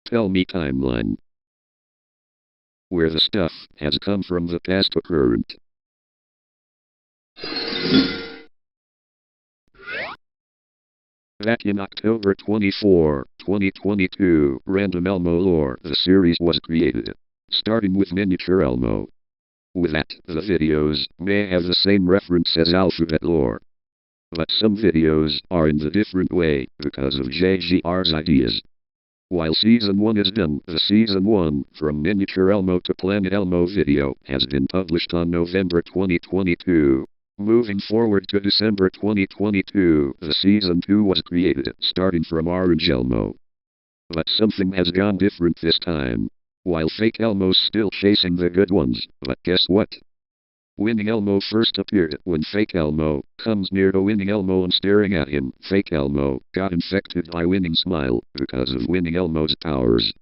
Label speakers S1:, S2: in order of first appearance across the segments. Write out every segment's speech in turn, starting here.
S1: Tell me timeline. Where the stuff has come from the past to current. Back in October 24, 2022, Random Elmo Lore, the series was created, starting with Miniature Elmo. With that, the videos may have the same reference as Alphabet Lore. But some videos are in the different way because of JGR's ideas. While Season 1 is done, the Season 1 from Miniature Elmo to Planet Elmo video has been published on November 2022. Moving forward to December 2022, the Season 2 was created, starting from Orange Elmo. But something has gone different this time. While Fake Elmo's still chasing the good ones, but guess what? Winning Elmo first appeared when Fake Elmo comes near to Winning Elmo and staring at him. Fake Elmo got infected by Winning Smile because of Winning Elmo's powers.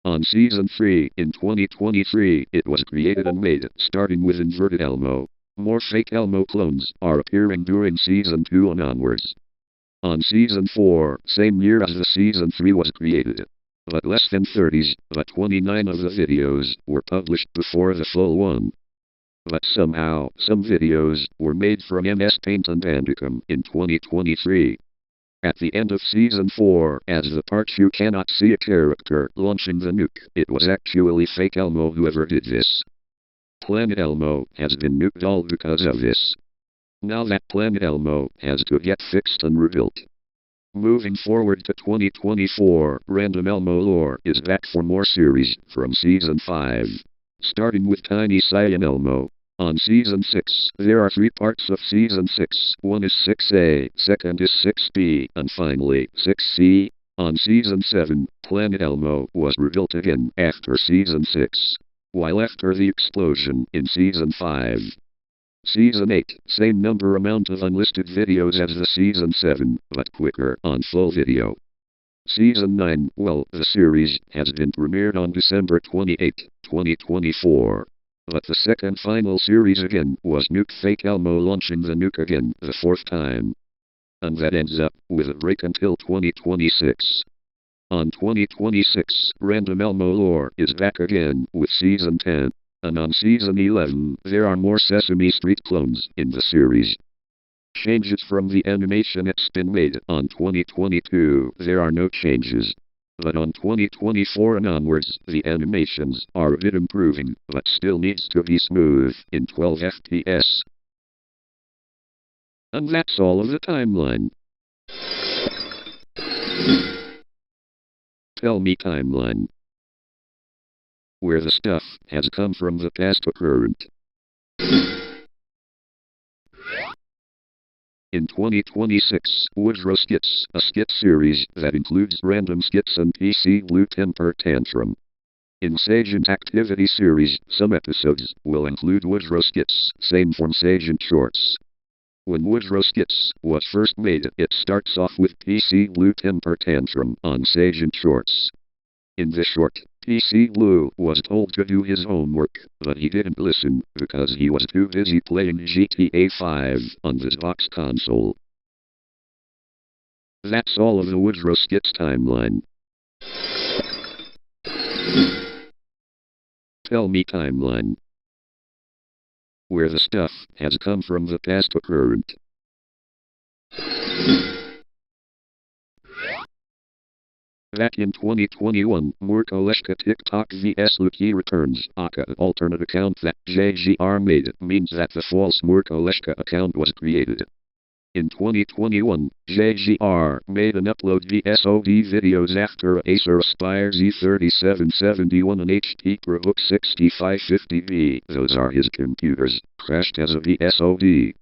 S1: On Season 3 in 2023, it was created and made, starting with Inverted Elmo. More Fake Elmo clones are appearing during Season 2 and onwards. On Season 4, same year as the Season 3 was created. But less than 30s, but 29 of the videos were published before the full one. But somehow, some videos were made from MSAgent and Bandicam in 2023. At the end of Season 4, as the part you cannot see a character launching the nuke, it was actually Fake Elmo whoever did this. Planet Elmo has been nuked all because of this. Now that Planet Elmo has to get fixed and rebuilt. Moving forward to 2024, Random Elmo Lore is back for more series from Season 5. Starting with Tiny Cyan Elmo. On Season 6, there are 3 parts of Season 6. One is 6A, second is 6B, and finally, 6C. On Season 7, Planet Elmo was rebuilt again after Season 6. While after the explosion in Season 5. Season 8, same amount of unlisted videos as the Season 7, but quicker on full video. Season 9, well, the series has been premiered on December 28, 2024. But the second final series again was Nuke Fake Elmo launching the nuke again, the 4th time. And that ends up with a break until 2026. On 2026, Random Elmo Lore is back again with Season 10. And on Season 11, there are more Sesame Street clones in the series. Changes from the animation it's been made on 2022, there are no changes. But on 2024 and onwards, the animations are a bit improving, but still needs to be smooth in 12 FPS. And that's all of the timeline. Tell me timeline. Where the stuff has come from the past to current. In 2026, Woodrow Skits, a skit series that includes random skits and PC Blue Temper Tantrum. In MSAgent Activity Series, some episodes will include Woodrow Skits, same from MSAgent Shorts. When Woodrow Skits was first made, it starts off with PC Blue Temper Tantrum on MSAgent Shorts. In this short, PC Blue was told to do his homework, but he didn't listen because he was too busy playing GTA 5 on the Xbox console. That's all of the Woodrow Skits timeline. Tell me timeline. Where the stuff has come from the past to current. Back in 2021, Murkoleshka TikTok vs Luki returns. Aka alternate account that JGR made means that the false Murkoleshka account was created. In 2021, JGR made an upload VSOD videos after a Acer Aspire Z3771 and HP ProBook 6550V, those are his computers, crashed as a VSOD.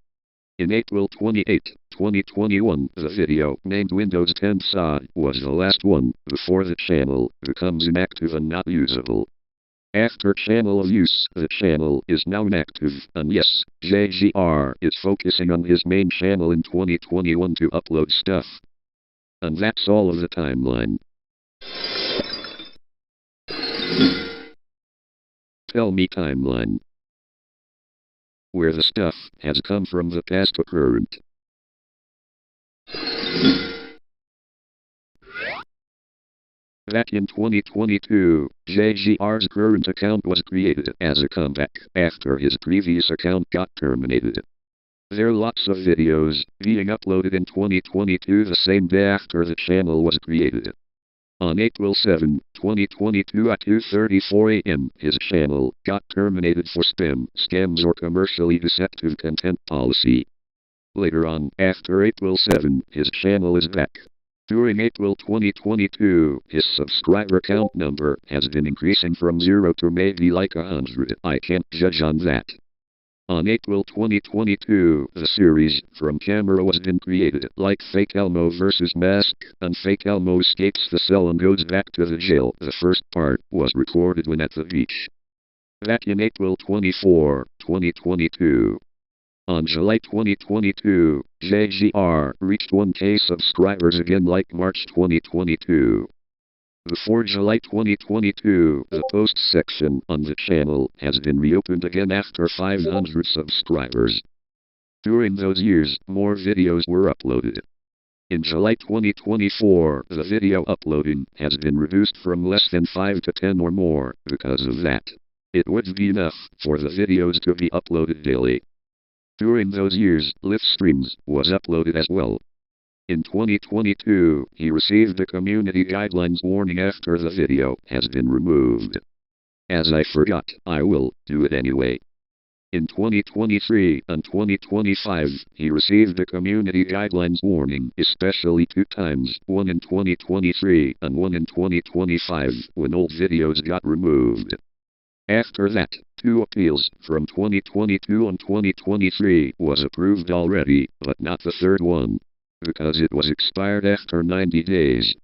S1: In April 28, 2021, the video, named Windows 10 SOD, was the last one, before the channel becomes inactive and not usable. After channel use, the channel is now inactive, and yes, JGR is focusing on his main channel in 2021 to upload stuff. And that's all of the timeline. Tell me timeline. Where the stuff has come from the past to current. Back in 2022, JGR's current account was created as a comeback after his previous account got terminated. There are lots of videos being uploaded in 2022 the same day after the channel was created. On April 7, 2022 at 2:34 a.m., his channel got terminated for spam, scams or commercially deceptive content policy. Later on, after April 7, his channel is back. During April 2022, his subscriber count number has been increasing from 0 to maybe like 100. I can't judge on that. On April 2022, the series From Camera was been created, like Fake Elmo vs. Mask, and Fake Elmo escapes the cell and goes back to the jail. The first part was recorded when at the beach. Back in April 24, 2022. On July 2022, JGR reached 1K subscribers again like March 2022. Before July 2022, the posts section on the channel has been reopened again after 500 subscribers. During those years, more videos were uploaded. In July 2024, the video uploading has been reduced from less than 5 to 10 or more. Because of that, it would be enough for the videos to be uploaded daily. During those years, live streams was uploaded as well. In 2022, he received a community guidelines warning after the video has been removed. As I forgot, I will do it anyway. In 2023 and 2025, he received a community guidelines warning, especially 2 times, one in 2023 and one in 2025, when old videos got removed. After that, 2 appeals from 2022 and 2023 was approved already, but not the third one, because it was expired after 90 days.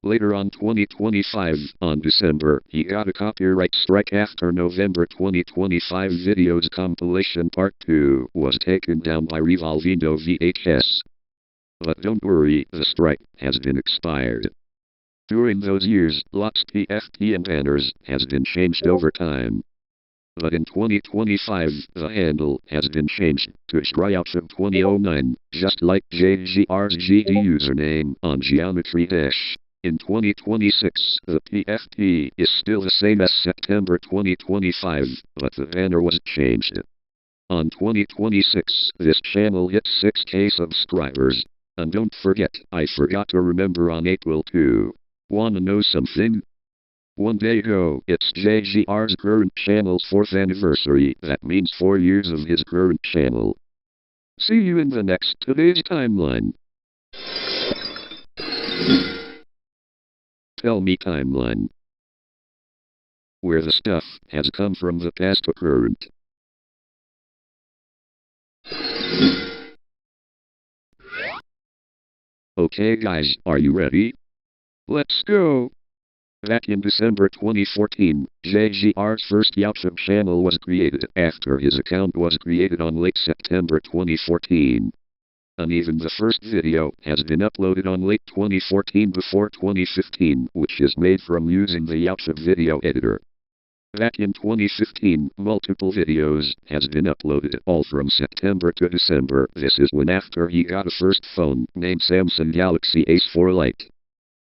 S1: Later on 2025, on December, he got a copyright strike after November 2025 videos compilation part 2 was taken down by Revolvindo VHS. But don't worry, the strike has been expired. During those years, lots PFP and banners has been changed over time. But in 2025, the handle has been changed to Stryout of 2009, just like JGR's GD username on Geometry Dash. In 2026, the PFP is still the same as September 2025, but the banner was changed. On 2026, this channel hit 6K subscribers. And don't forget, I forgot to remember on April 2. Wanna know something? One day ago, it's JGR's current channel's 4th anniversary. That means 4 years of his current channel. See you in the next today's timeline. Tell me timeline. Where the stuff has come from the past to current. Okay guys, are you ready? Let's go! Back in December 2014, JGR's first YouTube channel was created after his account was created on late September 2014. And even the first video has been uploaded on late 2014 before 2015, which is made from using the YouTube video editor. Back in 2015, multiple videos has been uploaded, all from September to December. This is when after he got a first phone named Samsung Galaxy Ace 4 Lite.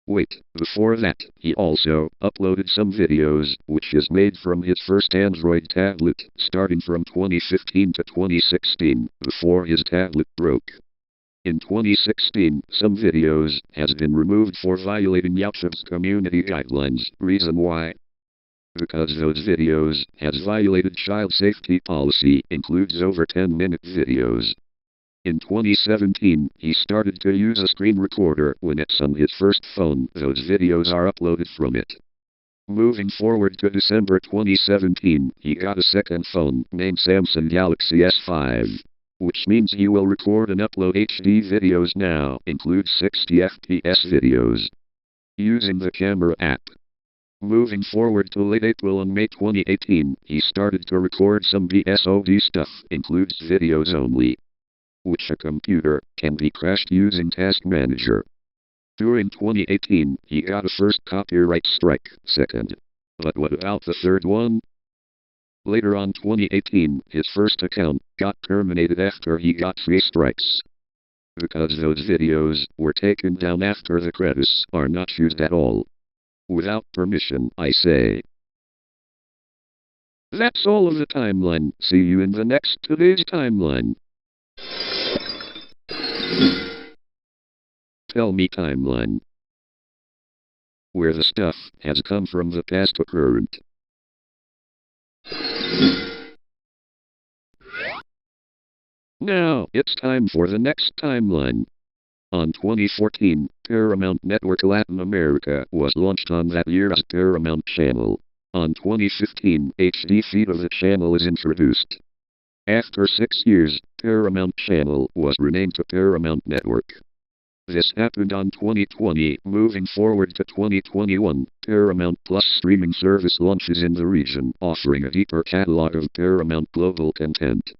S1: Wait, before that, he also uploaded some videos, which is made from his first Android tablet, starting from 2015 to 2016, before his tablet broke. In 2016, some videos has been removed for violating YouTube's community guidelines. Reason why? Because those videos has violated child safety policy, includes over 10-minute videos. In 2017, he started to use a screen recorder when it's on his first phone. Those videos are uploaded from it. Moving forward to December 2017, he got a second phone named Samsung Galaxy S5, which means he will record and upload HD videos now, includes 60 FPS videos, using the camera app. Moving forward to late April and May 2018, he started to record some VSOD stuff, includes videos only, which a computer can be crashed using Task Manager. During 2018, he got a first copyright strike, second. But what about the third one? Later on 2018, his first account got terminated after he got 3 strikes. Because those videos were taken down after the credits are not used at all. Without permission, I say. That's all of the timeline. See you in the next today's timeline. Tell me timeline. Where the stuff has come from the past to current. Now, it's time for the next timeline. On 2014, Paramount Network Latin America was launched on that year's Paramount Channel. On 2015, HD feed of the channel is introduced. After 6 years, Paramount Channel was renamed to Paramount Network. This happened on 2020. Moving forward to 2021, Paramount Plus streaming service launches in the region, offering a deeper catalog of Paramount Global content.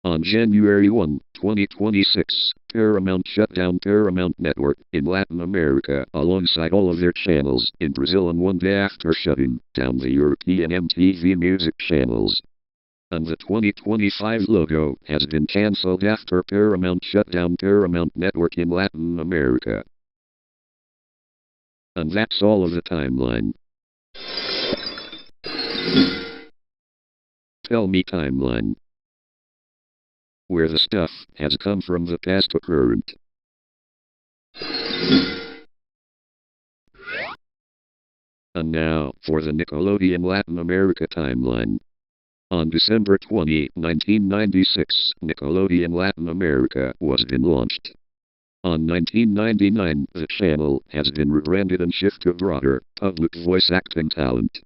S1: On January 1, 2026, Paramount shut down Paramount Network in Latin America alongside all of their channels in Brazil, and one day after shutting down the European MTV Music channels. And the 2025 logo has been cancelled after Paramount shut down Paramount Network in Latin America. And that's all of the timeline. Tell me timeline. Where the stuff has come from the past to current. And now, for the Nickelodeon Latin America timeline. On December 20, 1996, Nickelodeon Latin America was been launched. On 1999, the channel has been rebranded and shifted to broader, public voice acting talent.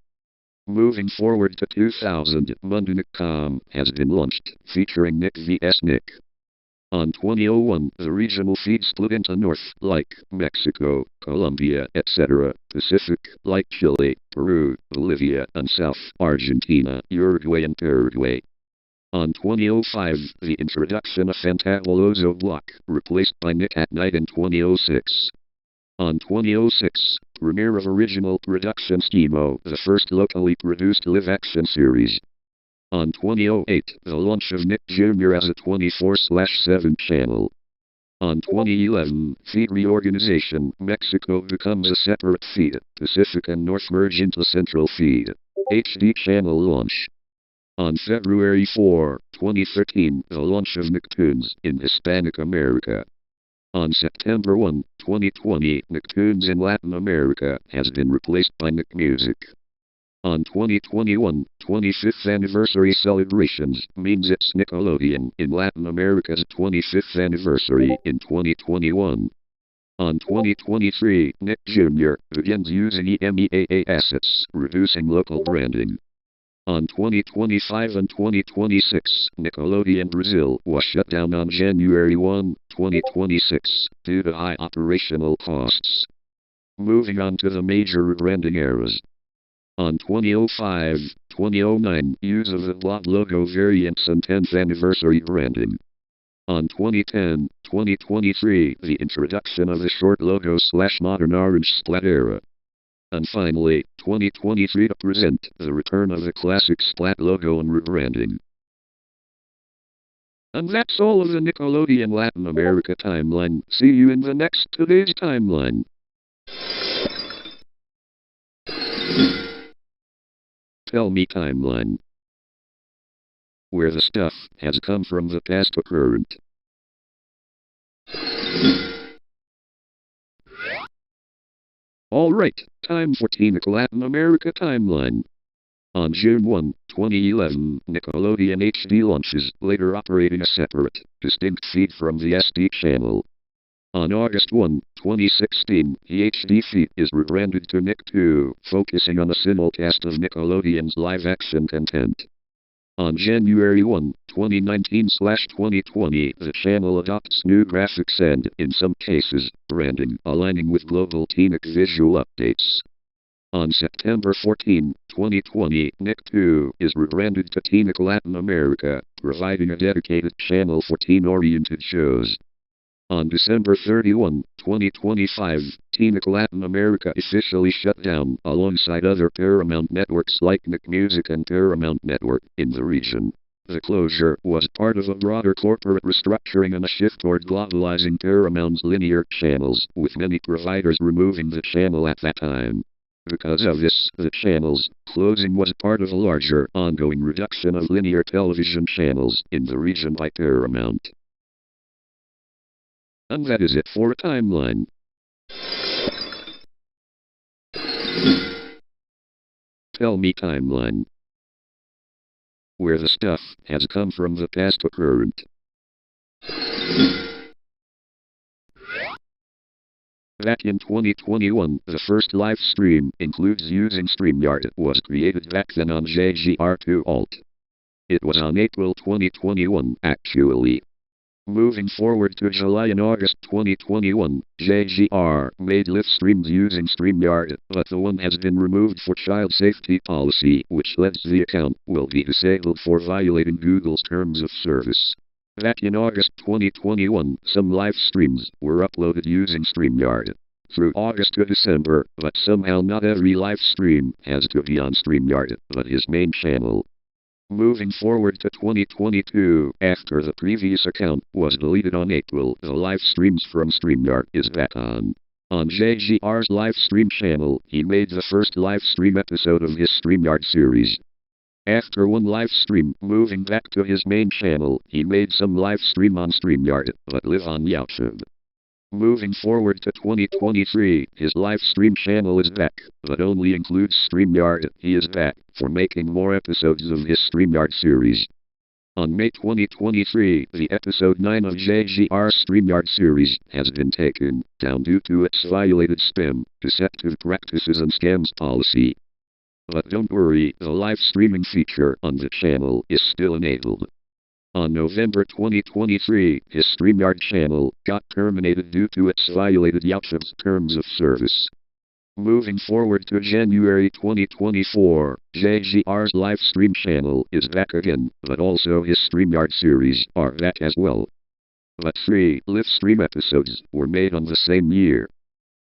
S1: Moving forward to 2000, Mundo.com has been launched, featuring Nick vs. Nick. On 2001, the regional feed split into North, like Mexico, Colombia, etc., Pacific, like Chile, Peru, Bolivia, and South, Argentina, Uruguay, and Paraguay. On 2005, the introduction of Fantabuloso Block, replaced by Nick at Night in 2006. On 2006, premiere of original production Schemo, the first locally produced live-action series. On 2008, the launch of Nick Jr. as a 24/7 channel. On 2011, feed reorganization, Mexico becomes a separate feed, Pacific and North merge into Central Feed. HD channel launch. On February 4, 2013, the launch of Nicktoons in Hispanic America. On September 1, 2020, Nicktoons in Latin America has been replaced by Nick Music. On 2021, 25th anniversary celebrations means it's Nickelodeon in Latin America's 25th anniversary in 2021. On 2023, Nick Jr. begins using EMEA assets, reducing local branding. On 2025 and 2026, Nickelodeon Brazil was shut down on January 1, 2026, due to high operational costs. Moving on to the major rebranding eras. On 2005-2009, use of the blob logo variants and 10th anniversary branding. On 2010-2023, the introduction of the short logo/modern orange splat era. And finally, 2023 to present the return of the classic splat logo and rebranding. And that's all of the Nickelodeon Latin America timeline. See you in the next today's timeline. Tell me timeline. Where the stuff has come from the past to current. Alright, time for Nick Latin America timeline. On June 1, 2011, Nickelodeon HD launches, later operating a separate, distinct feed from the SD channel. On August 1, 2016, the HD feed is rebranded to Nick 2, focusing on a simulcast of Nickelodeon's live-action content. On January 1, 2019/2020, the channel adopts new graphics and, in some cases, branding, aligning with global Nick visual updates. On September 14, 2020, Nick 2 is rebranded to Nick Latin America, providing a dedicated channel for teen-oriented shows. On December 31, 2025, Nick Latin America officially shut down, alongside other Paramount networks like Nick Music and Paramount Network, in the region. The closure was part of a broader corporate restructuring and a shift toward globalizing Paramount's linear channels, with many providers removing the channel at that time. Because of this, the channel's closing was part of a larger, ongoing reduction of linear television channels in the region by Paramount. And that is it for a timeline. Tell me timeline. Where the stuff has come from the past to current. Back in 2021, the first live stream includes using StreamYard was created back then on JGR2 Alt. It was on April 2021, actually. Moving forward to July and August 2021, JGR made live streams using StreamYard, but the one has been removed for child safety policy, which led the account will be disabled for violating Google's terms of service. Back in August 2021, some live streams were uploaded using StreamYard through August to December, but somehow not every live stream has to be on StreamYard, but his main channel. Moving forward to 2022, after the previous account was deleted on April, the live streams from StreamYard is back on. On JGR's live stream channel, he made the first live stream episode of his StreamYard series. After one live stream, moving back to his main channel, he made some live stream on StreamYard, but live on YouTube. Moving forward to 2023, his live stream channel is back, but only includes StreamYard. He is back for making more episodes of his StreamYard series. On May 2023, the episode 9 of JGR's StreamYard series has been taken down due to its violated spam, deceptive practices and scams policy. But don't worry, the live streaming feature on the channel is still enabled. On November 2023, his StreamYard channel got terminated due to its violated YouTube's terms of service. Moving forward to January 2024, JGR's live stream channel is back again, but also his StreamYard series are back as well. But 3 live stream episodes were made on the same year.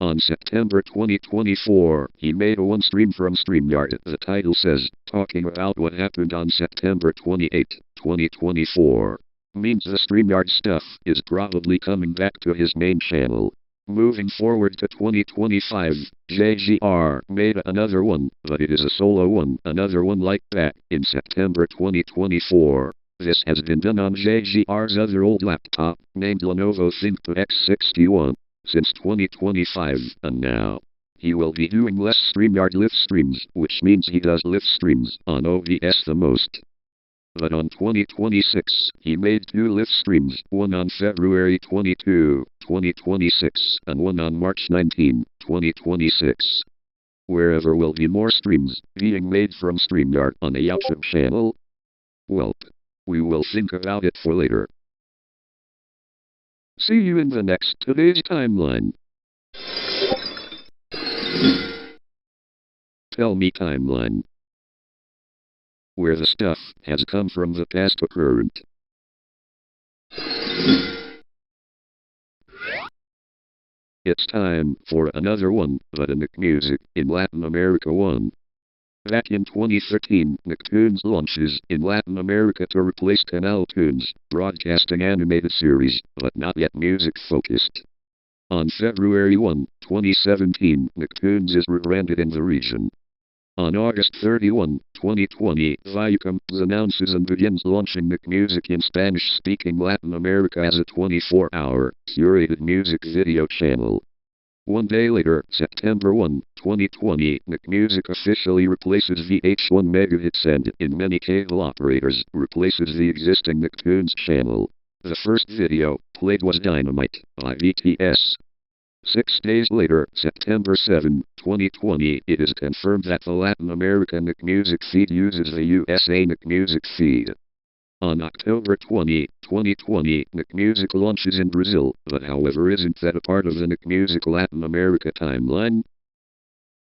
S1: On September 2024, he made one stream from StreamYard. The title says, talking about what happened on September 28, 2024. Means the StreamYard stuff is probably coming back to his main channel. Moving forward to 2025, JGR made another one, but it is a solo one, another one like that, in September 2024. This has been done on JGR's other old laptop, named Lenovo ThinkPad X61. Since 2025, and now he will be doing less StreamYard live streams, which means he does live streams on OBS the most. But on 2026, he made 2 live streams, one on February 22, 2026, and one on March 19, 2026. Wherever will be more streams being made from StreamYard on a YouTube channel? Well, we will think about it for later. See you in the next today's timeline. Tell me timeline. Where the stuff has come from the past to current. It's time for another one, but a MSAgent in Latin America one. Back in 2013, Nicktoons launches in Latin America to replace Canal Toons, broadcasting animated series, but not yet music-focused. On February 1, 2017, Nicktoons is rebranded in the region. On August 31, 2020, Viacom announces and begins launching MSAgent in Spanish-speaking Latin America as a 24-hour, curated music video channel. One day later, September 1, 2020, MSAgent officially replaces VH1 Megahits and, in many cable operators, replaces the existing Nicktoons channel. The first video played was Dynamite by BTS. 6 days later, September 7, 2020, it is confirmed that the Latin American MSAgent feed uses the USA MSAgent feed. On October 20, 2020, MSAgent launches in Brazil, but however isn't that a part of the MSAgent Latin America timeline?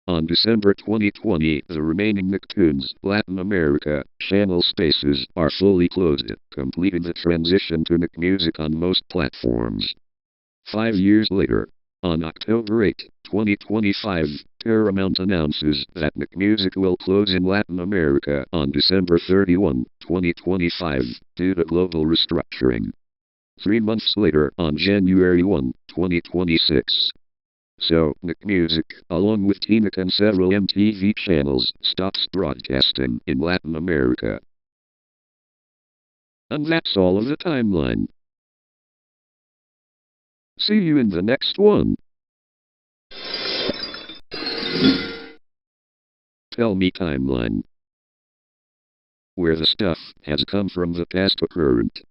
S1: On December 2020, the remaining Nicktoons Latin America channel spaces are fully closed, completing the transition to MSAgent on most platforms. 5 years later, on October 8, 2025, Paramount announces that MSAgent will close in Latin America on December 31, 2025, due to global restructuring. 3 months later, on January 1, 2026, So, Nick Music, along with TNT and several MTV channels, stops broadcasting in Latin America. And that's all of the timeline. See you in the next one. Tell me timeline. Where the stuff has come from the past to current.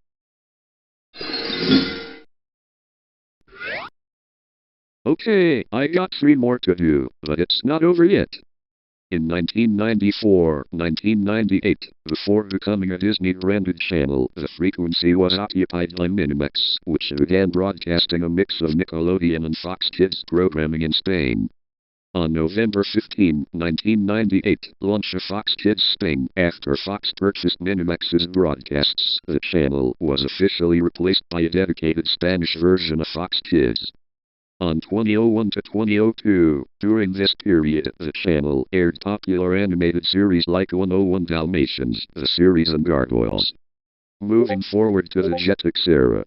S1: Okay, I got 3 more to do, but it's not over yet. In 1994, 1998, before becoming a Disney-branded channel, the frequency was occupied by Minimax, which began broadcasting a mix of Nickelodeon and Fox Kids programming in Spain. On November 15, 1998, launch of Fox Kids Spain. After Fox purchased Minimax's broadcasts, the channel was officially replaced by a dedicated Spanish version of Fox Kids. On 2001 to 2002, during this period, the channel aired popular animated series like 101 Dalmatians, the series, and Gargoyles. Moving forward to the Jetix era.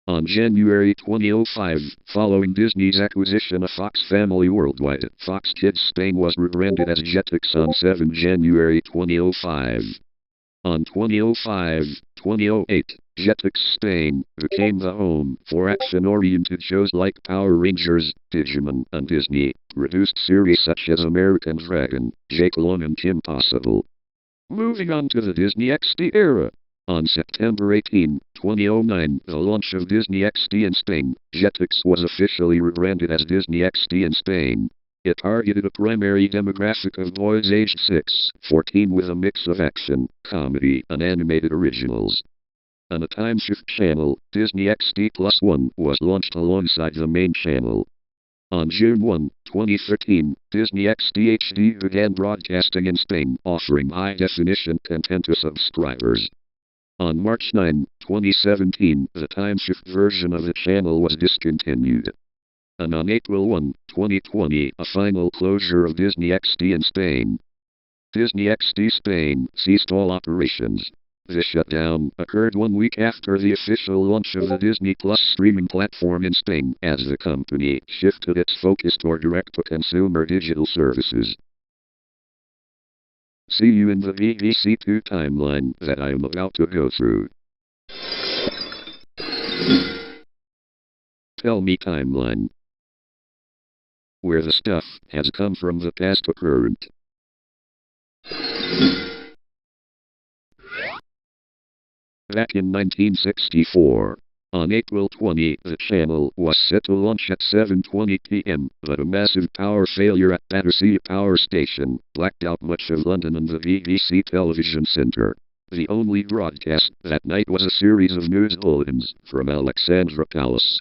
S1: On January 2005, following Disney's acquisition of Fox Family Worldwide, Fox Kids Spain was rebranded as Jetix on 7 January 2005. On 2005-2008, Jetix Spain became the home for action-oriented shows like Power Rangers, Digimon, and Disney-produced series such as American Dragon, Jake Long, and Kim Possible. Moving on to the Disney XD era. On September 18, 2009, the launch of Disney XD in Spain, Jetix was officially rebranded as Disney XD in Spain. It targeted a primary demographic of boys aged 6-14 with a mix of action, comedy, and animated originals. On a time-shift channel, Disney XD Plus 1 was launched alongside the main channel. On June 1, 2013, Disney XD HD began broadcasting in Spain, offering high-definition content to subscribers. On March 9, 2017, the time-shift version of the channel was discontinued. And on April 1, 2020, a final closure of Disney XD in Spain. Disney XD Spain ceased all operations. The shutdown occurred 1 week after the official launch of the Disney Plus streaming platform in Spain, as the company shifted its focus toward direct-to-consumer digital services. See you in the BBC2 timeline that I am about to go through. Tell me timeline. Where the stuff has come from the past to current. Back in 1964, on April 20, the channel was set to launch at 7:20 p.m., but a massive power failure at Battersea Power Station blacked out much of London and the BBC television centre. The only broadcast that night was a series of news bulletins from Alexandra Palace.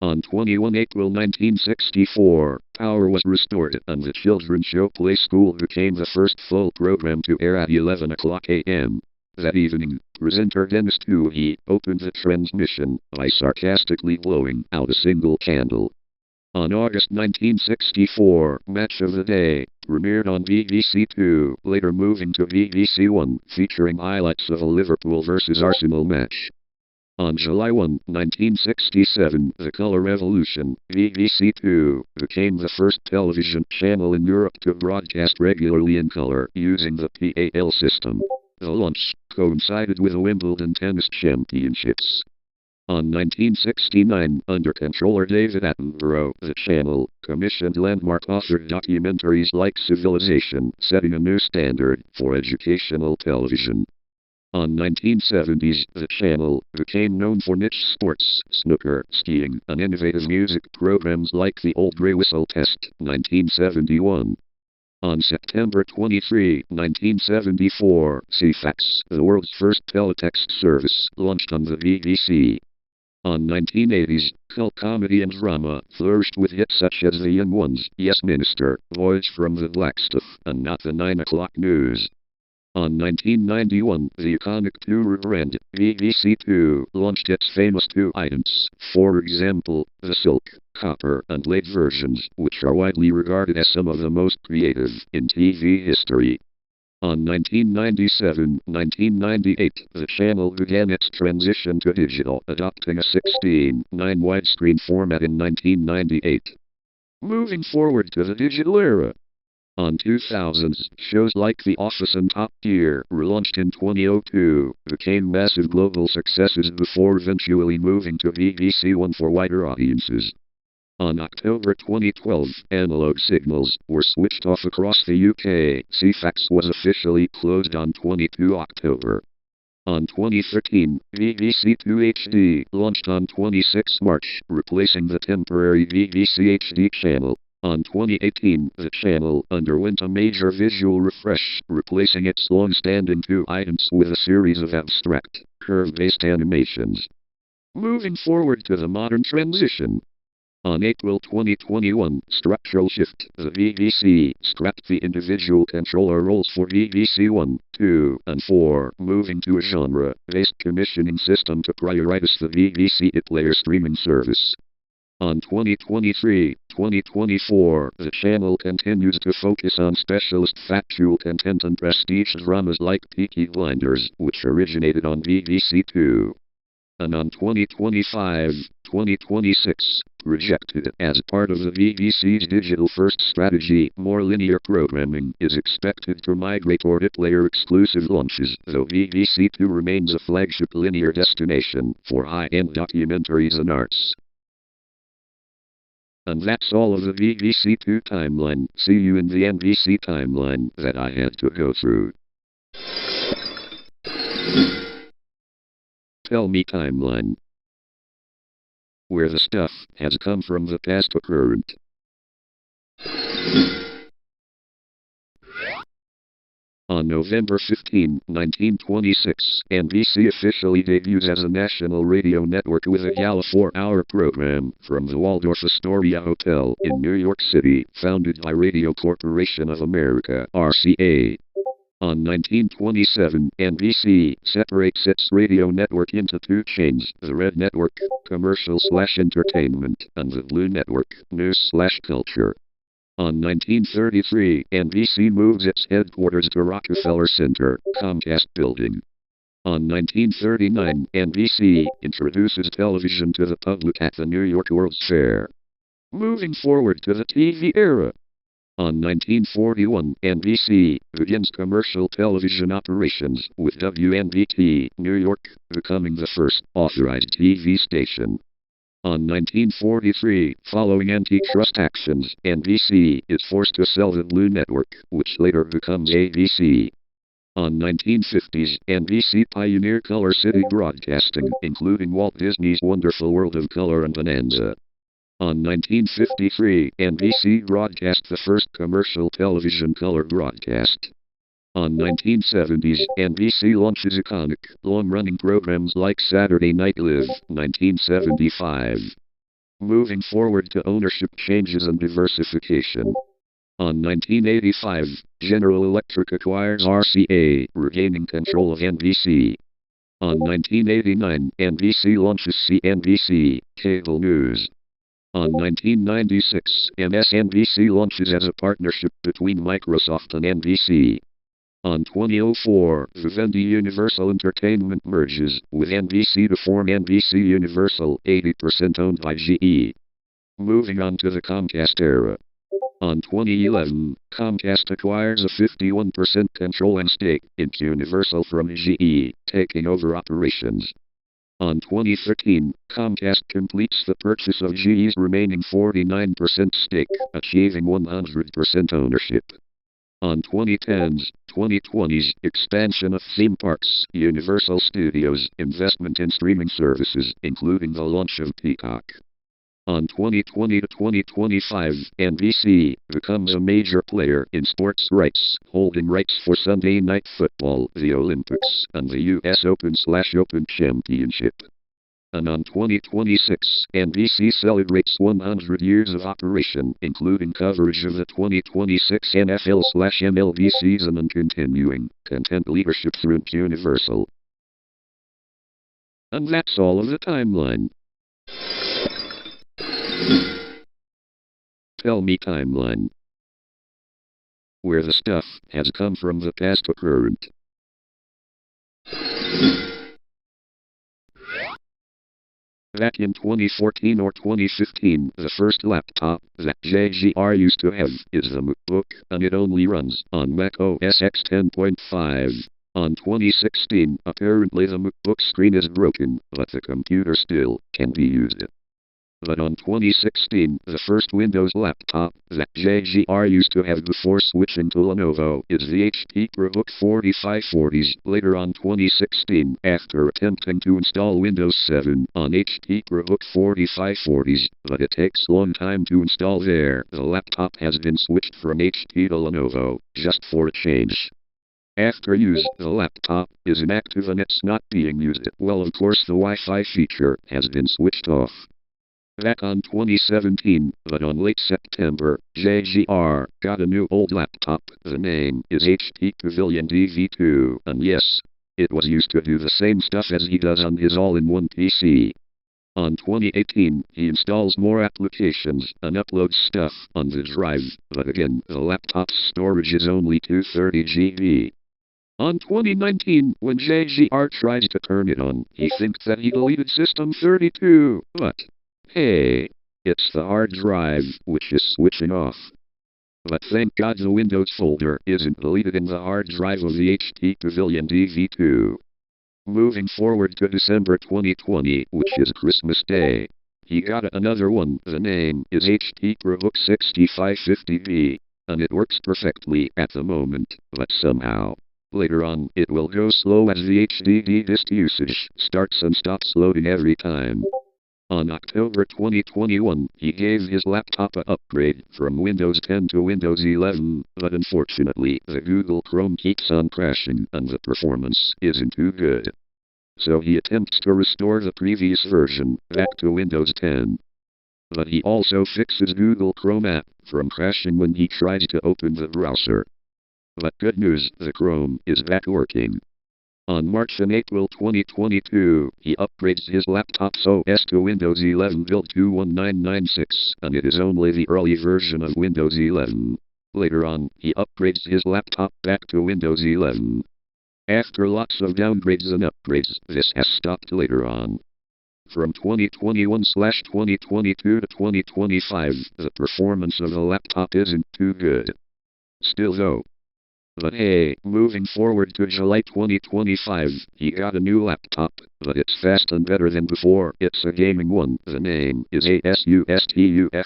S1: On 21 April 1964, power was restored, and the children's show Play School became the first full program to air at 11 o'clock a.m. That evening, presenter Dennis Toohey opened the transmission by sarcastically blowing out a single candle. On August 1964, Match of the Day premiered on BBC Two, later moving to BBC One, featuring highlights of a Liverpool vs Arsenal match. On July 1, 1967, The Colour Revolution, BBC Two, became the first television channel in Europe to broadcast regularly in colour using the PAL system. The launch coincided with the Wimbledon Tennis Championships. On 1969, under controller David Attenborough, the channel commissioned landmark-authored documentaries like Civilization, setting a new standard for educational television. On 1970s, the channel became known for niche sports, snooker, skiing, and innovative music programs like The Old Grey Whistle Test, 1971. On September 23, 1974, CFAX, the world's first teletext service, launched on the BBC. On 1980s, cult comedy and drama flourished with hits such as The Young Ones, Yes Minister, Voyage from the Blackstuff, and Not the 9 O'Clock News. On 1991, the iconic Two brand, BBC Two, launched its famous two items, for example, the silk, copper, and lead versions, which are widely regarded as some of the most creative in TV history. On 1997-1998, the channel began its transition to digital, adopting a 16:9 widescreen format in 1998. Moving forward to the digital era. On 2000s, shows like The Office and Top Gear, relaunched in 2002, became massive global successes before eventually moving to BBC One for wider audiences. On October 2012, analog signals were switched off across the UK. CFAX was officially closed on 22 October. On 2013, BBC 2 HD launched on 26 March, replacing the temporary BBC HD channel. On 2018, the channel underwent a major visual refresh, replacing its long-standing 2 items with a series of abstract, curve-based animations. Moving forward to the modern transition. On April 2021, structural shift, the BBC scrapped the individual controller roles for BBC 1, 2, and 4, moving to a genre-based commissioning system to prioritize the BBC iPlayer streaming service. On 2023-2024, the channel continues to focus on specialist factual content and prestige dramas like Peaky Blinders, which originated on BBC 2. And on 2025-2026, rejected as part of the BBC's digital-first strategy, more linear programming is expected to migrate toward iPlayer exclusive launches, though BBC 2 remains a flagship linear destination for high-end documentaries and arts. And that's all of the BBC 2 timeline. See you in the NBC timeline that I had to go through. Tell me timeline. Where the stuff has come from the past to current. On November 15, 1926, NBC officially debuts as a national radio network with a gala 4-hour program from the Waldorf Astoria Hotel in New York City, founded by Radio Corporation of America, RCA. On 1927, NBC separates its radio network into 2 chains, the Red Network, Commercial/Entertainment, and the Blue Network, News/Culture. On 1933, NBC moves its headquarters to Rockefeller Center, Comcast Building. On 1939, NBC introduces television to the public at the New York World's Fair. Moving forward to the TV era. On 1941, NBC begins commercial television operations, with WNBT, New York, becoming the first authorized TV station. On 1943, following antitrust actions, NBC is forced to sell the Blue Network, which later becomes ABC. On 1950s, NBC pioneered Color City broadcasting, including Walt Disney's Wonderful World of Color and Bonanza. On 1953, NBC broadcast the first commercial television color broadcast. On 1970s, NBC launches iconic, long-running programs like Saturday Night Live, 1975. Moving forward to ownership changes and diversification. On 1985, General Electric acquires RCA, regaining control of NBC. On 1989, NBC launches CNBC, Cable News. On 1996, MSNBC launches as a partnership between Microsoft and NBC. On 2004, Vivendi Universal Entertainment merges with NBC to form NBC Universal, 80% owned by GE. Moving on to the Comcast era. On 2011, Comcast acquires a 51% controlling stake in Universal from GE, taking over operations. On 2013, Comcast completes the purchase of GE's remaining 49% stake, achieving 100% ownership. On 2010's, 2020's expansion of theme parks, Universal Studios, investment in streaming services, including the launch of Peacock. On 2020 to 2025, NBC becomes a major player in sports rights, holding rights for Sunday Night Football, the Olympics, and the U.S. Open/Open Championship. And on 2026, NBC celebrates 100 years of operation, including coverage of the 2026 NFL/MLB season and continuing content leadership through Universal. And that's all of the timeline. Tell me timeline. Where the stuff has come from the past to current. Back in 2014 or 2015, the first laptop that JGR used to have is the MacBook, and it only runs on Mac OS X 10.5. On 2016, apparently the MacBook screen is broken, but the computer still can be used. But on 2016, the first Windows laptop that JGR used to have before switching to Lenovo is the HP ProBook 4540s. Later on 2016, after attempting to install Windows 7 on HP ProBook 4540s, but it takes long time to install there, the laptop has been switched from HP to Lenovo, just for a change. After use, the laptop is inactive and it's not being used. Well, of course the Wi-Fi feature has been switched off. Back on 2017, but on late September, JGR got a new old laptop. The name is HP Pavilion DV2, and yes, it was used to do the same stuff as he does on his all-in-one PC. On 2018, he installs more applications and uploads stuff on the drive, but again, the laptop's storage is only 230 GB. On 2019, when JGR tries to turn it on, he thinks that he deleted System 32, but hey, it's the hard drive which is switching off. But thank God the Windows folder isn't deleted in the hard drive of the HP Pavilion DV2. Moving forward to December 2020, which is Christmas Day, he got another one. The name is HP ProBook 6550B, and it works perfectly at the moment, but somehow, later on, it will go slow as the HDD disk usage starts and stops loading every time. On October 2021, he gave his laptop an upgrade from Windows 10 to Windows 11, but unfortunately, the Google Chrome keeps on crashing and the performance isn't too good. So he attempts to restore the previous version back to Windows 10. But he also fixes Google Chrome app from crashing when he tries to open the browser. But good news, the Chrome is back working. On March and April 2022, he upgrades his laptop's OS to Windows 11 build 21996, and it is only the early version of Windows 11. Later on, he upgrades his laptop back to Windows 11. After lots of downgrades and upgrades, this has stopped later on. From 2021/2022 to 2025, the performance of the laptop isn't too good. Still though. But hey, moving forward to July 2025, he got a new laptop, but it's fast and better than before. It's a gaming one. The name is ASUS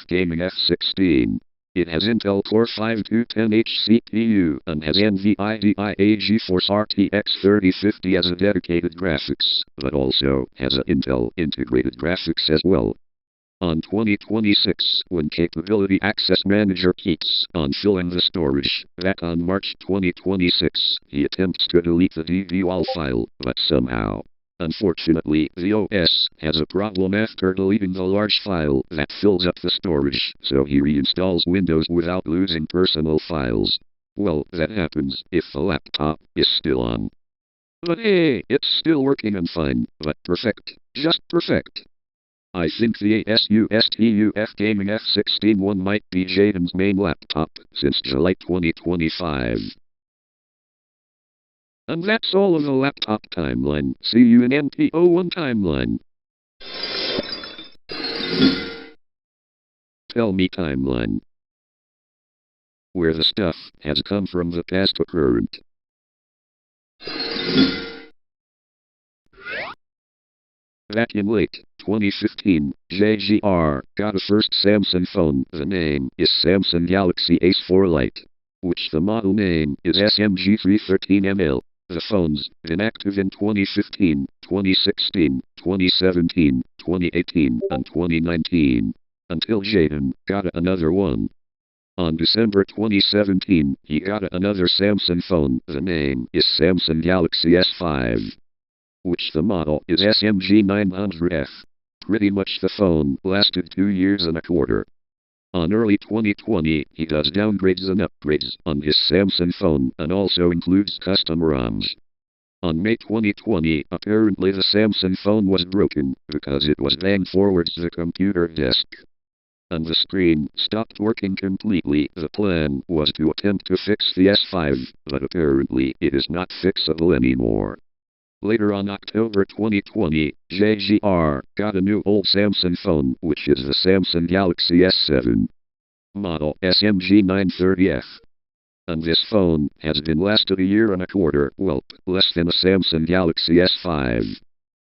S1: Gaming F16. It has Intel Core 5210H CPU and has NVIDIA GeForce RTX 3050 as a dedicated graphics, but also has a Intel integrated graphics as well. On 2026, when Capability Access Manager keeps on filling the storage, back on March 2026, he attempts to delete the DB-WAL file, but somehow, unfortunately, the OS has a problem after deleting the large file that fills up the storage, so he reinstalls Windows without losing personal files. Well, that happens if the laptop is still on. But hey, it's still working and fine, but perfect, just perfect. I think the ASUS Gaming F16 one might be Jaden's main laptop since July 2025. And that's all of the laptop timeline. See you in NPO1 timeline. Tell me timeline. Where the stuff has come from the past to current. Back in late 2015, JGR got a first Samsung phone. The name is Samsung Galaxy Ace 4 Lite, which the model name is SMG313ML. The phone's been active in 2015, 2016, 2017, 2018, and 2019, until Jaden got another one. On December 2017, he got another Samsung phone. The name is Samsung Galaxy S5. Which the model is SMG900F. Pretty much the phone lasted 2 years and a quarter. On early 2020, he does downgrades and upgrades on his Samsung phone and also includes custom ROMs. On May 2020, apparently the Samsung phone was broken because it was banged forwards the computer desk. And the screen stopped working completely. The plan was to attempt to fix the S5, but apparently it is not fixable anymore. Later on October 2020, JGR got a new old Samsung phone, which is the Samsung Galaxy S7 model SMG930F. And this phone has been lasted a year and a quarter, well, less than a Samsung Galaxy S5.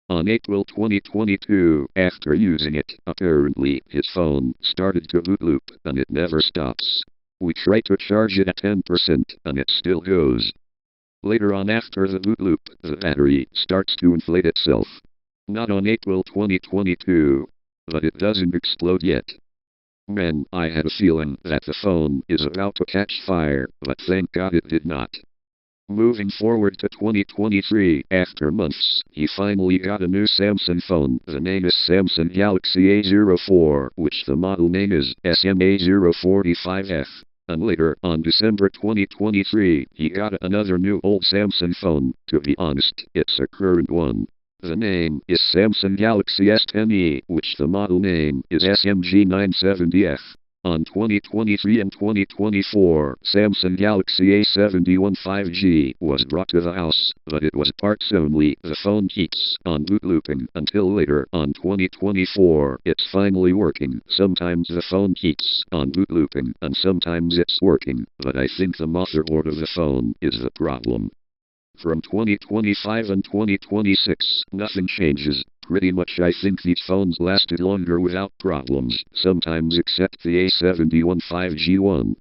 S1: On April 2022, after using it, apparently his phone started to boot loop, and it never stops. We try to charge it at 10% and it still goes. Later on after the boot loop, the battery starts to inflate itself. Not on April 2022, but it doesn't explode yet. Man, I had a feeling that the phone is about to catch fire, but thank God it did not. Moving forward to 2023, after months, he finally got a new Samsung phone. The name is Samsung Galaxy A04, which the model name is SMA045F. And later, on December 2023, he got another new old Samsung phone. To be honest, it's a current one. The name is Samsung Galaxy S10e, which the model name is SMG970F. On 2023 and 2024, Samsung Galaxy A71 5G was brought to the house, but it was parts only. The phone keeps on boot looping until later on 2024. It's finally working. Sometimes the phone keeps on boot looping and sometimes it's working, but I think the motherboard of the phone is the problem. From 2025 and 2026, nothing changes. Pretty much I think these phones lasted longer without problems, sometimes except the A71 5G one.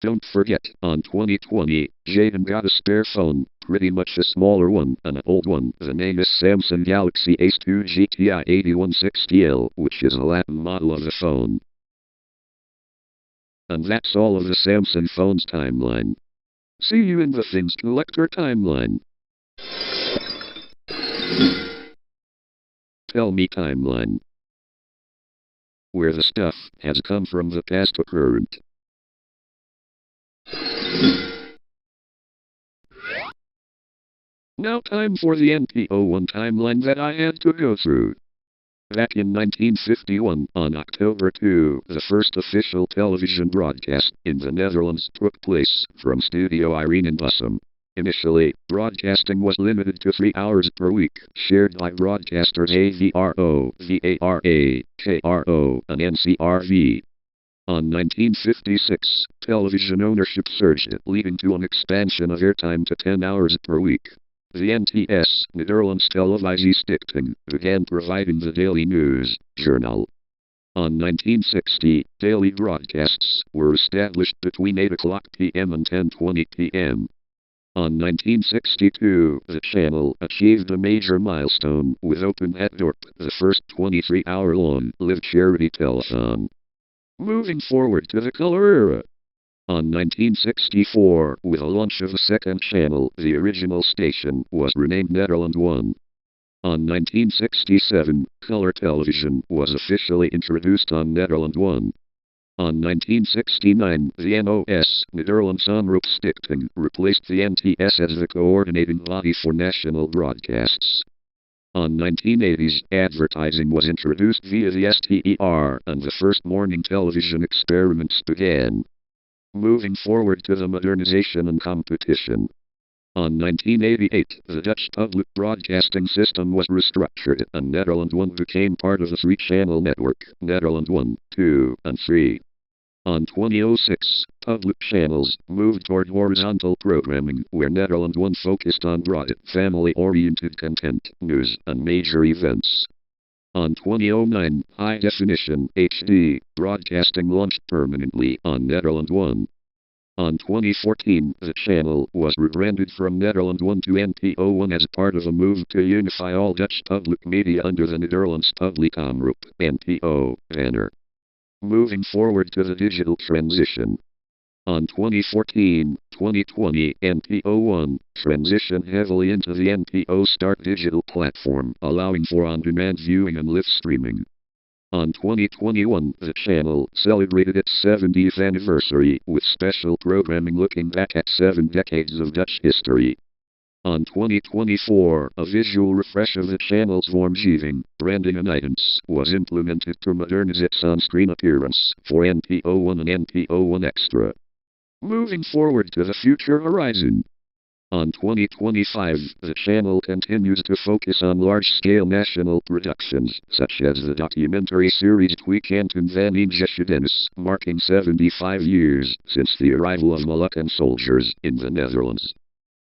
S1: Don't forget, on 2020, Jaden got a spare phone, pretty much a smaller one, and an old one. The name is Samsung Galaxy Ace 2 GTI 8160L, which is a Latin model of the phone. And that's all of the Samsung phones timeline. See you in the Things Collector timeline. Tell me timeline. Where the stuff has come from the past to current. Now time for the NPO1 timeline that I had to go through. Back in 1951, on October 2, the first official television broadcast in the Netherlands took place from Studio Irene in Bussum. Initially, broadcasting was limited to 3 hours per week, shared by broadcasters AVRO, VARA, KRO, and NCRV. On 1956, television ownership surged, leading to an expansion of airtime to 10 hours per week. The NTS, Nederlands Televisiestichting, began providing the daily news journal. On 1960, daily broadcasts were established between 8 o'clock p.m. and 10:20 p.m. On 1962, the channel achieved a major milestone with Open Het Dorp, the first 23-hour-long live charity telethon. Moving forward to the color era. On 1964, with the launch of a second channel, the original station was renamed Nederland 1. On 1967, color television was officially introduced on Nederland 1. On 1969, the NOS, Nederlands Omroepstichting, replaced the NTS as the coordinating body for national broadcasts. On 1980s, advertising was introduced via the STER, and the first morning television experiments began. Moving forward to the modernization and competition. On 1988, the Dutch public broadcasting system was restructured, and Nederland 1 became part of the 3-channel network, Nederland 1, 2, and 3. On 2006, public channels moved toward horizontal programming, where Nederland 1 focused on broad, family-oriented content, news, and major events. On 2009, High Definition HD broadcasting launched permanently on Nederland 1. On 2014, the channel was rebranded from Nederland 1 to NPO1 as part of a move to unify all Dutch public media under the Nederlands Public Omroep (NPO) banner. Moving forward to the digital transition. On 2014-2020, NPO1 transitioned heavily into the NPO Start digital platform, allowing for on-demand viewing and live streaming. On 2021, the channel celebrated its 70th anniversary with special programming looking back at 7 decades of Dutch history. On 2024, a visual refresh of the channel's vormgeving, branding and items was implemented to modernize its on-screen appearance for NPO1 and NPO1 Extra. Moving forward to the future horizon. On 2025, the channel continues to focus on large-scale national productions, such as the documentary series Tweekanten van Ingeschiedenis, marking 75 years since the arrival of Moluccan soldiers in the Netherlands.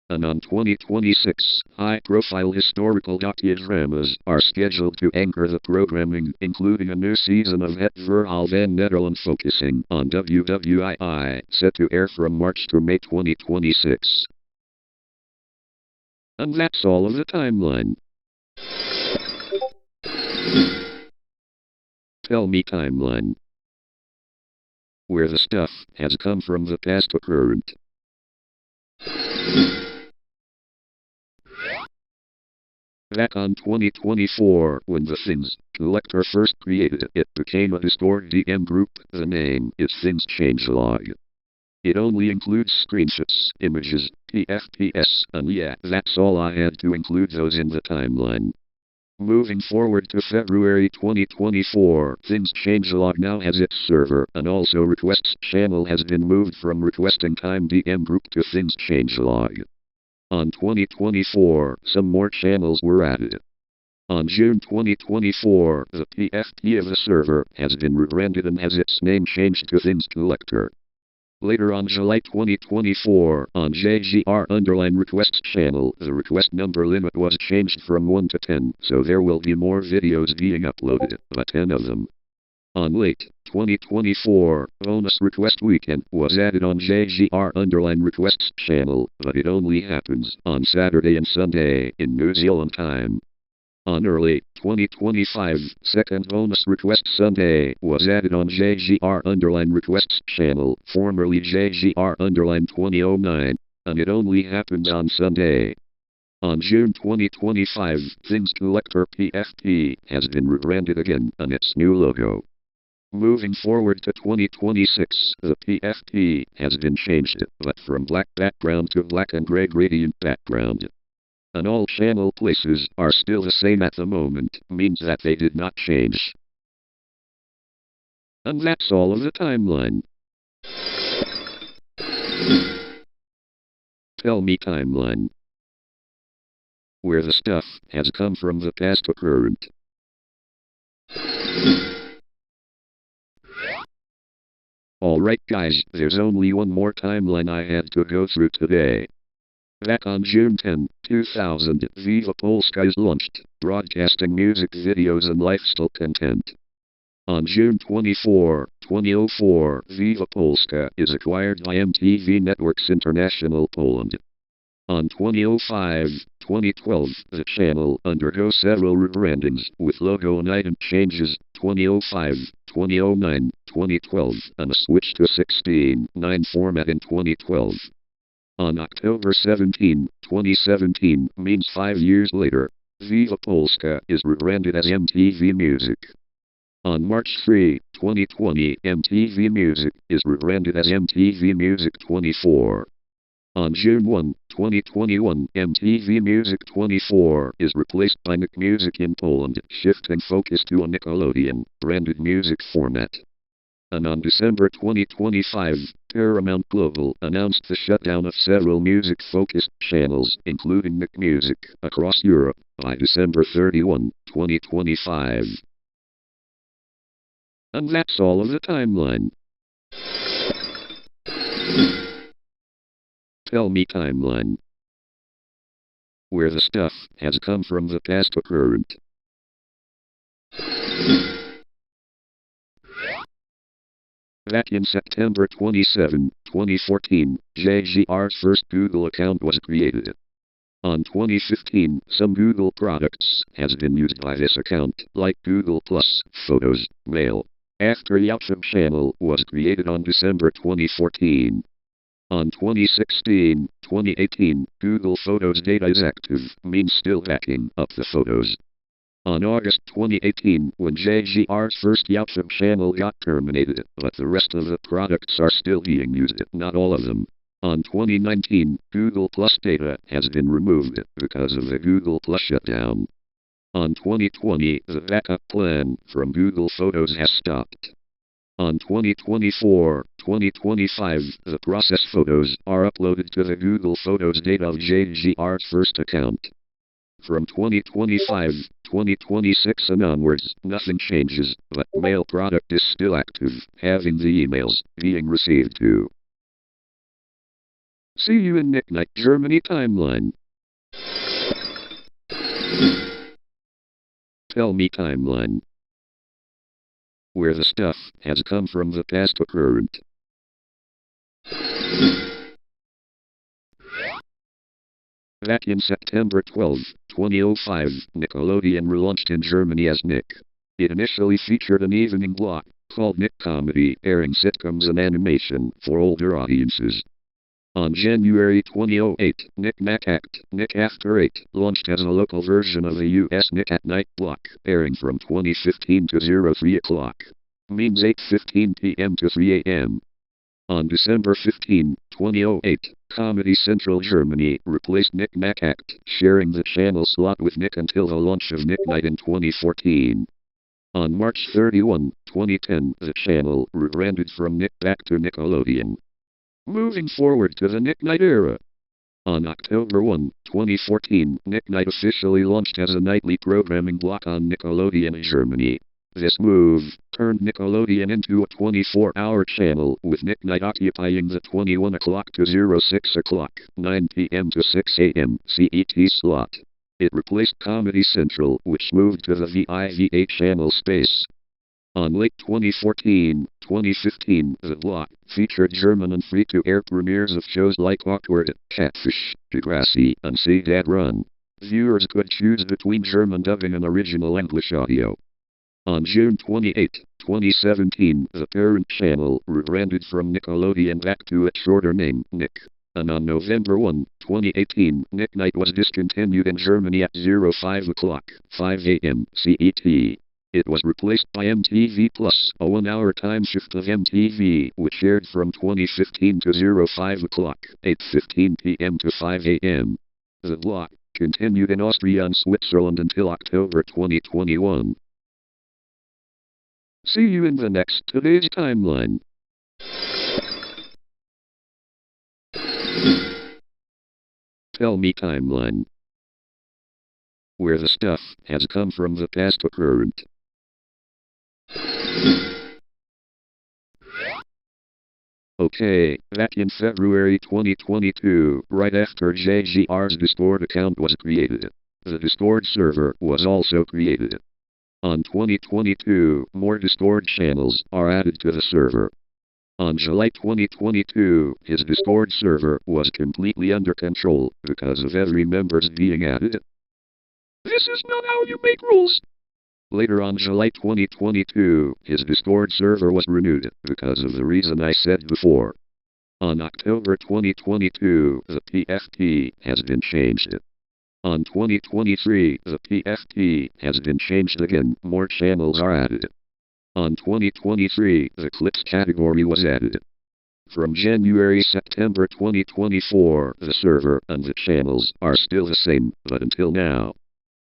S1: And on 2026, high-profile historical docudramas are scheduled to anchor the programming, including a new season of Het Verhaal van Nederland focusing on WWII, set to air from March to May 2026. And that's all of the timeline. Tell me timeline. Where the stuff has come from the past to current. Back on 2024, when the Things Collector first created it became a historic DM group. The name is Things Changelog. It only includes screenshots, images, PFPs, and yeah, that's all I had to include those in the timeline. Moving forward to February 2024, Things Changelog now has its server, and also Requests channel has been moved from Requesting Time DM group to Things Changelog. On 2024, some more channels were added. On June 2024, the PFP of the server has been rebranded and has its name changed to Things Collector. Later on July 2024, on JGR_requests channel, the request number limit was changed from 1 to 10, so there will be more videos being uploaded, but 10 of them. On late 2024, bonus request weekend was added on JGR_requests channel, but it only happens on Saturday and Sunday in New Zealand time. On early 2025, second bonus request Sunday was added on JGR_requests channel, formerly JGR_2009, and it only happens on Sunday. On June 2025, Things Collector PFP has been rebranded again and its new logo. Moving forward to 2026, the PFP has been changed, but from black background to black and gray gradient background. And all channel places are still the same at the moment, means that they did not change. And that's all of the timeline. Tell me timeline. Where the stuff has come from the past to current. Alright guys, there's only one more timeline I had to go through today. Back on June 10, 2000, Viva Polska is launched, broadcasting music videos and lifestyle content. On June 24, 2004, Viva Polska is acquired by MTV Networks International Poland. On 2005-2012, the channel undergoes several rebrandings, with logo and item changes, 2005, 2009, 2012, and a switch to 16:9 format in 2012. On October 17, 2017, means 5 years later, Viva Polska is rebranded as MTV Music. On March 3, 2020, MTV Music is rebranded as MTV Music 24. On June 1, 2021, MTV Music 24 is replaced by Nick Music in Poland, shifting focus to a Nickelodeon-branded music format. And on December 2025, Paramount Global announced the shutdown of several music-focused channels, including Nick Music, across Europe, by December 31, 2025. And that's all of the timeline. Tell me timeline. Where the stuff has come from the past to current. Back in September 27, 2014, JGR's first Google account was created. On 2015, some Google products has been used by this account, like Google+, Photos, Mail. After YouTube channel was created on December 2014. On 2016-2018, Google Photos data is active, means still backing up the photos. On August 2018, when JGR's first YouTube channel got terminated, but the rest of the products are still being used, not all of them. On 2019, Google Plus data has been removed because of the Google Plus shutdown. On 2020, the backup plan from Google Photos has stopped. On 2024-2025, the process photos are uploaded to the Google Photos date of JGR's first account. From 2025-2026 and onwards, nothing changes, but mail product is still active, having the emails being received too. See you in Nick Night Germany timeline. Tell me timeline. Where the stuff has come from the past to current. Back in September 12, 2005, Nickelodeon relaunched in Germany as Nick. It initially featured an evening block called Nick Comedy, airing sitcoms and animation for older audiences. On January 2008, MSAgent, Nick After 8, launched as a local version of the US Nick at Night block, airing from 2015 to 03 o'clock. Means 8:15 p.m. to 3 a.m. On December 15, 2008, Comedy Central Germany replaced Nick MSAgent, sharing the channel slot with Nick until the launch of Nick Night in 2014. On March 31, 2010, the channel rebranded from Nick back to Nickelodeon. Moving forward to the Nick Night era. On October 1, 2014, Nick Night officially launched as a nightly programming block on Nickelodeon Germany. This move turned Nickelodeon into a 24-hour channel, with Nick Night occupying the 21 o'clock to 06 o'clock, 9 p.m. to 6 a.m. CET slot. It replaced Comedy Central, which moved to the VIVA channel space. On late 2014-2015, the block featured German and free-to-air premieres of shows like Awkward, Catfish, Degrassi, and See Dad Run. Viewers could choose between German dubbing and original English audio. On June 28, 2017, the parent channel rebranded from Nickelodeon back to its shorter name, Nick. And on November 1, 2018, Nick Night was discontinued in Germany at 05 o'clock, 5 a.m. CET. It was replaced by MTV Plus, a 1-hour time shift of MTV, which aired from 2015 to 05 o'clock, 8:15 p.m. to 5 a.m. The block continued in Austria and Switzerland until October 2021. See you in the next Today's Timeline. Tell me timeline. Where the stuff has come from the past to current. Okay, back in February 2022, right after JGR's Discord account was created, the Discord server was also created. On 2022, more Discord channels are added to the server. On July 2022, his Discord server was completely under control because of every members being added. This is not how you make rules. Later on July 2022, his Discord server was renewed because of the reason I said before. On October 2022, the PFP has been changed. On 2023, the PFP has been changed again, more channels are added. On 2023, the clips category was added. From January-September 2024, the server and the channels are still the same, but until now.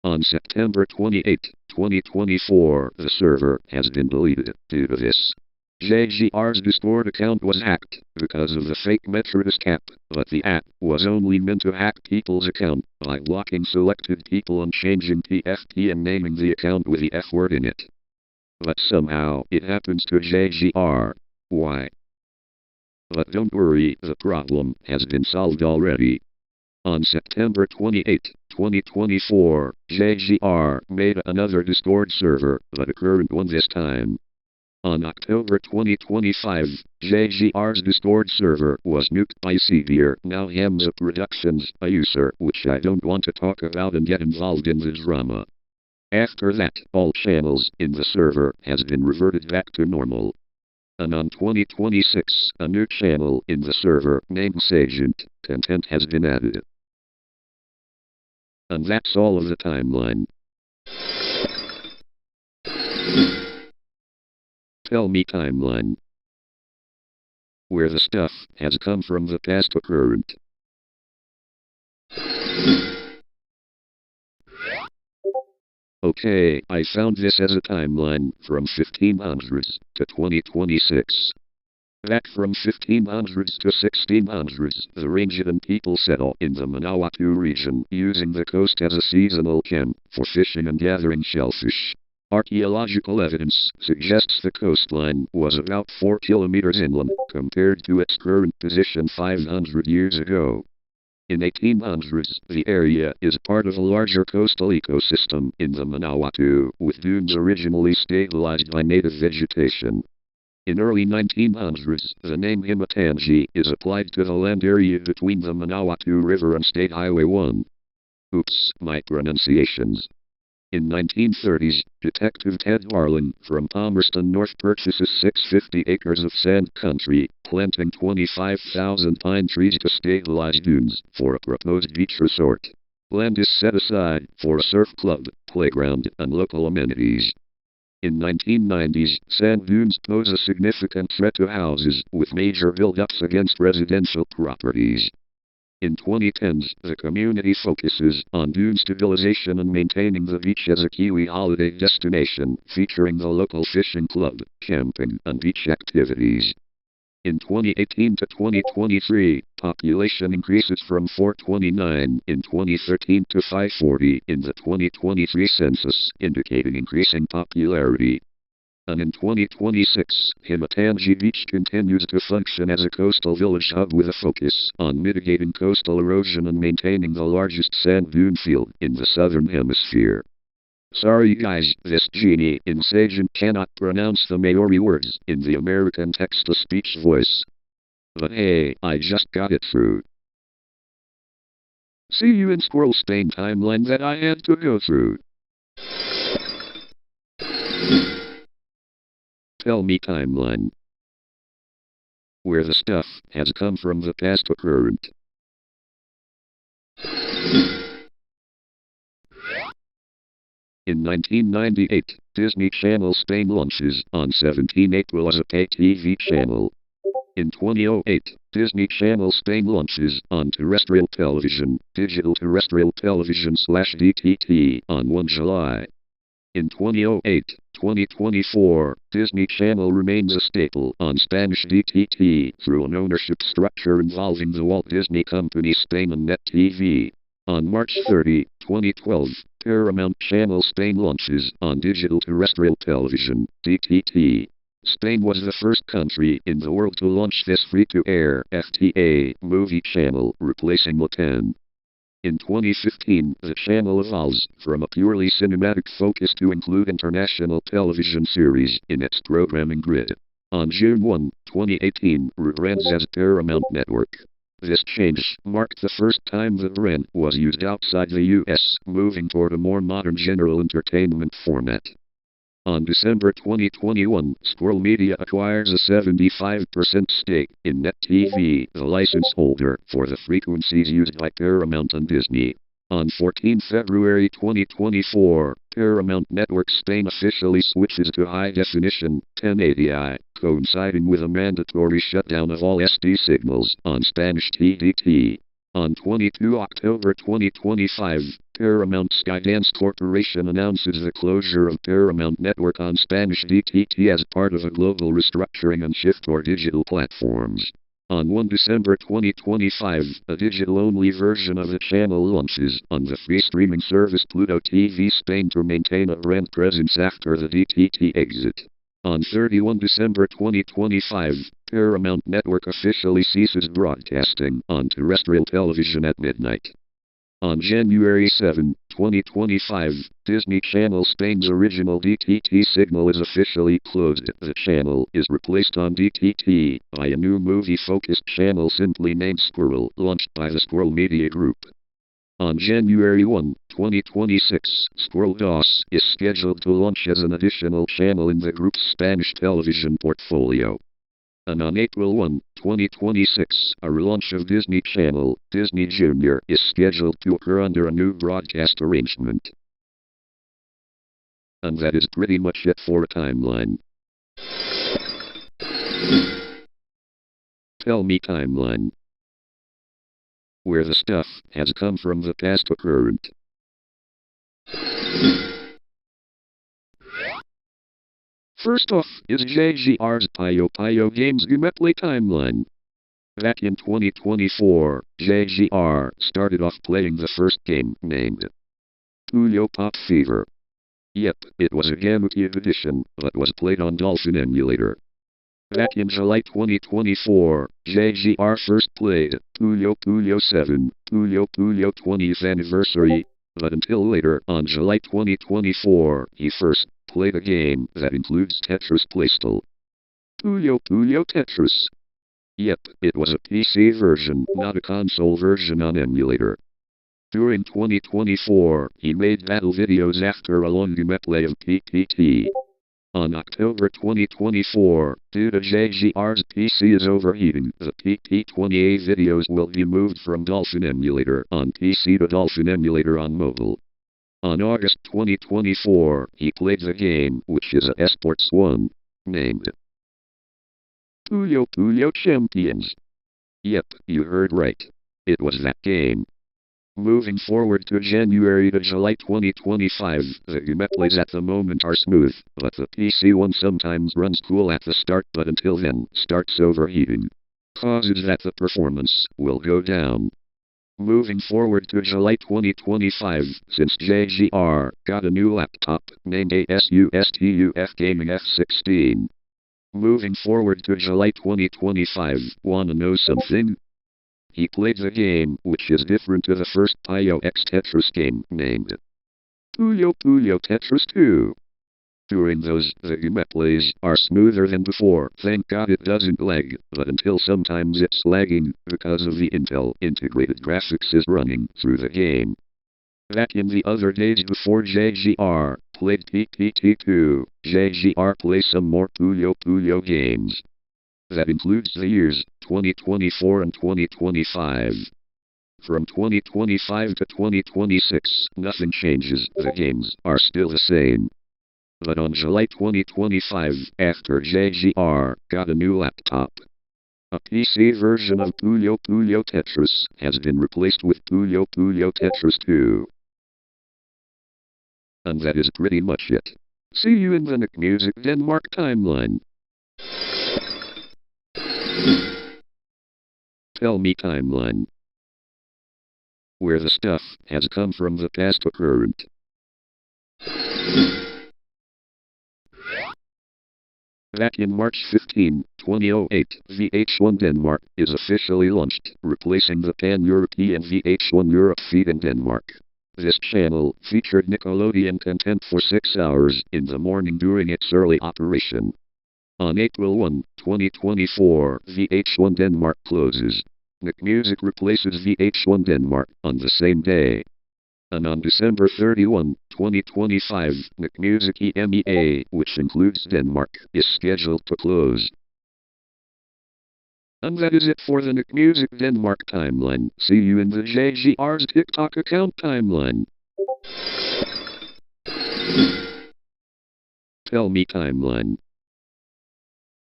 S1: On September 28, 2024, the server has been deleted due to this. JGR's Discord account was hacked because of the fake Metrodisc app, but the app was only meant to hack people's account by blocking selected people and changing PFP and naming the account with the F word in it. But somehow it happens to JGR. Why? But don't worry, the problem has been solved already. On September 28, 2024, JGR made another Discord server, but a current one this time. On October 2025, JGR's Discord server was nuked by Severe, now Hamza Productions, a user which I don't want to talk about and get involved in the drama. After that, all channels in the server has been reverted back to normal. And on 2026, a new channel in the server named MSAgent content has been added. And that's all of the timeline. Tell me timeline. Where the stuff has come from the past to current. Okay, I found this as a timeline from 1500s to 2026. Back from 1500s to 1600s, the Rangitan people settled in the Manawatu region, using the coast as a seasonal camp for fishing and gathering shellfish. Archaeological evidence suggests the coastline was about 4 kilometers inland, compared to its current position 500 years ago. In 1800s, the area is part of a larger coastal ecosystem in the Manawatu, with dunes originally stabilized by native vegetation. In early 1900s, the name Himatangi is applied to the land area between the Manawatu River and State Highway 1. Oops, my pronunciations. In 1930s, Detective Ted Harlan from Palmerston North purchases 650 acres of sand country, planting 25,000 pine trees to stabilize dunes for a proposed beach resort. Land is set aside for a surf club, playground, and local amenities. In 1990s, sand dunes pose a significant threat to houses, with major buildups against residential properties. In 2010s, the community focuses on dune stabilization and maintaining the beach as a Kiwi holiday destination, featuring the local fishing club, camping, and beach activities. In 2018 to 2023, population increases from 429 in 2013 to 540 in the 2023 census, indicating increasing popularity. And in 2026, Himatangi Beach continues to function as a coastal village hub with a focus on mitigating coastal erosion and maintaining the largest sand dune field in the southern hemisphere. Sorry guys, this genie MSAgent cannot pronounce the Maori words in the American text-to-speech voice. But hey, I just got it through. See you in Squirrel Spain timeline that I had to go through. Tell me timeline. Where the stuff has come from the past to current. In 1998, Disney Channel Spain launches on 17 April as a pay TV channel. In 2008, Disney Channel Spain launches on terrestrial television, digital terrestrial television/DTT, on 1 July. In 2008-2024, Disney Channel remains a staple on Spanish DTT through an ownership structure involving the Walt Disney Company Spain and Net TV. On March 30, 2012, Paramount Channel Spain launches on digital terrestrial television, DTT. Spain was the first country in the world to launch this free-to-air FTA movie channel, replacing Latin. In 2015, the channel evolves from a purely cinematic focus to include international television series in its programming grid. On June 1, 2018, rebrands as Paramount Network. This change marked the first time the brand was used outside the US, moving toward a more modern general entertainment format. On December 2021, Squirrel Media acquires a 75% stake in Net TV, the license holder for the frequencies used by Paramount and Disney. On 14 February 2024, Paramount Network Spain officially switches to high-definition 1080i, coinciding with a mandatory shutdown of all SD signals on Spanish TDT. On 22 October 2025, Paramount Skydance Corporation announces the closure of Paramount Network on Spanish DTT as part of a global restructuring and shift toward digital platforms. On 1 December 2025, a digital-only version of the channel launches on the free streaming service Pluto TV Spain to maintain a brand presence after the DTT exit. On 31 December 2025, Paramount Network officially ceases broadcasting on terrestrial television at midnight. On January 7, 2025, Disney Channel Spain's original DTT signal is officially closed. The channel is replaced on DTT by a new movie-focused channel simply named Squirrel, launched by the Squirrel Media Group. On January 1, 2026, Squirrel DOS is scheduled to launch as an additional channel in the group's Spanish television portfolio. And on April 1, 2026, a relaunch of Disney Channel, Disney Junior, is scheduled to occur under a new broadcast arrangement. And that is pretty much it for a timeline. Tell me timeline. Where the stuff has come from the past to current. First off is JGR's Puyo Puyo Games Gameplay timeline. Back in 2024, JGR started off playing the first game named Puyo Pop Fever. Yep, it was a GameCube edition, but was played on Dolphin emulator. Back in July 2024, JGR first played Puyo Puyo 7, Puyo Puyo 20th Anniversary, but until later on July 2024, he first played a game that includes Tetris playstyle. Puyo Puyo Tetris. Yep, it was a PC version, not a console version on emulator. During 2024, he made battle videos after a long gameplay of PPT. On October 2024, due to JGR's PC is overheating, the PP28 videos will be moved from Dolphin emulator on PC to Dolphin emulator on mobile. On August 2024, he played the game, which is a esports one, named Puyo Puyo Champions. Yep, you heard right. It was that game. Moving forward to January to July 2025, the gameplays at the moment are smooth, but the PC one sometimes runs cool at the start but until then starts overheating. Causes that the performance will go down. Moving forward to July 2025, since JGR got a new laptop named ASUSTUF Gaming F16. Moving forward to July 2025, wanna know something? He played the game, which is different to the first Puyo X Tetris game named Puyo Puyo Tetris 2. During those, the gameplays are smoother than before. Thank God it doesn't lag, but until sometimes it's lagging because of the Intel integrated graphics is running through the game. Back in the other days before JGR played PPT2, JGR plays some more Puyo Puyo games. That includes the years 2024 and 2025. From 2025 to 2026, nothing changes, the games are still the same. But on July 2025, after JGR got a new laptop, a PC version of Puyo Puyo Tetris has been replaced with Puyo Puyo Tetris 2. And that is pretty much it. See you in the MSAgent Denmark timeline. Tell me timeline. Where the stuff has come from the past to current. Back in March 15, 2008, VH1 Denmark is officially launched, replacing the pan-European VH1 Europe feed in Denmark. This channel featured Nickelodeon content for 6 hours in the morning during its early operation. On April 1, 2024, VH1 Denmark closes. MSAgent replaces VH1 Denmark on the same day. And on December 31, 2025, MSAgent EMEA, which includes Denmark, is scheduled to close. And that is it for the MSAgent Denmark timeline. See you in the JGR's TikTok account timeline. Tell me timeline.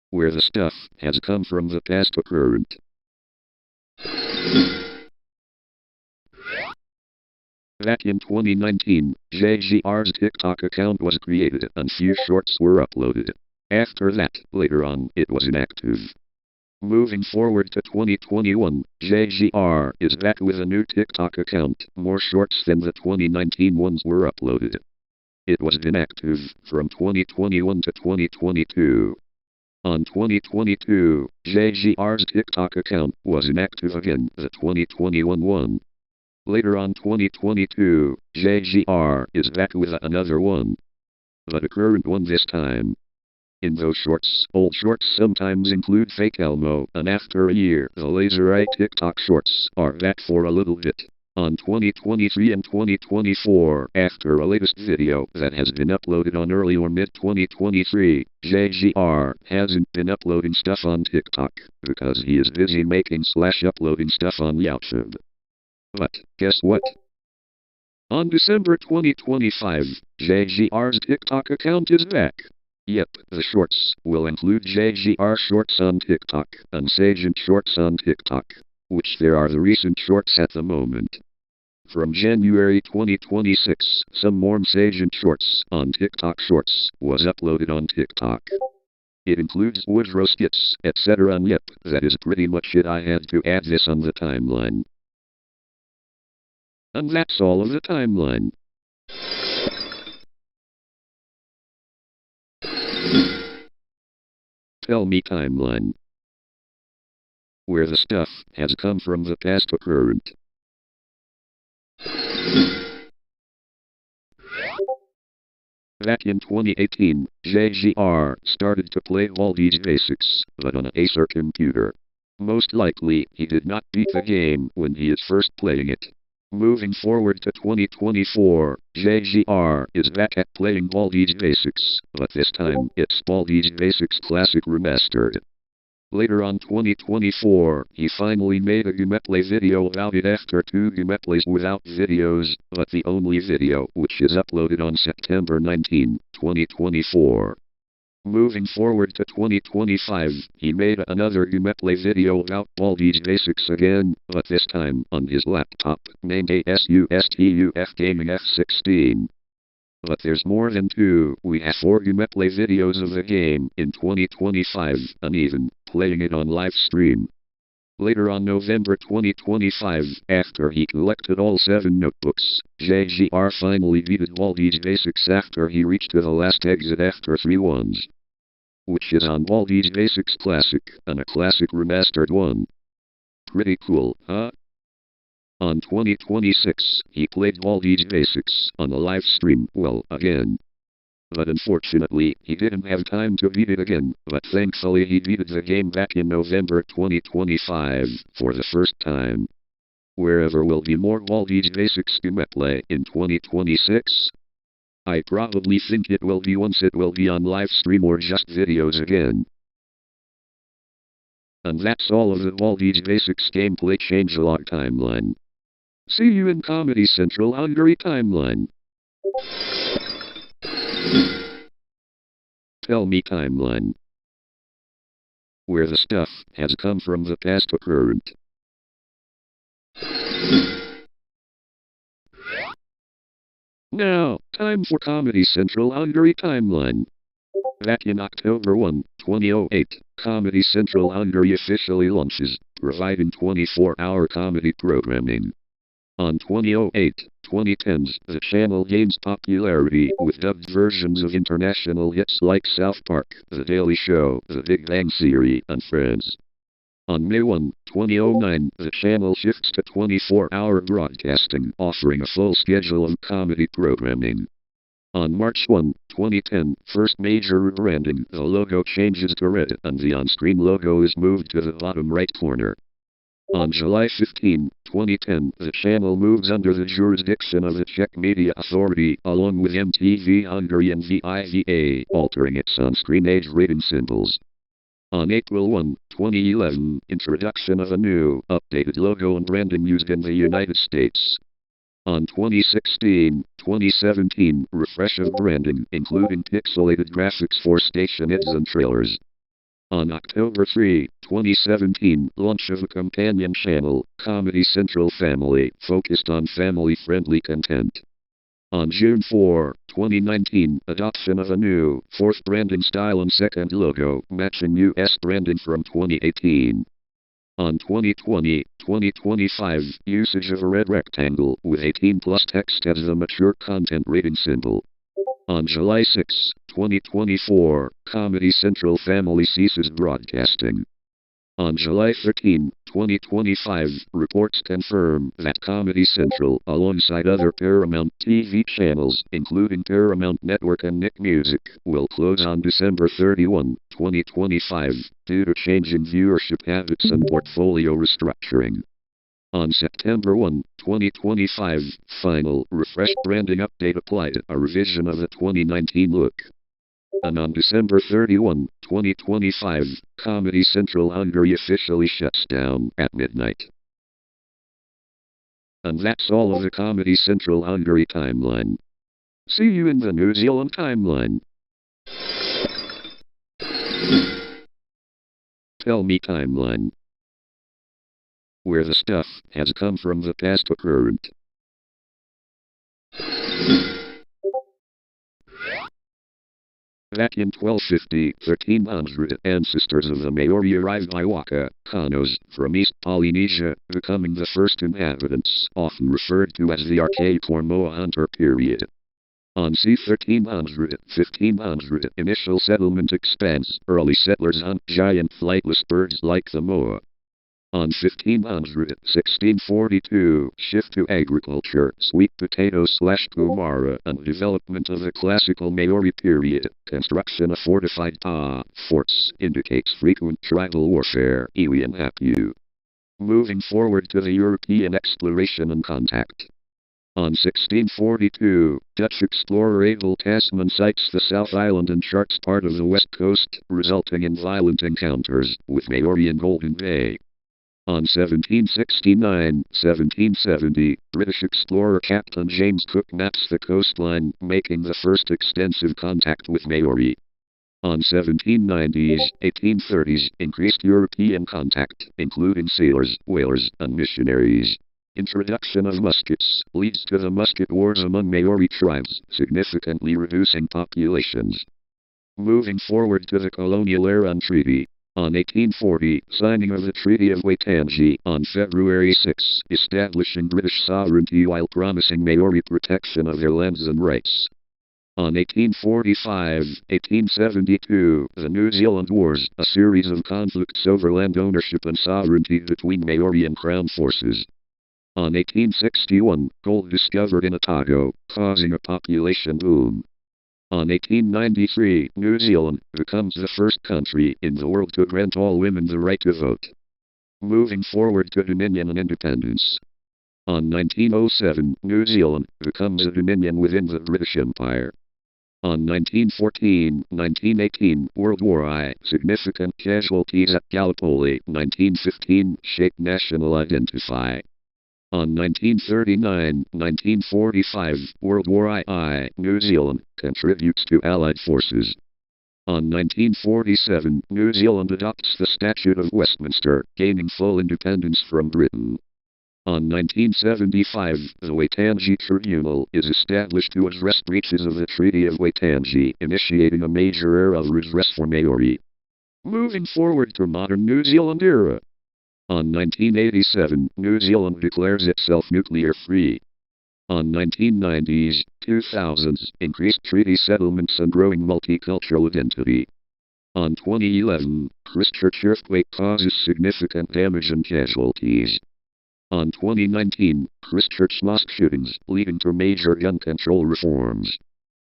S1: Where the stuff has come from the past to current. Back in 2019, JGR's TikTok account was created and few shorts were uploaded. After that, later on, it was inactive. Moving forward to 2021, JGR is back with a new TikTok account. More shorts than the 2019 ones were uploaded. It was inactive from 2021 to 2022. On 2022, JGR's TikTok account was inactive again, the 2021 one. Later on 2022, JGR is back with another one. But a current one this time. In those shorts, old shorts sometimes include fake Elmo, and after a year, the Laser Eye TikTok shorts are back for a little bit. On 2023 and 2024, after a latest video that has been uploaded on early or mid-2023, JGR hasn't been uploading stuff on TikTok, because he is busy making/uploading stuff on YouTube. But, guess what? On December 2025, JGR's TikTok account is back. Yep, the shorts will include JGR shorts on TikTok, and MSAgent shorts on TikTok, which there are the recent shorts at the moment. From January 2026, some more MSAgent shorts on TikTok Shorts was uploaded on TikTok. It includes Woodrow skits, etc. and yep, that is pretty much it. I had to add this on the timeline. And that's all of the timeline. Tell me timeline. Where the stuff has come from the past to current. Back in 2018, JGR started to play Baldi's Basics, but on an Acer computer. Most likely, he did not beat the game when he is first playing it. Moving forward to 2024, JGR is back at playing Baldi's Basics, but this time it's Baldi's Basics Classic Remastered. Later on 2024, he finally made a gameplay video about it after 2 gameplays without videos, but the only video which is uploaded on September 19, 2024. Moving forward to 2025, he made another gameplay video about Baldi's Basics again, but this time on his laptop, named ASUSTUF Gaming F16. But there's more than 2, we have 4 gameplay videos of the game in 2025, and even playing it on live stream. Later on November 2025, after he collected all 7 notebooks, JGR finally beated Baldi's Basics after he reached to the last exit after 3 ones. Which is on Baldi's Basics Classic, and a Classic Remastered one. Pretty cool, huh? On 2026, he played Baldi's Basics on a live stream, well, again. But unfortunately, he didn't have time to beat it again, but thankfully he beat the game back in November 2025, for the first time. Wherever will be more Baldi's Basics gameplay in 2026? I probably think it will be once it will be on live stream or just videos again. And that's all of the Baldi's Basics gameplay changelog timeline. See you in Comedy Central Hungary timeline. Tell me timeline. Where the stuff has come from the past to current. Now, time for Comedy Central Hungary timeline. Back in October 1, 2008, Comedy Central Hungary officially launches, providing 24-hour comedy programming. On 2008-2010s, the channel gains popularity with dubbed versions of international hits like South Park, The Daily Show, The Big Bang Theory, and Friends. On May 1, 2009, the channel shifts to 24-hour broadcasting, offering a full schedule of comedy programming. On March 1, 2010, first major rebranding, the logo changes to red and the on-screen logo is moved to the bottom right corner. On July 15, 2010, the channel moves under the jurisdiction of the Czech Media Authority, along with MTV Hungary and VIVA, altering its on-screen age rating symbols. On April 1, 2011, introduction of a new, updated logo and branding used in the United States. On 2016-2017, refresh of branding, including pixelated graphics for station ads and trailers. On October 3, 2017, launch of a companion channel, Comedy Central Family, focused on family-friendly content. On June 4, 2019, adoption of a new, 4th branding style and 2nd logo, matching US branding from 2018. On 2020-2025, usage of a red rectangle with 18+ text as the mature content rating symbol. On July 6, 2024, Comedy Central Family ceases broadcasting. On July 13, 2025, reports confirm that Comedy Central, alongside other Paramount TV channels, including Paramount Network and Nick Music, will close on December 31, 2025, due to changing viewership habits and portfolio restructuring. On September 1, 2025, final, refreshed branding update applied, a revision of the 2019 look. And on December 31, 2025, Comedy Central Hungary officially shuts down at midnight. And that's all of the Comedy Central Hungary timeline. See you in the New Zealand timeline. Tell me timeline. Where the stuff has come from the past to current. Back in 1250, 1300 ancestors of the Maori arrived by Waka, Kanos, from East Polynesia, becoming the first inhabitants, often referred to as the archaic or Moa Hunter period. On c. 1500, initial settlement expands. Early settlers hunt giant flightless birds like the moa. On 1642, shift to agriculture, sweet potato/kumara, and development of the classical Maori period. Construction of fortified forts indicates frequent tribal warfare. Iwi and Hapu. Moving forward to the European exploration and contact. On 1642, Dutch explorer Abel Tasman sights the South Island and charts part of the west coast, resulting in violent encounters with Maori in Golden Bay. On 1769-1770, British explorer Captain James Cook maps the coastline, making the first extensive contact with Maori. On 1790s-1830s, increased European contact, including sailors, whalers, and missionaries. Introduction of muskets leads to the musket wars among Maori tribes, significantly reducing populations. Moving forward to the colonial era and treaty. On 1840, signing of the Treaty of Waitangi on February 6, establishing British sovereignty while promising Maori protection of their lands and rights. On 1845-1872, the New Zealand Wars, a series of conflicts over land ownership and sovereignty between Maori and Crown forces. On 1861, gold discovered in Otago, causing a population boom. On 1893, New Zealand becomes the first country in the world to grant all women the right to vote. Moving forward to Dominion and independence. On 1907, New Zealand becomes a dominion within the British Empire. On 1914-1918, World War I, significant casualties at Gallipoli. 1915, shaped national identity. On 1939-1945, World War I, New Zealand contributes to Allied forces. On 1947, New Zealand adopts the Statute of Westminster, gaining full independence from Britain. On 1975, the Waitangi Tribunal is established to address breaches of the Treaty of Waitangi, initiating a major era of redress for Maori. Moving forward to modern New Zealand era. On 1987, New Zealand declares itself nuclear-free. On 1990s, 2000s, increased treaty settlements and growing multicultural identity. On 2011, Christchurch earthquake causes significant damage and casualties. On 2019, Christchurch mosque shootings, leading to major gun control reforms.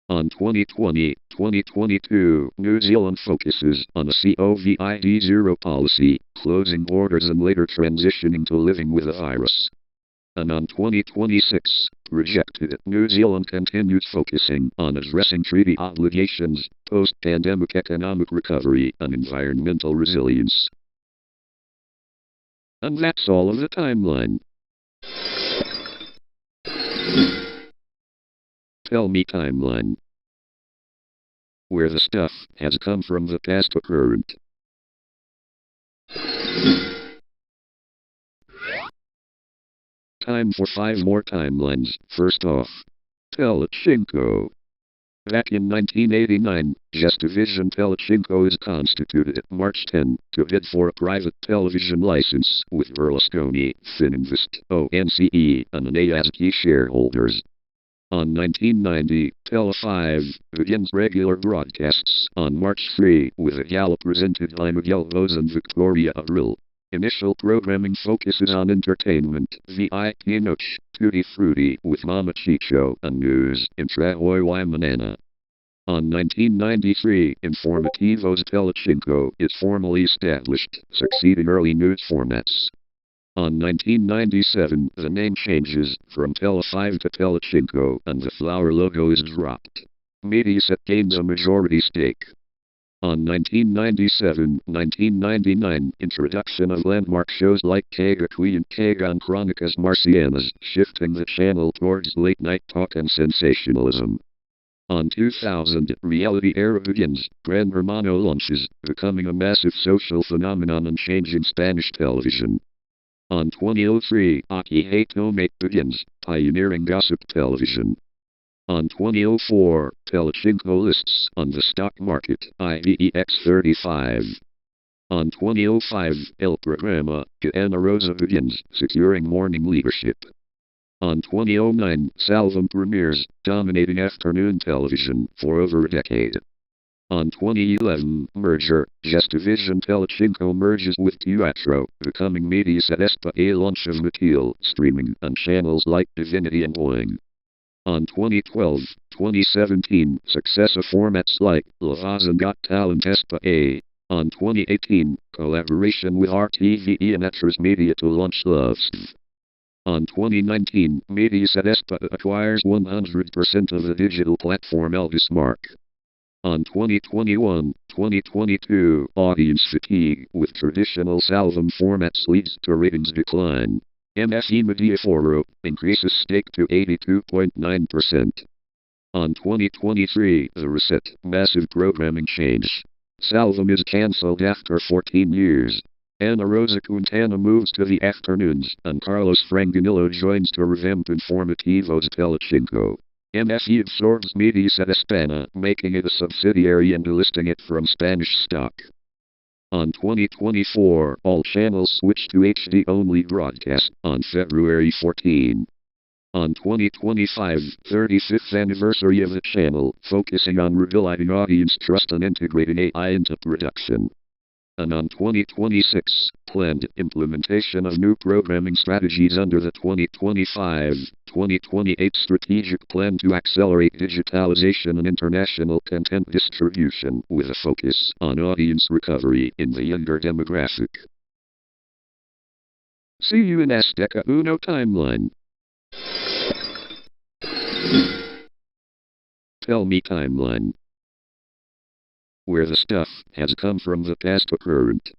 S1: On 2020-2022, New Zealand focuses on a COVID-0 policy, closing borders and later transitioning to living with the virus. And on 2026, rejected, New Zealand continues focusing on addressing treaty obligations, post-pandemic economic recovery, and environmental resilience. And that's all of the timeline. Tell me timeline. Where the stuff has come from the past to current. Time for 5 more timelines. First off, Telechinko. Back in 1989, Gestavision Telechinko is constituted March 10 to bid for a private television license with Berlusconi, Fininvest, ONCE, and an ASG shareholders. On 1990, Tele5 begins regular broadcasts on March 3 with a gala presented by Miguel Vos and Victoria Abril. Initial programming focuses on entertainment, VIP Noche, Tutti Frutti with Mama Chicho, and news, Intrahoy y Manana. On 1993, Informativos Telechinko is formally established, succeeding early news formats. On 1997, the name changes from Tele5 to Telechinko, and the flower logo is dropped. Mediaset gains a majority stake. On 1997-1999, introduction of landmark shows like Kega Kui and Kagan Chronicas Marcianas, shifting the channel towards late-night talk and sensationalism. On 2000, reality era begins, Gran Hermano launches, becoming a massive social phenomenon and changing Spanish television. On 2003, Aki Hey Tomate begins, pioneering gossip television. On 2004, Telechinko lists on the stock market, IBEX 35. On 2005, El Programa, que Ana Rosa begins, securing morning leadership. On 2009, Salvam premieres, dominating afternoon television for over a decade. On 2011, merger, Gestavision Telechinko merges with Teatro, becoming Mediaset SPA launch of Matil, streaming on channels like Divinity and Boeing. On 2012-2017, successive formats like Lavazan Got Talent SPA. On 2018, collaboration with RTVE and Atras Media to launch Loves. On 2019, Mediaset SPA acquires 100% of the digital platform Elvis Mark. On 2021-2022, audience fatigue with traditional Salvam formats leads to ratings decline. MFE Mediaforo increases stake to 82.9%. On 2023, The Reset, massive programming change. Salvam is cancelled after 14 years. Ana Rosa Quintana moves to the afternoons, and Carlos Franganillo joins to revamp Informativos Telechinko. MFE absorbs Mediaset España, making it a subsidiary and delisting it from Spanish stock. On 2024, all channels switch to HD-only broadcast on February 14. On 2025, 35th anniversary of the channel, focusing on rebuilding audience trust and integrating AI into production. And on 2026, planned implementation of new programming strategies under the 2025-2028 strategic plan to accelerate digitalization and international content distribution, with a focus on audience recovery in the younger demographic. See you in Azteca Uno timeline. Tell me timeline. Where the stuff has come from the past to current.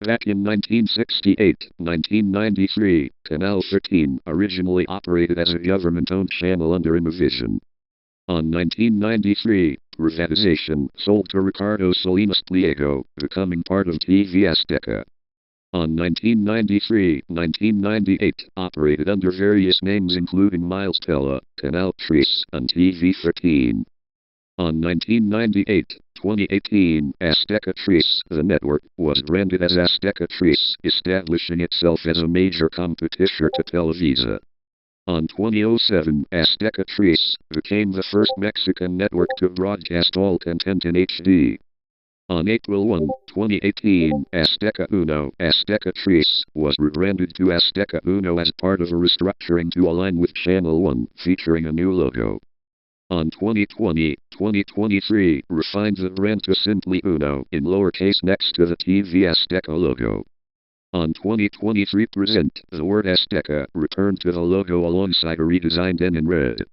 S1: Back in 1968-1993, Canal 13 originally operated as a government-owned channel under Immovision. On 1993, privatization sold to Ricardo Salinas Pliego, becoming part of TV Azteca. On 1993-1998, operated under various names including Miles Tela, Canal Tres, and TV 13. On 1998-2018, Azteca Tres, the network, was branded as Azteca Tres, establishing itself as a major competitor to Televisa. On 2007, Azteca Tres became the first Mexican network to broadcast all content in HD. On April 1, 2018, Azteca Uno, Azteca Tres, was rebranded to Azteca Uno as part of a restructuring to align with Channel 1, featuring a new logo. On 2020-2023, refined the brand to simply Uno, in lowercase next to the TV Azteca logo. On 2023 present, the word Azteca returned to the logo alongside a redesigned N in red.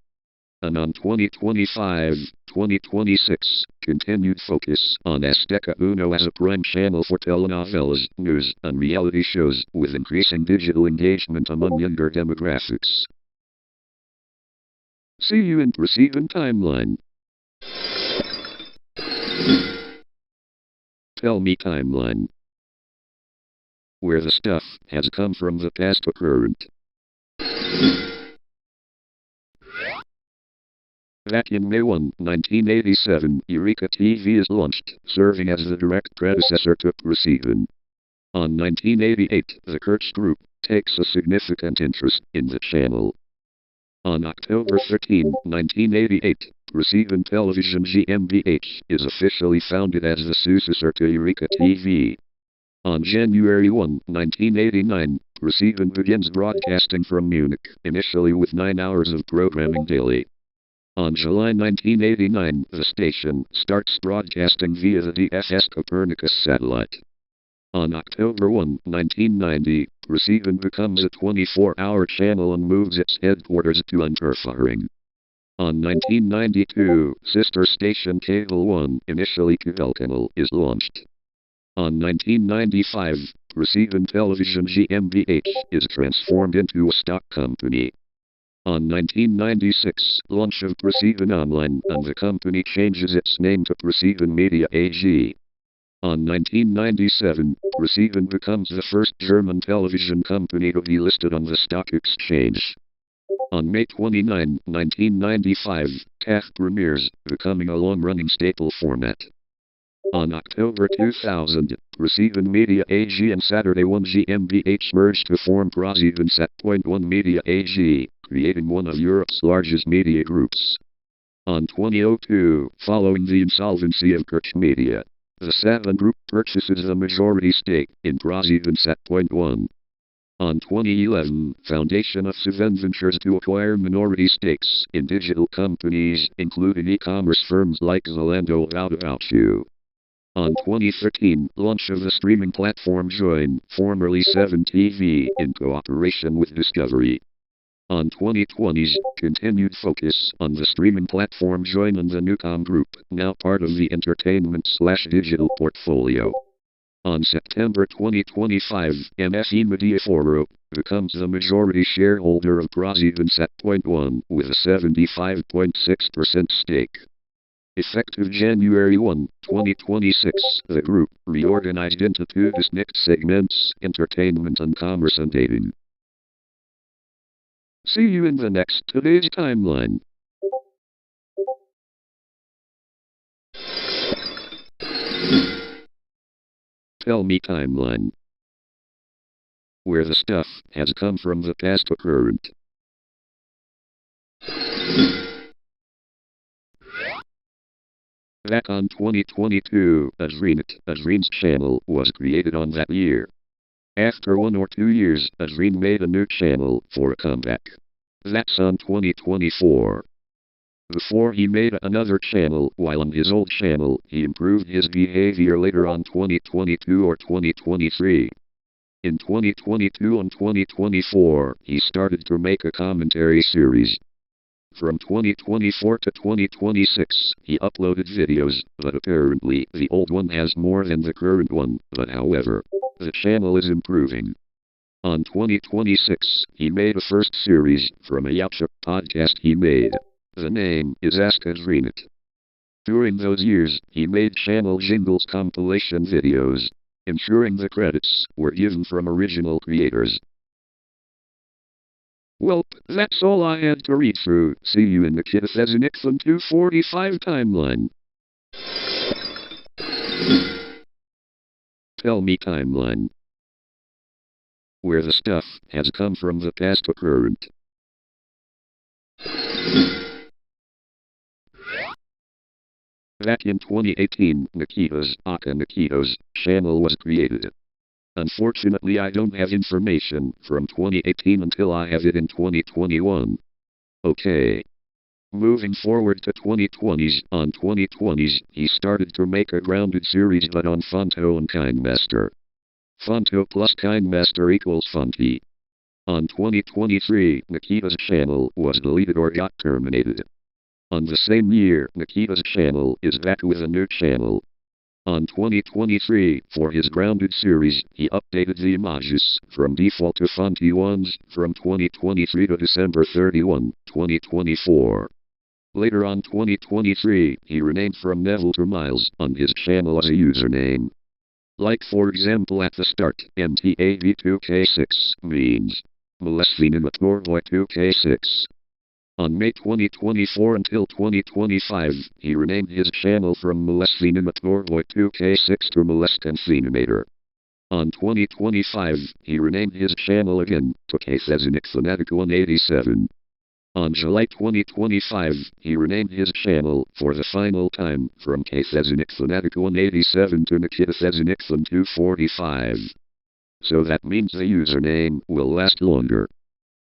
S1: And on 2025-2026, continued focus on Azteca Uno as a prime channel for telenovelas, news, and reality shows, with increasing digital engagement among younger demographics. See you in ProSieben timeline. Tell me timeline. Where the stuff has come from the past to current. Back in May 1, 1987, Eureka TV is launched, serving as the direct predecessor to ProSieben. On 1988, the Kurtz Group takes a significant interest in the channel. On October 13, 1988, ProSieben Television GmbH is officially founded as the successor to Eureka TV. On January 1, 1989, ProSieben begins broadcasting from Munich, initially with 9 hours of programming daily. On July 1989, the station starts broadcasting via the DFS Copernicus satellite. On October 1, 1990, ProSieben becomes a 24-hour channel and moves its headquarters to Unterföhring. On 1992, sister station Cable 1, initially Kabelkanal, is launched. On 1995, ProSieben Television GmbH is transformed into a stock company. On 1996, launch of ProSieben Online, and the company changes its name to ProSieben Media AG. On 1997, ProSieben becomes the first German television company to be listed on the stock exchange. On May 29, 1995, TAF premieres, becoming a long-running staple format. On October 2000, ProSieben Media AG and Saturday 1 GmbH merged to form ProSiebenSat.1 Media AG, creating one of Europe's largest media groups. On 2002, following the insolvency of Kirch Media, the Seven Group purchases a majority stake in ProSiebenSat.1. On 2011, foundation of Seven Ventures to acquire minority stakes in digital companies, including e-commerce firms like Zalando. About You. On 2013, launch of the streaming platform Join, formerly 7TV, in cooperation with Discovery. On 2020's, continued focus on the streaming platform Join and the Newcom Group, now part of the entertainment/digital portfolio. On September 2025, MSE Mediaforo becomes the majority shareholder of ProSiebenSat.1 with a 75.6% stake. Effective January 1, 2026, the group reorganized into two distinct segments, entertainment and commerce and dating. See you in the next today's timeline. Tell me timeline. Where the stuff has come from the past to current. Back on 2022, Azreen's channel was created on that year. After 1 or 2 years, Azreen made a new channel for a comeback. That's on 2024. Before he made another channel, while on his old channel, he improved his behavior later on 2022 or 2023. In 2022 and 2024, he started to make a commentary series. From 2024 to 2026, he uploaded videos, but apparently the old one has more than the current one, but however, the channel is improving. On 2026, he made a first series from a YouTube podcast he made. The name is Ask Azreen. During those years, he made channel jingles compilation videos, ensuring the credits were given from original creators. Well, that's all I had to read through. See you in the 2045 timeline. Tell me timeline. Where the stuff has come from the past to current. Back in 2018, Nikita's channel was created. Unfortunately, I don't have information from 2018 until I have it in 2021. Okay. Moving forward to 2020s, on 2020s, he started to make a grounded series but on Fonto and Kindmaster. Fonto plus Kindmaster equals Funky. On 2023, Nikita's channel was deleted or got terminated. On the same year, Nikita's channel is back with a new channel. On 2023, for his grounded series, he updated the emojis from default to funky ones from 2023 to December 31, 2024. Later on 2023, he renamed from Neville to Miles on his channel as a username. Like for example at the start, MTAV2K6 means Molestinamatorboy2K6. On May 2024 until 2025, he renamed his channel from Molestinamatorboy2K6 to Molestensinimator. On 2025, he renamed his channel again to K7Fanatic187. On July 2025, he renamed his channel for the final time from K7Fanatic187 to Nikita245. So that means the username will last longer.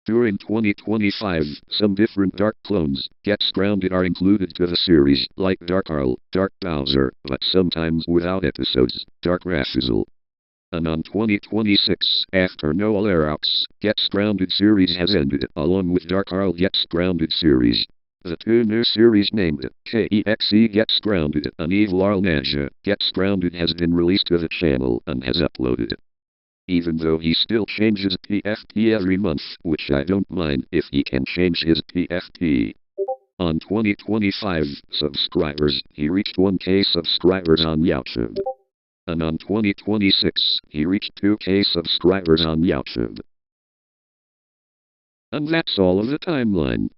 S1: During 2025, some different Dark clones, Gets Grounded are included to the series, like Dark Arl, Dark Bowser, but sometimes without episodes, Dark Rafizzle. And on 2026, after Noel Erox, Gets Grounded series has ended, along with Dark Arl Gets Grounded series. The two new series named KEXE Gets Grounded and Evil Arl Naja Gets Grounded has been released to the channel and has uploaded. Even though he still changes PFP every month, which I don't mind if he can change his PFP. On 2025 subscribers, he reached 1K subscribers on YouTube. and on 2026, he reached 2K subscribers on YouTube. And that's all of the timeline.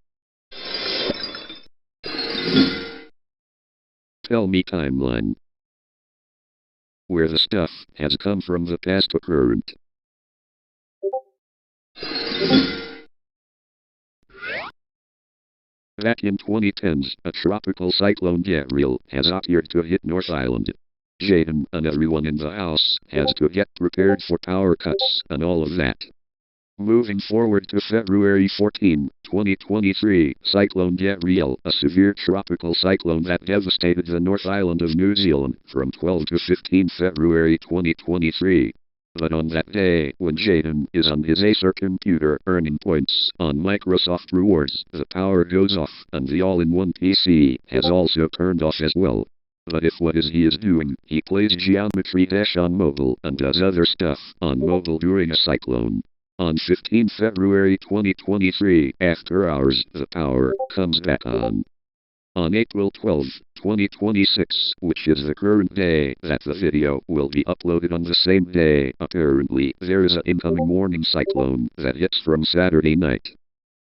S1: Tell me timeline. Where the stuff has come from the past to current. Back in 2010s, a tropical cyclone Gabriel has appeared to hit North Island. Jaden and everyone in the house has to get prepared for power cuts and all of that. Moving forward to February 14, 2023, Cyclone Gabrielle, a severe tropical cyclone that devastated the North Island of New Zealand from 12 to 15 February 2023. But on that day, when Jaden is on his Acer computer earning points on Microsoft Rewards, the power goes off, and the all-in-one PC has also turned off as well. But if what he is doing, he plays Geometry Dash on mobile and does other stuff on mobile during a cyclone. On 15 February 2023, after hours, the power comes back on. On April 12, 2026, which is the current day that the video will be uploaded on the same day, apparently there is an incoming warning cyclone that hits from Saturday night.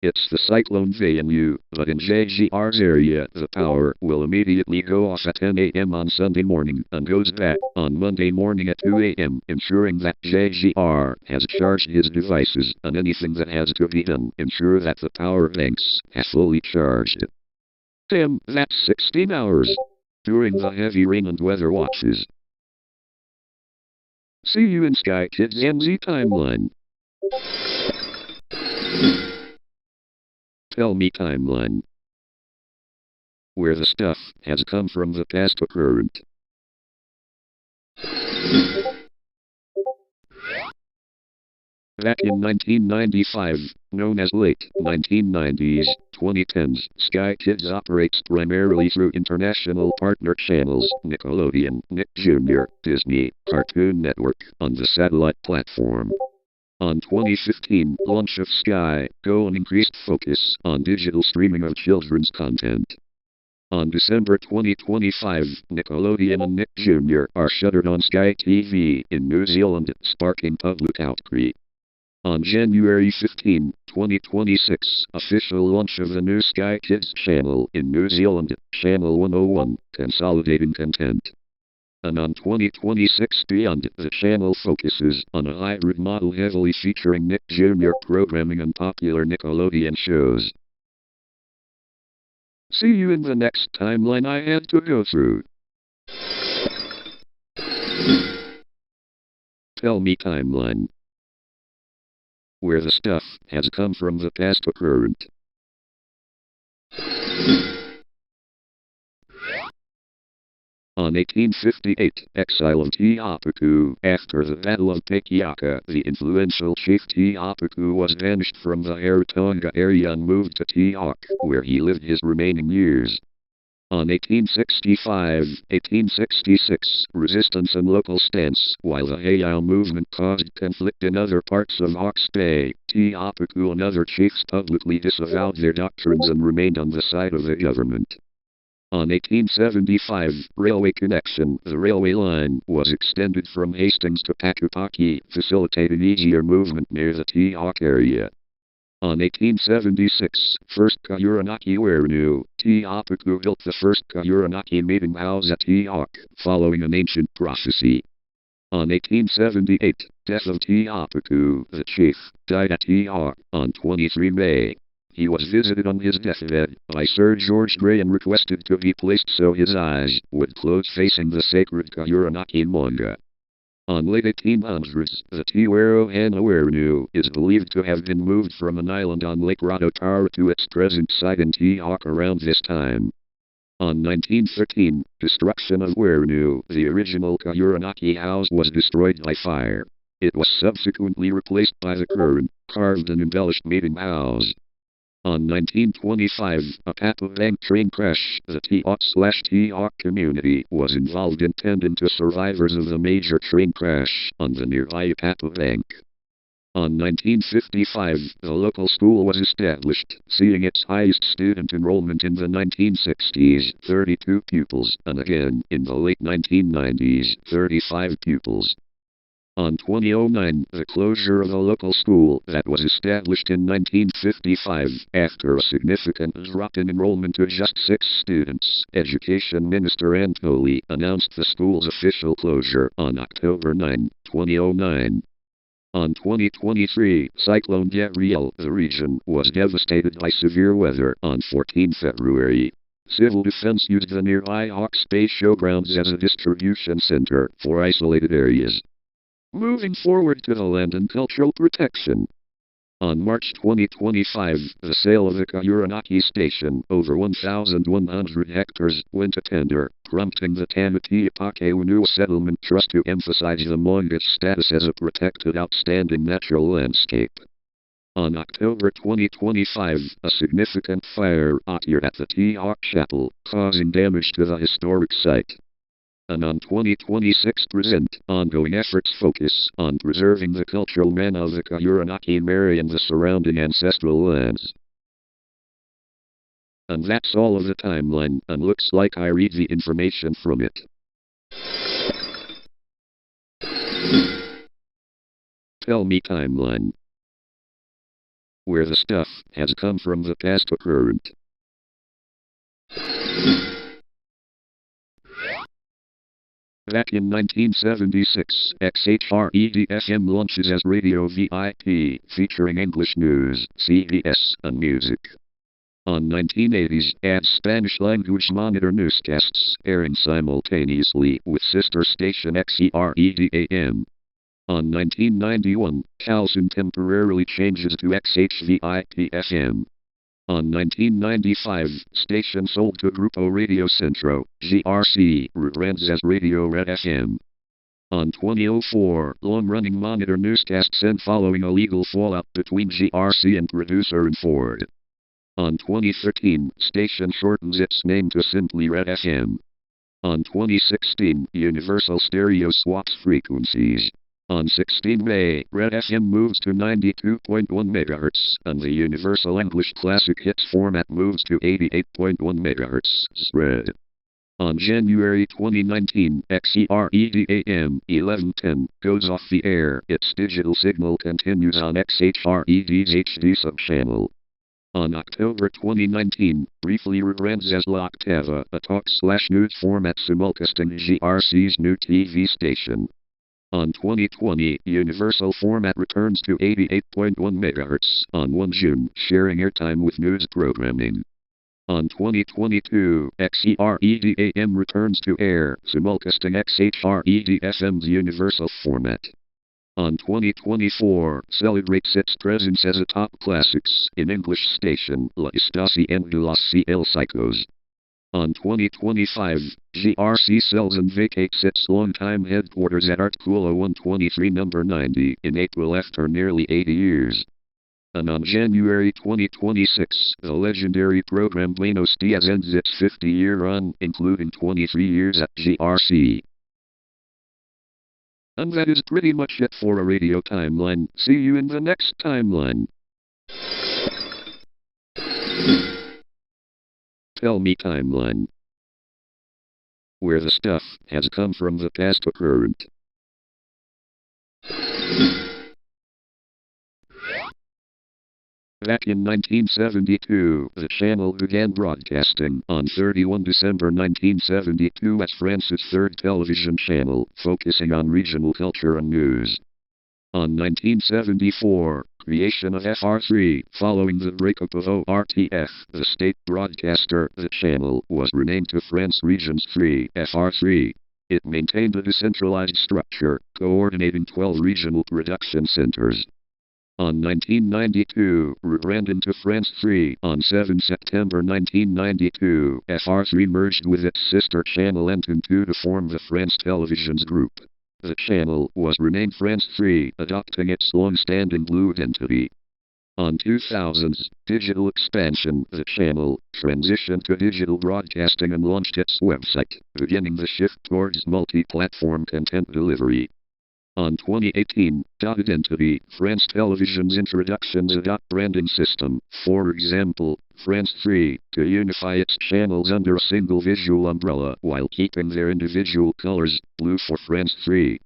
S1: It's the cyclone Vanu, but in JGR's area, the power will immediately go off at 10 a.m. on Sunday morning and goes back on Monday morning at 2 a.m., ensuring that JGR has charged his devices and anything that has to be done, ensure that the power banks have fully charged. Damn, that's 16 hours during the heavy rain and weather watches. See you in Sky Kids NZ timeline. Tell me timeline. Where the stuff has come from the past to current. Back in 1995, known as late 1990s, 2010s, Sky Kids operates primarily through international partner channels, Nickelodeon, Nick Jr., Disney, Cartoon Network, on the satellite platform. On 2015 launch of Sky Go and increased focus on digital streaming of children's content. On December 2025, Nickelodeon and Nick Jr. are shuttered on Sky TV in New Zealand, sparking public outcry. On January 15, 2026, official launch of the new Sky Kids channel in New Zealand, Channel 101, consolidating content. And on 2026 beyond, the channel focuses on a hybrid model heavily featuring Nick Jr. programming and popular Nickelodeon shows. See you in the next timeline I had to go through. Tell me timeline. Where the stuff has come from the past to current. On 1858, exile of Te Apuku. After the Battle of Pekiaka, the influential chief Te Apuku was banished from the Rarotonga area and moved to Te Auck, where he lived his remaining years. On 1866, resistance and local stance. While the Heiau movement caused conflict in other parts of Hawke's Bay, Te Apuku and other chiefs publicly disavowed their doctrines and remained on the side of the government. On 1875, railway connection. The railway line was extended from Hastings to Pakupaki, facilitating easier movement near the Te Auck area. On 1876, first Kaiuranaki Werenu, Te Apuku built the first Kaiuranaki meeting house at Te Auck, following an ancient prophecy. On 1878, death of Te Apuku, the chief, died at Te Auck on 23 May. He was visited on his deathbed by Sir George Grey and requested to be placed so his eyes would close facing the sacred Kaiuranaki Monga. On late 1800s, the Te Wero Hana Werenu is believed to have been moved from an island on Lake Rototara to its present site in Te Auck around this time. On 1913, destruction of Werenu, the original Kaiuranaki house was destroyed by fire. It was subsequently replaced by the current, carved and embellished meeting house. On 1925, a Papa Bank train crash. The Te Auck/Te Auck community was involved in tending to survivors of the major train crash on the nearby Papa Bank. On 1955, the local school was established, seeing its highest student enrollment in the 1960s, 32 pupils, and again, in the late 1990s, 35 pupils. On 2009, the closure of the local school that was established in 1955, after a significant drop in enrollment to just 6 students, Education Minister Antoli announced the school's official closure on October 9, 2009. On 2023, Cyclone Gabrielle, the region was devastated by severe weather on 14 February. Civil Defense used the nearby Hawks Space Showgrounds as a distribution center for isolated areas. Moving forward to the land and cultural protection. On March 2025, the sale of the Kayuranaki Station, over 1,100 hectares, went to tender, prompting the Tanati-Ipakewanu Settlement Trust to emphasize the Monga's status as a protected outstanding natural landscape. On October 2025, a significant fire occurred at the T-Hawk Chapel, causing damage to the historic site. And on 2026 present, ongoing efforts focus on preserving the cultural mana of the Kayuranaki Mary and the surrounding ancestral lands. And that's all of the timeline, and looks like I read the information from it. Tell me timeline. Where the stuff has come from the past to current. Back in 1976, XHRED-FM launches as Radio VIP, featuring English news, CBS, and music. On 1980s, adds Spanish-language monitor newscasts, airing simultaneously with sister station XERED-AM. On 1991, Calson temporarily changes to XHVIP-FM. On 1995, station sold to Grupo Radio Centro, GRC, rebrands as Radio Red FM. On 2004, long-running monitor newscasts end following a legal fallout between GRC and producer and Ford. On 2013, station shortens its name to simply Red FM. On 2016, Universal Stereo swaps frequencies. On 16 May, Red FM moves to 92.1 MHz, and the Universal English Classic Hits format moves to 88.1 MHz. Red. On January 2019, XERED-AM 1110 goes off the air. Its digital signal continues on XHRED's HD subchannel. On October 2019, briefly rebrands as La Octava, a talk/news format simulcasting GRC's new TV station. On 2020, Universal format returns to 88.1 MHz on 1 June, sharing airtime with news programming. On 2022, XERED-AM returns to air, simulcasting XHRED-FM's Universal format. On 2024, celebrates its presence as a top classics in English station, La Estasi Angelos El Psychos. On 2025, GRC sells and vacates its longtime headquarters at Artculo 123 No. 90 in April after nearly 80 years. And on January 2026, the legendary program Buenos Dias ends its 50-year run, including 23 years at GRC. And that is pretty much it for a radio timeline. See you in the next timeline. Tell me timeline. Where the stuff has come from the past to current. Back in 1972, the channel began broadcasting on 31 December 1972 as France's third television channel, focusing on regional culture and news. On 1974, creation of FR3, following the breakup of ORTF, the state broadcaster, the channel was renamed to France Regions 3, FR3. It maintained a decentralized structure, coordinating 12 regional production centers. On 1992, rebranded to France 3, on 7 September 1992, FR3 merged with its sister channel Antenne 2 to form the France Televisions Group. The channel was renamed France 3, adopting its long-standing blue identity. On 2000's digital expansion, the channel transitioned to digital broadcasting and launched its website, beginning the shift towards multi-platform content delivery. On On 2018, Identity, France Television's introductions of branding system. For example, France 3, to unify its channels under a single visual umbrella while keeping their individual colors, blue for France 3.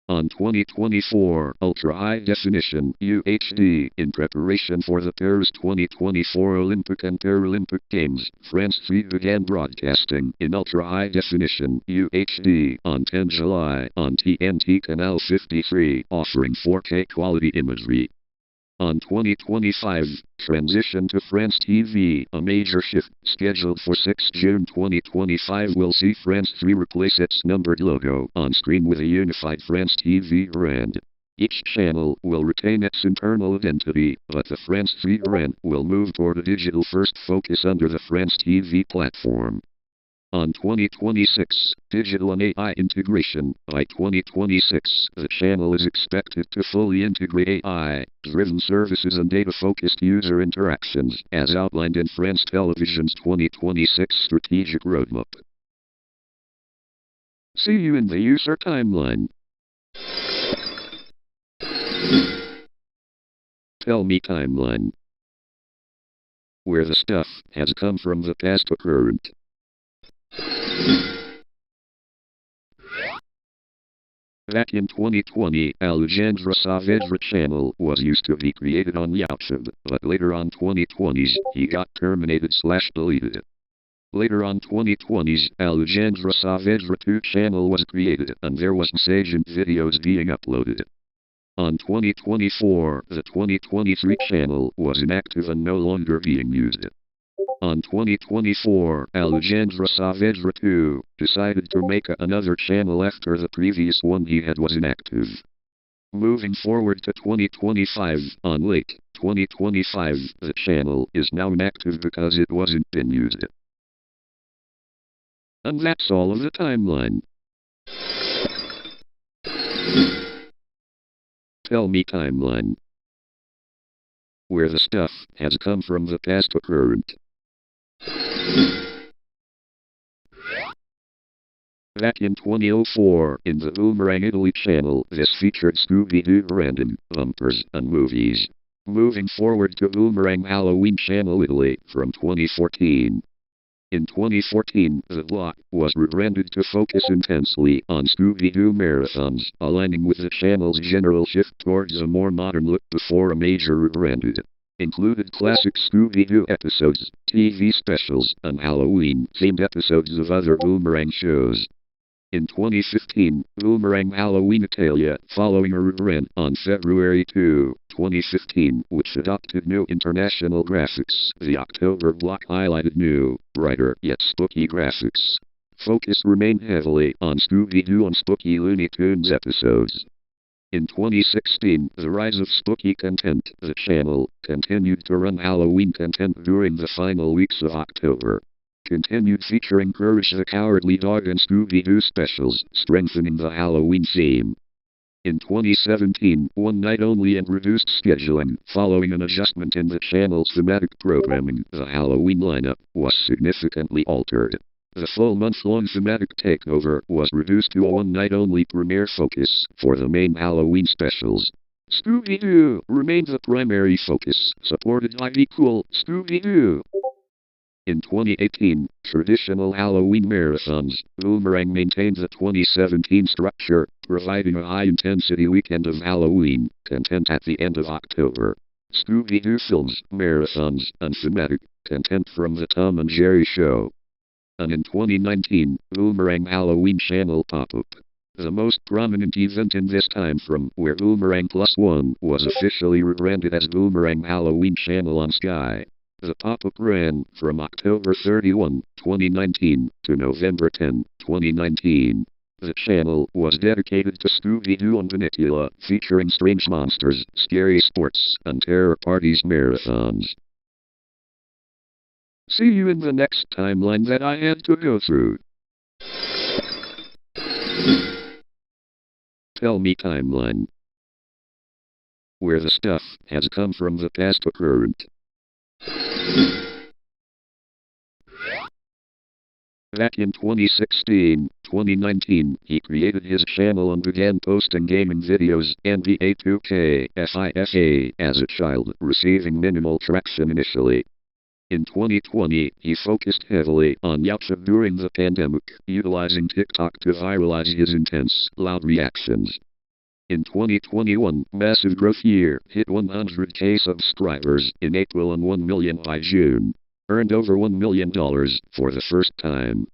S1: On 2024, Ultra High Definition UHD, in preparation for the Paris 2024 Olympic and Paralympic Games, France 3 began broadcasting in Ultra High Definition UHD on 10 July on TNT Canal 53, offering 4K quality imagery. On 2025, transition to France TV, a major shift scheduled for 6 June 2025 will see France 3 replace its numbered logo on screen with a unified France TV brand. Each channel will retain its internal identity, but the France 3 brand will move toward a digital-first focus under the France TV platform. On 2026, digital and AI integration. By 2026, the channel is expected to fully integrate AI-driven services and data-focused user interactions, as outlined in France Television's 2026 strategic roadmap. See you in the user timeline. Tell me timeline. Where the stuff has come from the past to current. Back in 2020, Alexandre Saavedra channel was used to be created on YouTube, but later on 2020s, he got terminated/deleted. Later on 2020s, Alexandre Saavedra 2 channel was created, and there was MSAgent videos being uploaded. On 2024, the 2023 channel was inactive and no longer being used. On 2024, Alexandre Saavedra 2 decided to make another channel after the previous one he had was inactive. Moving forward to 2025, on late 2025, the channel is now inactive because it wasn't been used. And that's all of the timeline. Tell me timeline. Where the stuff has come from the past to current. Back in 2004, in the Boomerang Italy channel, this featured Scooby-Doo branding, bumpers, and movies. Moving forward to Boomerang Halloween channel Italy from 2014. In 2014, the block was rebranded to focus intensely on Scooby-Doo marathons, aligning with the channel's general shift towards a more modern look before a major rebranded. Included classic Scooby-Doo episodes, TV specials, and Halloween-themed episodes of other Boomerang shows. In 2015, Boomerang Halloween Italia, following a rebrand on February 2, 2015, which adopted new international graphics. The October block highlighted new, brighter, yet spooky graphics. Focus remained heavily on Scooby-Doo and Spooky Looney Tunes episodes. In 2016, the rise of spooky content, the channel continued to run Halloween content during the final weeks of October. Continued featuring Courage the Cowardly Dog and Scooby-Doo specials, strengthening the Halloween theme. In 2017, one night only and reduced scheduling, following an adjustment in the channel's thematic programming, the Halloween lineup was significantly altered. The full month-long thematic takeover was reduced to a one-night-only premiere focus for the main Halloween specials. Scooby-Doo remained the primary focus, supported by the Cool Scooby-Doo. In 2018, traditional Halloween marathons, Boomerang maintained the 2017 structure, providing a high-intensity weekend of Halloween content at the end of October. Scooby-Doo films, marathons, and thematic content from the Tom and Jerry Show. And in 2019, Boomerang Halloween channel pop-up. The most prominent event in this time frame, where Boomerang Plus One was officially rebranded as Boomerang Halloween channel on Sky. The pop-up ran from October 31, 2019 to November 10, 2019. The channel was dedicated to Scooby-Doo and Vanicula, featuring strange monsters, scary sports, and terror parties marathons. See you in the next timeline that I had to go through. Tell me timeline. Where the stuff has come from the past to current. Back in 2016-2019, he created his channel and began posting gaming videos, NBA 2K, FIFA, as a child, receiving minimal traction initially. In 2020, he focused heavily on YouTube during the pandemic, utilizing TikTok to viralize his intense, loud reactions. In 2021, massive growth year, hit 100K subscribers in April and 1 million by June. Earned over $1 million for the first time.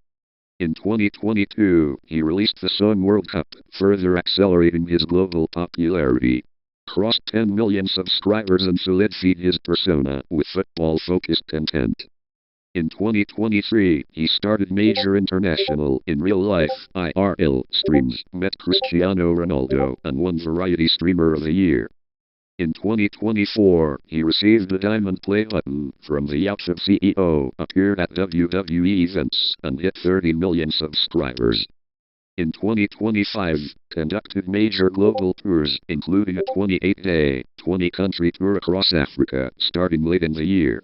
S1: In 2022, he released the song World Cup, further accelerating his global popularity. Crossed 10 million subscribers and solidified his persona with football-focused content. In 2023, he started major international, in real-life, IRL streams, met Cristiano Ronaldo, and won Variety Streamer of the Year. In 2024, he received the Diamond Play button from the YouTube CEO, appeared at WWE events, and hit 30 million subscribers. In 2025, conducted major global tours, including a 28-day, 20-country tour across Africa, starting late in the year.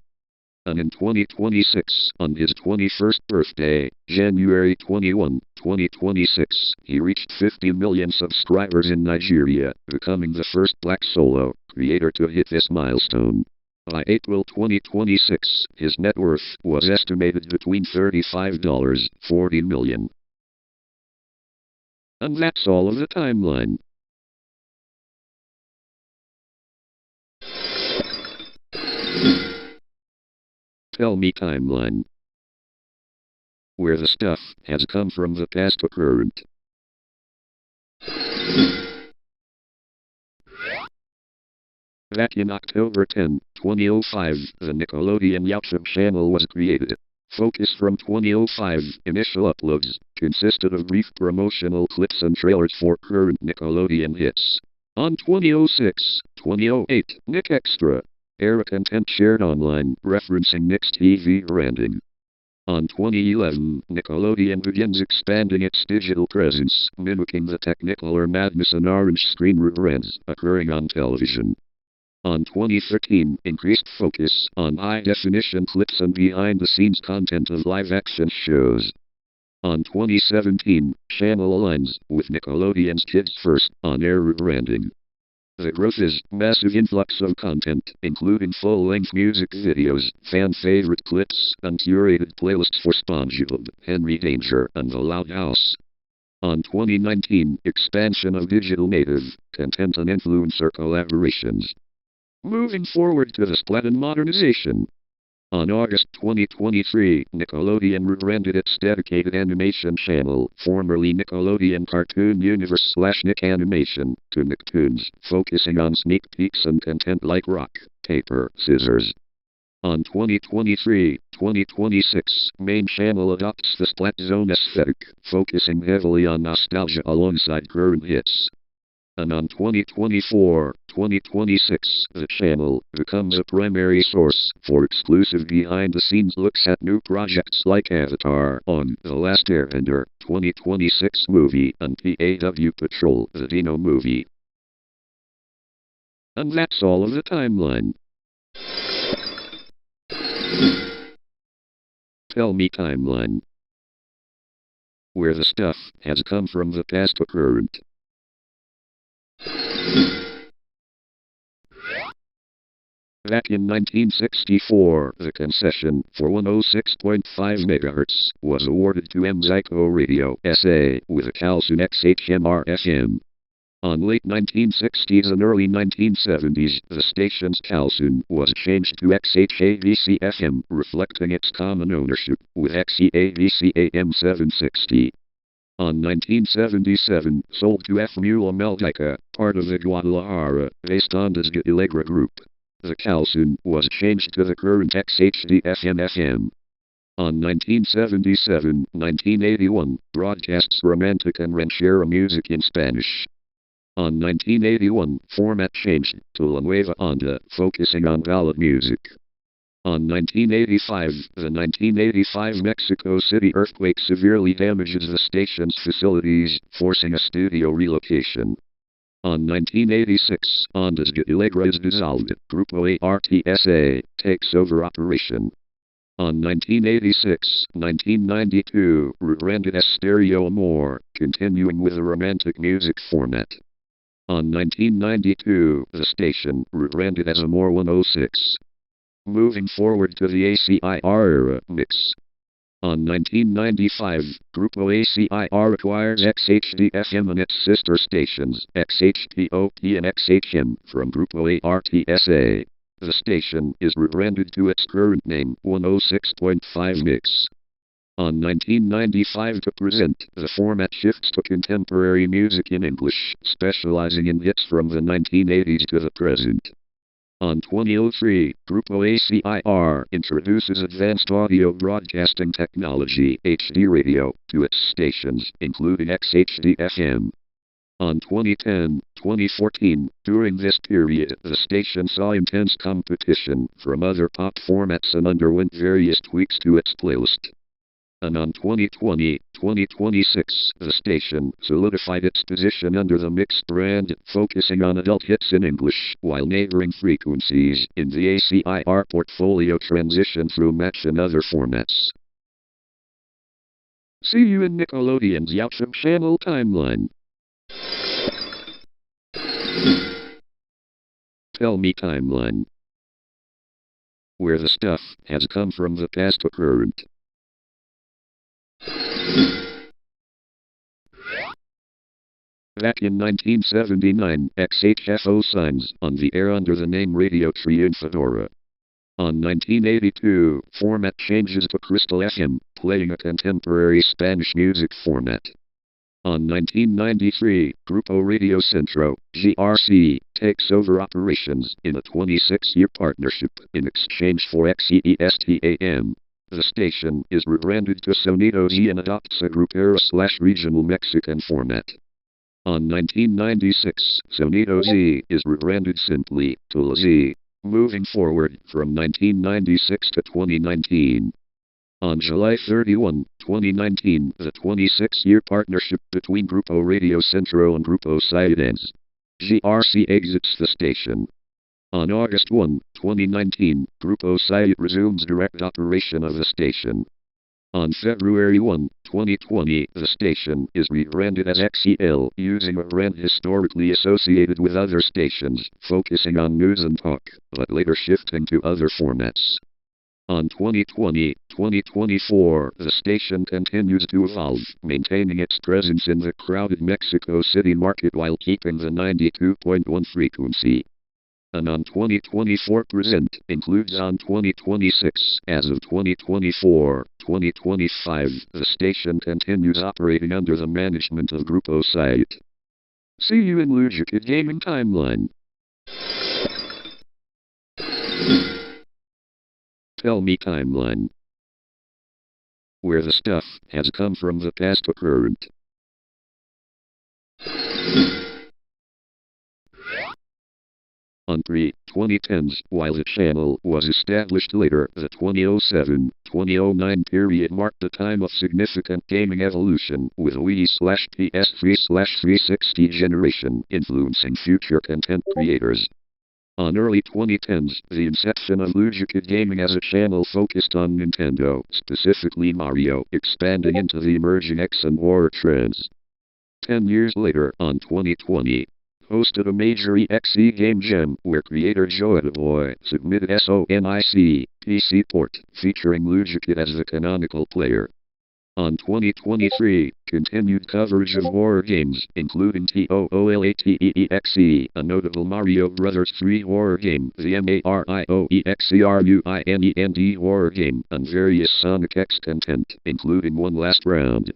S1: And in 2026, on his 21st birthday, January 21, 2026, he reached 50 million subscribers in Nigeria, becoming the first black solo creator to hit this milestone. By April 2026, his net worth was estimated between $35-40 million. And that's all of the timeline. Tell me timeline. Where the stuff has come from the past to current. Back in October 10, 2005, the Nickelodeon YouTube channel was created. Focus from 2005, initial uploads, consisted of brief promotional clips and trailers for current Nickelodeon hits. On 2006-2008, Nick Extra. Era content shared online, referencing Nick's TV branding. On 2011, Nickelodeon begins expanding its digital presence, mimicking the Technicolor Madness and Orange screen rebrands occurring on television. On 2013, increased focus on high-definition clips and behind-the-scenes content of live-action shows. On 2017, channel aligns with Nickelodeon's Kids First on-air rebranding. The growth is massive influx of content, including full-length music videos, fan-favorite clips, and curated playlists for SpongeBob, Henry Danger, and The Loud House. On 2019, expansion of digital native content and influencer collaborations. Moving forward to the split and modernization. On August 2023, Nickelodeon rebranded its dedicated animation channel, formerly Nickelodeon Cartoon Universe / Nick Animation, to Nicktoons, focusing on sneak peeks and content like rock, paper, scissors. On 2023-2026, main channel adopts the Splat Zone aesthetic, focusing heavily on nostalgia alongside current hits. And on 2024-2026, the channel becomes a primary source for exclusive behind-the-scenes looks at new projects like Avatar on The Last Airbender, 2026 movie, and PAW Patrol, the Dino movie. And that's all of the timeline. Tell me timeline. Where the stuff has come from the past to current. Back in 1964, the concession for 106.5 MHz was awarded to MSAgent Radio SA with a Calsun XHMR-FM. On late 1960s and early 1970s, the station's Calsun was changed to XHAVC-FM, reflecting its common ownership with XEAVC-AM 760. On 1977, sold to Fmula Meldica, part of the Guadalajara-based Ondas de Alegra Group. The Calsun was changed to the current XHD-FM. On 1977-1981, broadcasts romantic and ranchera music in Spanish. On 1981, format changed to La Nueva Onda, focusing on ballad music. On 1985, the 1985 Mexico City earthquake severely damages the station's facilities, forcing a studio relocation. On 1986, Ondas de Alegra is dissolved. Grupo ARTSA takes over operation. On 1986-1992, rebranded as Stereo Amore, continuing with the romantic music format. On 1992, the station rebranded as Amore 106. Moving forward to the ACIR era mix. On 1995, Grupo ACIR acquires XHD-FM and its sister stations, XHPOP and XHM, from Grupo ARTSA. The station is rebranded to its current name, 106.5 Mix. On 1995 to present, the format shifts to contemporary music in English, specializing in hits from the 1980s to the present. On 2003, Grupo ACIR introduces advanced audio broadcasting technology, HD radio, to its stations, including XHD-FM. On 2010-2014, during this period, the station saw intense competition from other pop formats and underwent various tweaks to its playlist. And on 2020-2026, the station solidified its position under the Mix brand, focusing on adult hits in English, while neighboring frequencies in the ACIR portfolio transition through Match and other formats. See you in Nickelodeon's YouTube channel timeline. Tell me timeline. Where the stuff has come from the past to current. Back in 1979, XHFO signs on the air under the name Radio Triunfadora. On 1982, format changes to Crystal FM, playing a contemporary Spanish music format. On 1993, Grupo Radio Centro, GRC, takes over operations in a 26-year partnership in exchange for XESTAM. The station is rebranded to Sonido Z and adopts a Grupera/regional Mexican format. On 1996, Sonido Z is rebranded simply to La Z, moving forward from 1996 to 2019. On July 31, 2019, the 26-year partnership between Grupo Radio Centro and Grupo Siete ends. GRC exits the station. On August 1, 2019, Grupo Siete resumes direct operation of the station. On February 1, 2020, the station is rebranded as XEL, using a brand historically associated with other stations, focusing on news and talk, but later shifting to other formats. On 2020-2024, the station continues to evolve, maintaining its presence in the crowded Mexico City market while keeping the 92.1 frequency. And on 2024 present includes on 2026. As of 2024-2025, the station continues operating under the management of Grupo Siete. See you in Lujica Gaming Timeline. Tell me timeline. Where the stuff has come from the past to current. On pre-2010s, while the channel was established later, the 2007-2009 period marked the time of significant gaming evolution, with Wii/PS3/360 generation influencing future content creators. On early 2010s, the inception of Lujica Gaming as a channel focused on Nintendo, specifically Mario, expanding into the emerging X and horror trends. 10 years later, on 2020, hosted a major EXE game jam where creator Joetaboy submitted Sonic PC port, featuring Lujica as the canonical player. On 2023, continued coverage of horror games, including TOOLATEEXE, a notable Mario Bros. 3 horror game, the MARIOEXERUINEND horror game, and various Sonic X content, including One Last Round.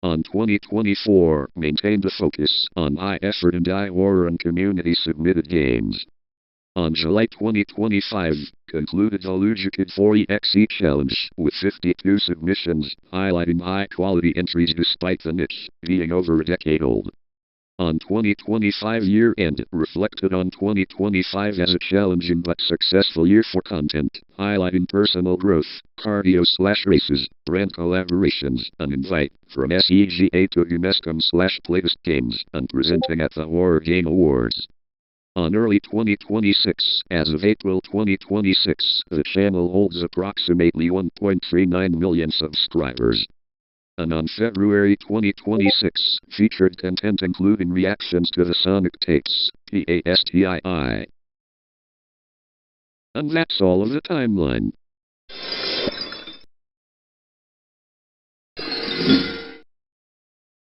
S1: On 2024, maintained a focus on high effort and high horror and community submitted games. On July 2025, concluded the Lujica 4EXE Challenge, with 52 submissions, highlighting high-quality entries despite the niche being over a decade old. On 2025 year-end, reflected on 2025 as a challenging but successful year for content, highlighting personal growth, cardio/races, brand collaborations, and invite from SEGA to UNESCO/Playtest Games, and presenting at the Horror Game Awards. On early 2026, as of April 2026, the channel holds approximately 1.39 million subscribers. And on February 2026, featured content including reactions to the Sonic tapes, PASTII. And that's all of the timeline.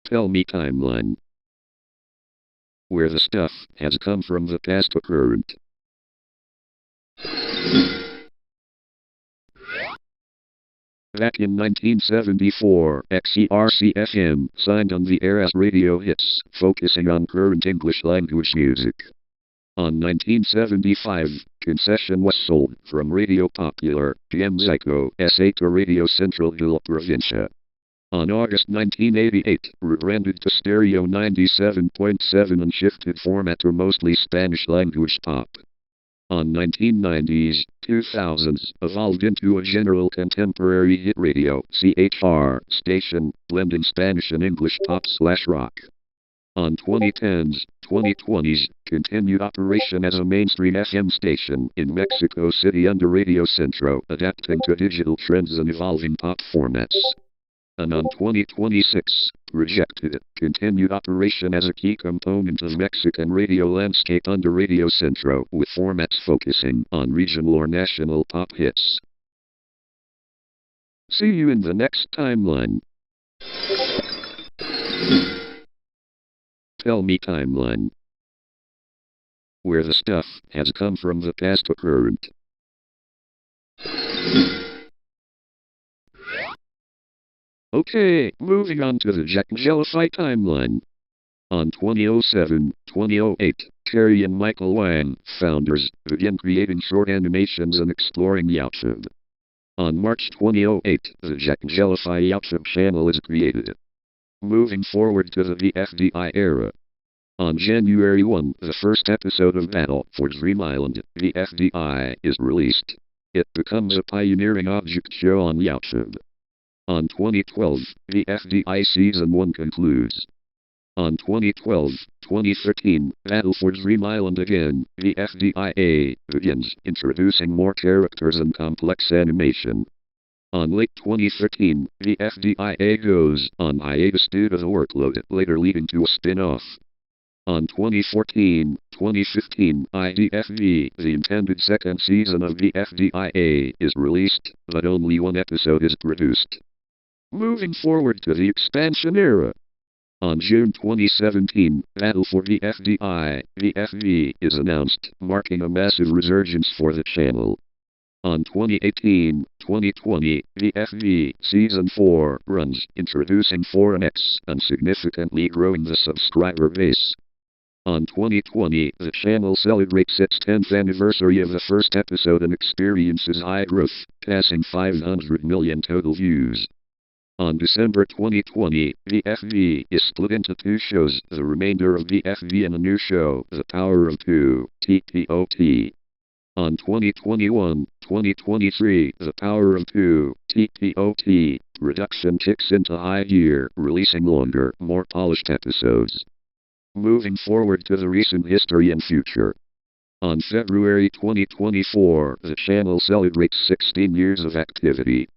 S1: Tell me timeline. Where the stuff has come from the past to current. Back in 1974, XERC-FM signed on the air as Radio Hits, focusing on current English language music. On 1975, concession was sold from Radio Popular, PMZico, SA to Radio Central de la Provincia. On August 1988, rebranded to Stereo 97.7 and shifted format to mostly Spanish-language pop. On 1990s, 2000s, evolved into a general contemporary hit radio (CHR) station, blending Spanish and English pop/rock. On 2010s, 2020s, continued operation as a mainstream FM station in Mexico City under Radio Centro, adapting to digital trends and evolving pop formats. And on 2026, rejected, continued operation as a key component of Mexican radio landscape under Radio Centro, with formats focusing on regional or national pop hits. See you in the next timeline. Tell me timeline. Where the stuff has come from the past to current. Okay, moving on to the Jack Jellyfy timeline. On 2007-2008, Terry and Michael Wang, founders, began creating short animations and exploring YouTube. On March 2008, the Jack Jellyfy YouTube channel is created. Moving forward to the VFDI era. On January 1, the first episode of Battle for Dream Island, VFDI, is released. It becomes a pioneering object show on YouTube. On 2012, VFDI Season 1 concludes. On 2012-2013, Battle for Dream Island again, VFDIA, begins, introducing more characters and complex animation. On late 2013, VFDIA goes on hiatus due to the workload, later leading to a spin-off. On 2014-2015, IDFV, the intended second season of VFDIA, is released, but only one episode is produced. Moving forward to the expansion era. On June 2017, Battle for VFDI, VFV, is announced, marking a massive resurgence for the channel. On 2018-2020, VFV Season 4 runs, introducing Foreign X and significantly growing the subscriber base. On 2020, the channel celebrates its 10th anniversary of the first episode and experiences high growth, passing 500 million total views. On December 2020, VFV is split into two shows, the remainder of VFV and a new show, The Power of Two, TPOT. On 2021-2023, The Power of Two, TPOT, production kicks into high gear, releasing longer, more polished episodes. Moving forward to the recent history and future. On February 2024, the channel celebrates 16 years of activity.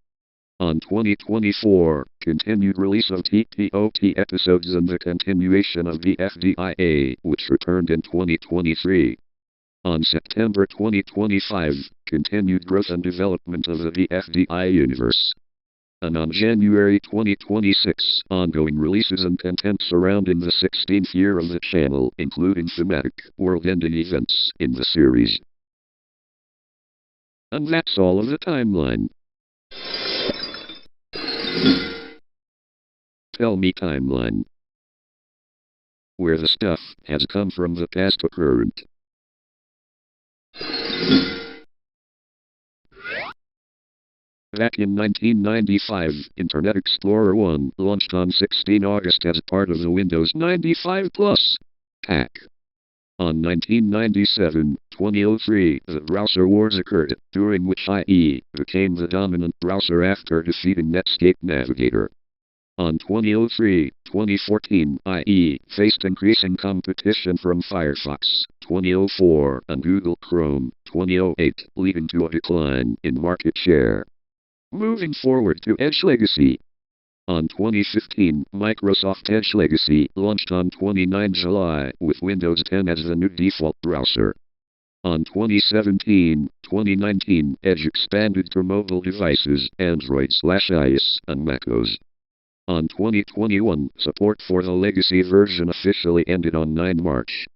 S1: On 2024, continued release of TPOT episodes and the continuation of VFDIA, which returned in 2023. On September 2025, continued growth and development of the VFDI universe. And on January 2026, ongoing releases and content surrounding the 16th year of the channel, including thematic, world-ending events in the series. And that's all of the timeline. Tell me timeline. Where the stuff has come from the past to current. Back in 1995, Internet Explorer 1 launched on 16 August as part of the Windows 95 Plus pack. On 1997-2003, the browser wars occurred, during which IE became the dominant browser after defeating Netscape Navigator. On 2003-2014 IE faced increasing competition from Firefox 2004 and Google Chrome 2008, leading to a decline in market share. Moving forward to Edge Legacy. On 2015, Microsoft Edge Legacy launched on 29 July with Windows 10 as the new default browser. On 2017-2019, Edge expanded to mobile devices, Android/iOS, and macOS. On 2021, support for the legacy version officially ended on 9 March.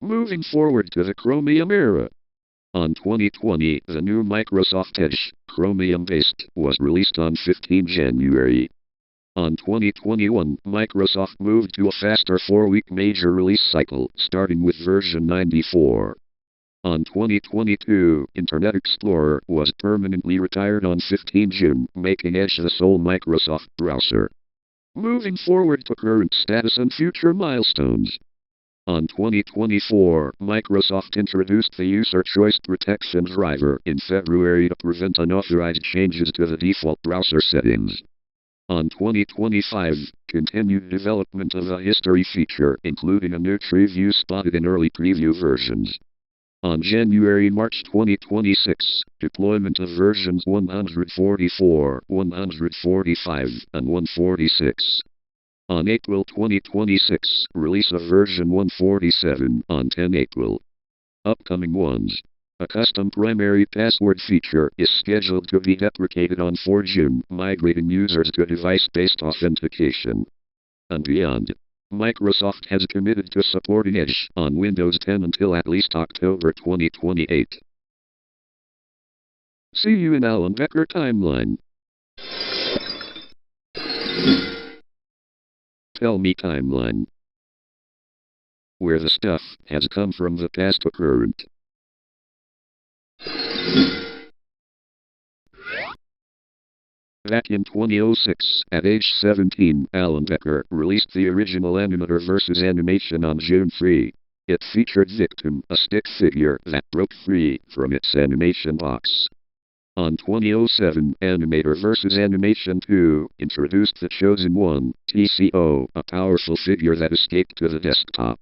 S1: Moving forward to the Chromium era. On 2020, the new Microsoft Edge, Chromium-based, was released on 15 January. On 2021, Microsoft moved to a faster 4-week major release cycle, starting with version 94. On 2022, Internet Explorer was permanently retired on 15 June, making Edge the sole Microsoft browser. Moving forward to current status and future milestones. On 2024, Microsoft introduced the User Choice Protection driver in February to prevent unauthorized changes to the default browser settings. On 2025, continued development of a history feature, including a new tree view spotted in early preview versions. On January-March 2026, deployment of versions 144, 145, and 146. On April 2026, release of version 147 on 10 April. Upcoming ones. A custom primary password feature is scheduled to be deprecated on 4 June, migrating users to device-based authentication. And beyond. Microsoft has committed to supporting Edge on Windows 10 until at least October 2028. See you in Alan Becker Timeline. Tell me Timeline. Where the stuff has come from the past to current. Back in 2006, at age 17, Alan Becker released the original Animator vs. Animation on June 3. It featured Victim, a stick figure that broke free from its animation box. On 2007, Animator vs. Animation 2 introduced the Chosen One, TCO, a powerful figure that escaped to the desktop.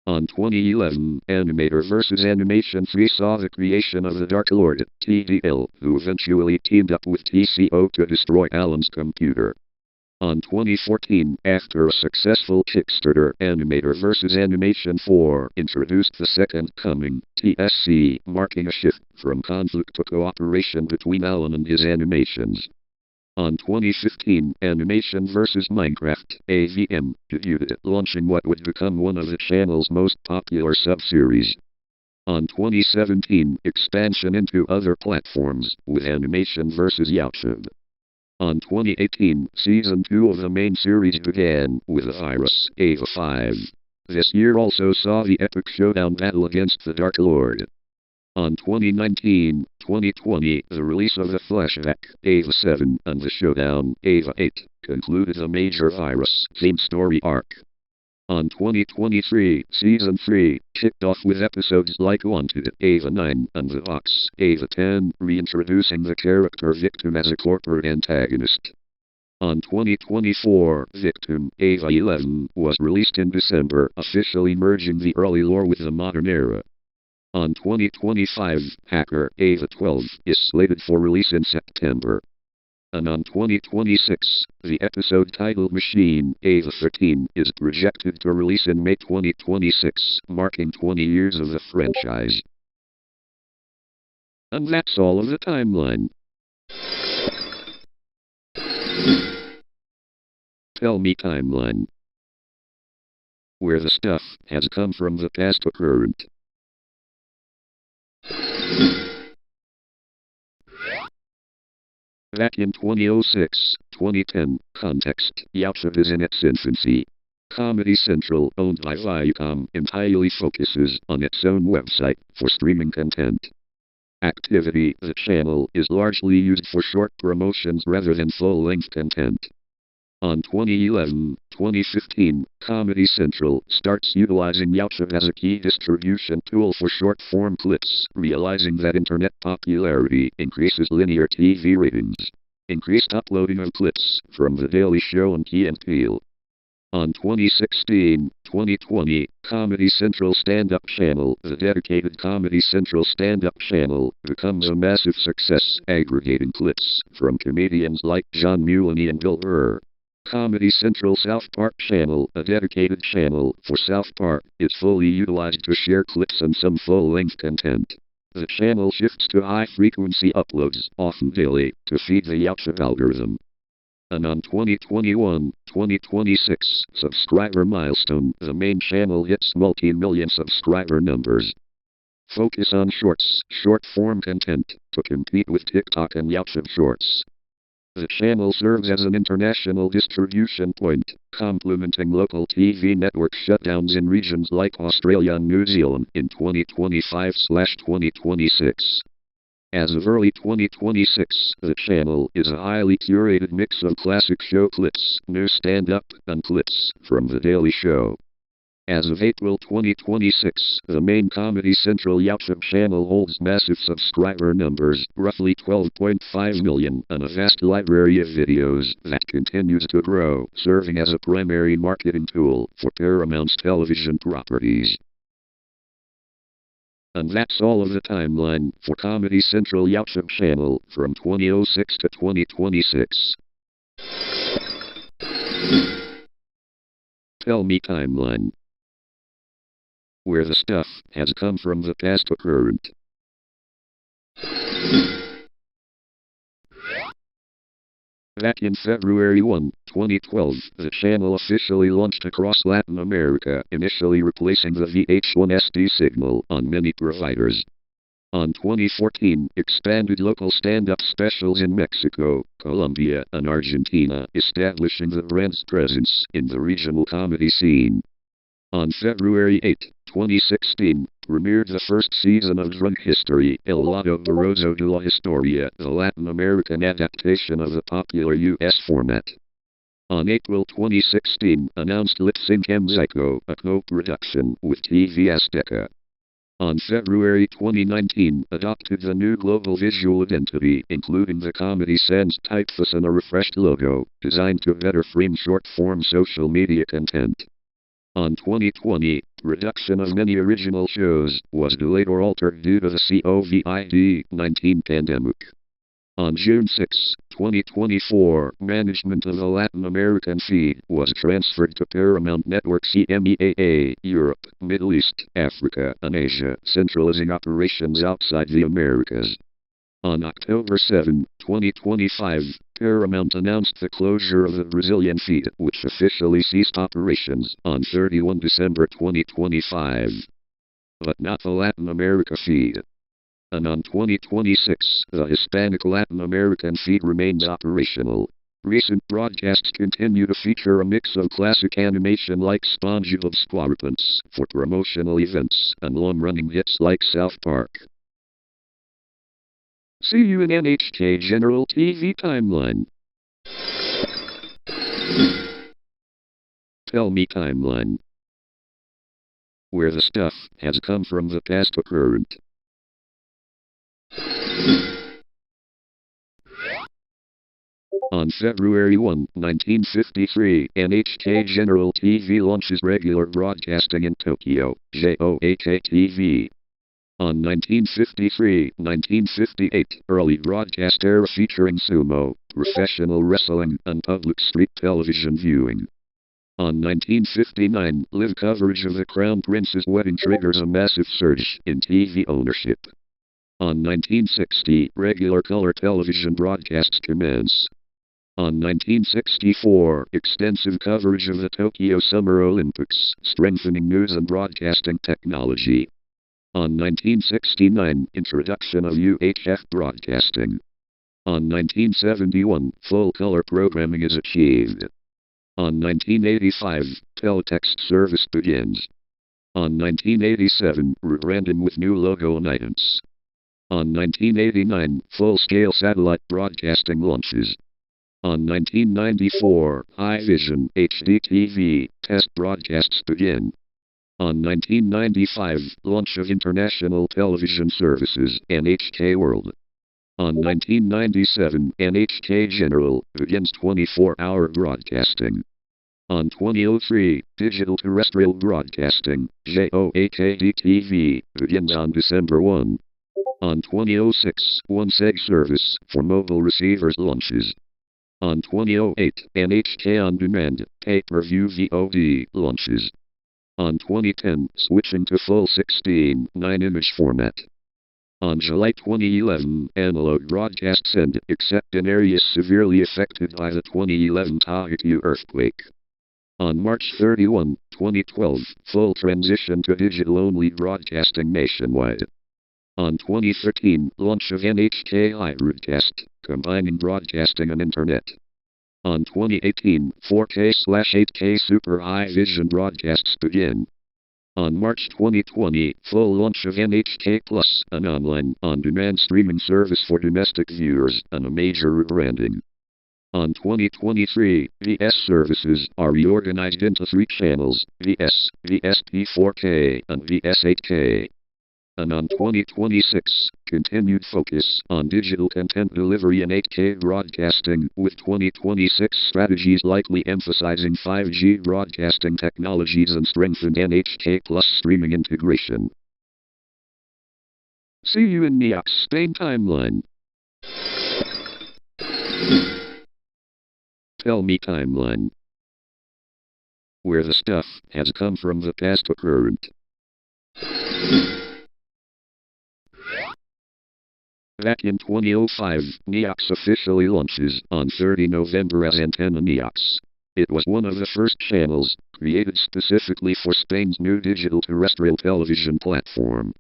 S1: On 2011, Animator vs. Animation 3 saw the creation of the Dark Lord, TDL, who eventually teamed up with TCO to destroy Alan's computer. On 2014, after a successful Kickstarter, Animator vs. Animation 4 introduced the Second Coming, TSC, marking a shift from conflict to cooperation between Alan and his animations. On 2015, Animation vs. Minecraft, AVM, debuted, launching what would become one of the channel's most popular sub-series. On 2017, expansion into other platforms, with Animation vs. YouTube. On 2018, Season 2 of the main series began, with a virus, Ava 5. This year also saw the epic showdown battle against the Dark Lord. On 2019-2020, the release of the flashback, Ava 7, and the showdown, Ava 8, concluded the major virus-themed story arc. On 2023, Season 3, kicked off with episodes like Wanted, Ava 9, and The Box, Ava 10, reintroducing the character Victim as a corporate antagonist. On 2024, Victim, Ava 11, was released in December, officially merging the early lore with the modern era. On 2025, Hacker, Ava 12, is slated for release in September. And on 2026, the episode titled Machine, Ava 13, is projected to release in May 2026, marking 20 years of the franchise. And that's all of the timeline. Tell me Timeline. Where the stuff has come from the past to current. Back in 2006-2010, context, YouTube is in its infancy. Comedy Central, owned by Viacom, entirely focuses on its own website for streaming content. Activity, the channel, is largely used for short promotions rather than full-length content. On 2011-2015, Comedy Central starts utilizing YouTube as a key distribution tool for short-form clips, realizing that internet popularity increases linear TV ratings. Increased uploading of clips from The Daily Show and Key and Peele. On 2016-2020 Comedy Central stand-up channel, the dedicated Comedy Central stand-up channel becomes a massive success, aggregating clips from comedians like John Mulaney and Bill Burr. Comedy Central South Park channel, a dedicated channel for South Park, is fully utilized to share clips and some full-length content. The channel shifts to high-frequency uploads, often daily, to feed the YouTube algorithm. And on 2021-2026 subscriber milestone, the main channel hits multi-million subscriber numbers. Focus on shorts, short-form content, to compete with TikTok and YouTube Shorts. The channel serves as an international distribution point, complementing local TV network shutdowns in regions like Australia and New Zealand in 2025-2026. As of early 2026, the channel is a highly curated mix of classic show clips, new stand-up, and clips from The Daily Show. As of April 2026, the main Comedy Central YouTube channel holds massive subscriber numbers, roughly 12.5 million, and a vast library of videos that continues to grow, serving as a primary marketing tool for Paramount's television properties. And that's all of the timeline for Comedy Central YouTube channel from 2006 to 2026. Tell me timeline. Where the stuff has come from the past to current. Back in February 1, 2012, the channel officially launched across Latin America, initially replacing the VH1 SD signal on many providers. On 2014, expanded local stand-up specials in Mexico, Colombia, and Argentina, establishing the brand's presence in the regional comedy scene. On February 8, 2016, premiered the first season of Drunk History, El Lado Borroso de la Historia, the Latin American adaptation of the popular U.S. format. On April 2016, announced Lip Sync Psycho, a co-production with TV Azteca. On February 2019, adopted the new global visual identity, including the Comedy Sans typeface and a refreshed logo, designed to better frame short-form social media content. On 2020, production of many original shows was delayed or altered due to the COVID-19 pandemic. On June 6, 2024, management of the Latin American feed was transferred to Paramount Network EMEA, Europe, Middle East, Africa, and Asia, centralizing operations outside the Americas. On October 7, 2025, Paramount announced the closure of the Brazilian feed, which officially ceased operations on 31 December 2025. But not the Latin America feed. And on 2026, the Hispanic Latin American feed remains operational. Recent broadcasts continue to feature a mix of classic animation like SpongeBob SquarePants for promotional events and long-running hits like South Park. See you in NHK General TV Timeline. Tell me timeline. Where the stuff has come from the past to current. On February 1, 1953, NHK General TV launches regular broadcasting in Tokyo, JOHK-TV. On 1953-1958, early broadcast era featuring sumo, professional wrestling, and public street television viewing. On 1959, live coverage of the Crown Prince's wedding triggers a massive surge in TV ownership. On 1960, regular color television broadcasts commence. On 1964, extensive coverage of the Tokyo Summer Olympics, strengthening news and broadcasting technology. On 1969, introduction of UHF broadcasting. On 1971, full-color programming is achieved. On 1985, teletext service begins. On 1987, rebranding with new logo and items. On 1989, full-scale satellite broadcasting launches. On 1994, High Vision HD TV test broadcasts begin. On 1995, launch of International Television Services, NHK World. On 1997, NHK General begins 24-hour broadcasting. On 2003, Digital Terrestrial Broadcasting, JOAKD-TV, begins on December 1. On 2006, MSAgent service for mobile receivers launches. On 2008, NHK On Demand, pay-per-view VOD, launches. On 2010, switching to full 16:9 image format. On July 2011, analog broadcasts end, except in areas severely affected by the 2011 Tahoe earthquake. On March 31, 2012, full transition to digital-only broadcasting nationwide. On 2013, launch of NHK iBroadcast, combining broadcasting and internet. On 2018, 4K/8K Super High Vision broadcasts begin. On March 2020, full launch of NHK Plus, an online, on-demand streaming service for domestic viewers, and a major rebranding. On 2023, VS services are reorganized into 3 channels, VS, VSP 4K, and VS 8K. And on 2026, continued focus on digital content delivery and 8K broadcasting, with 2026 strategies likely emphasizing 5G broadcasting technologies and strengthened NHK Plus streaming integration. See you in NEOX Spain timeline. Tell me timeline. Where the stuff has come from the past to current. Back in 2005, NEOX officially launches on 30 November as Antenna NEOX. It was one of the first channels created specifically for Spain's new digital terrestrial television platform.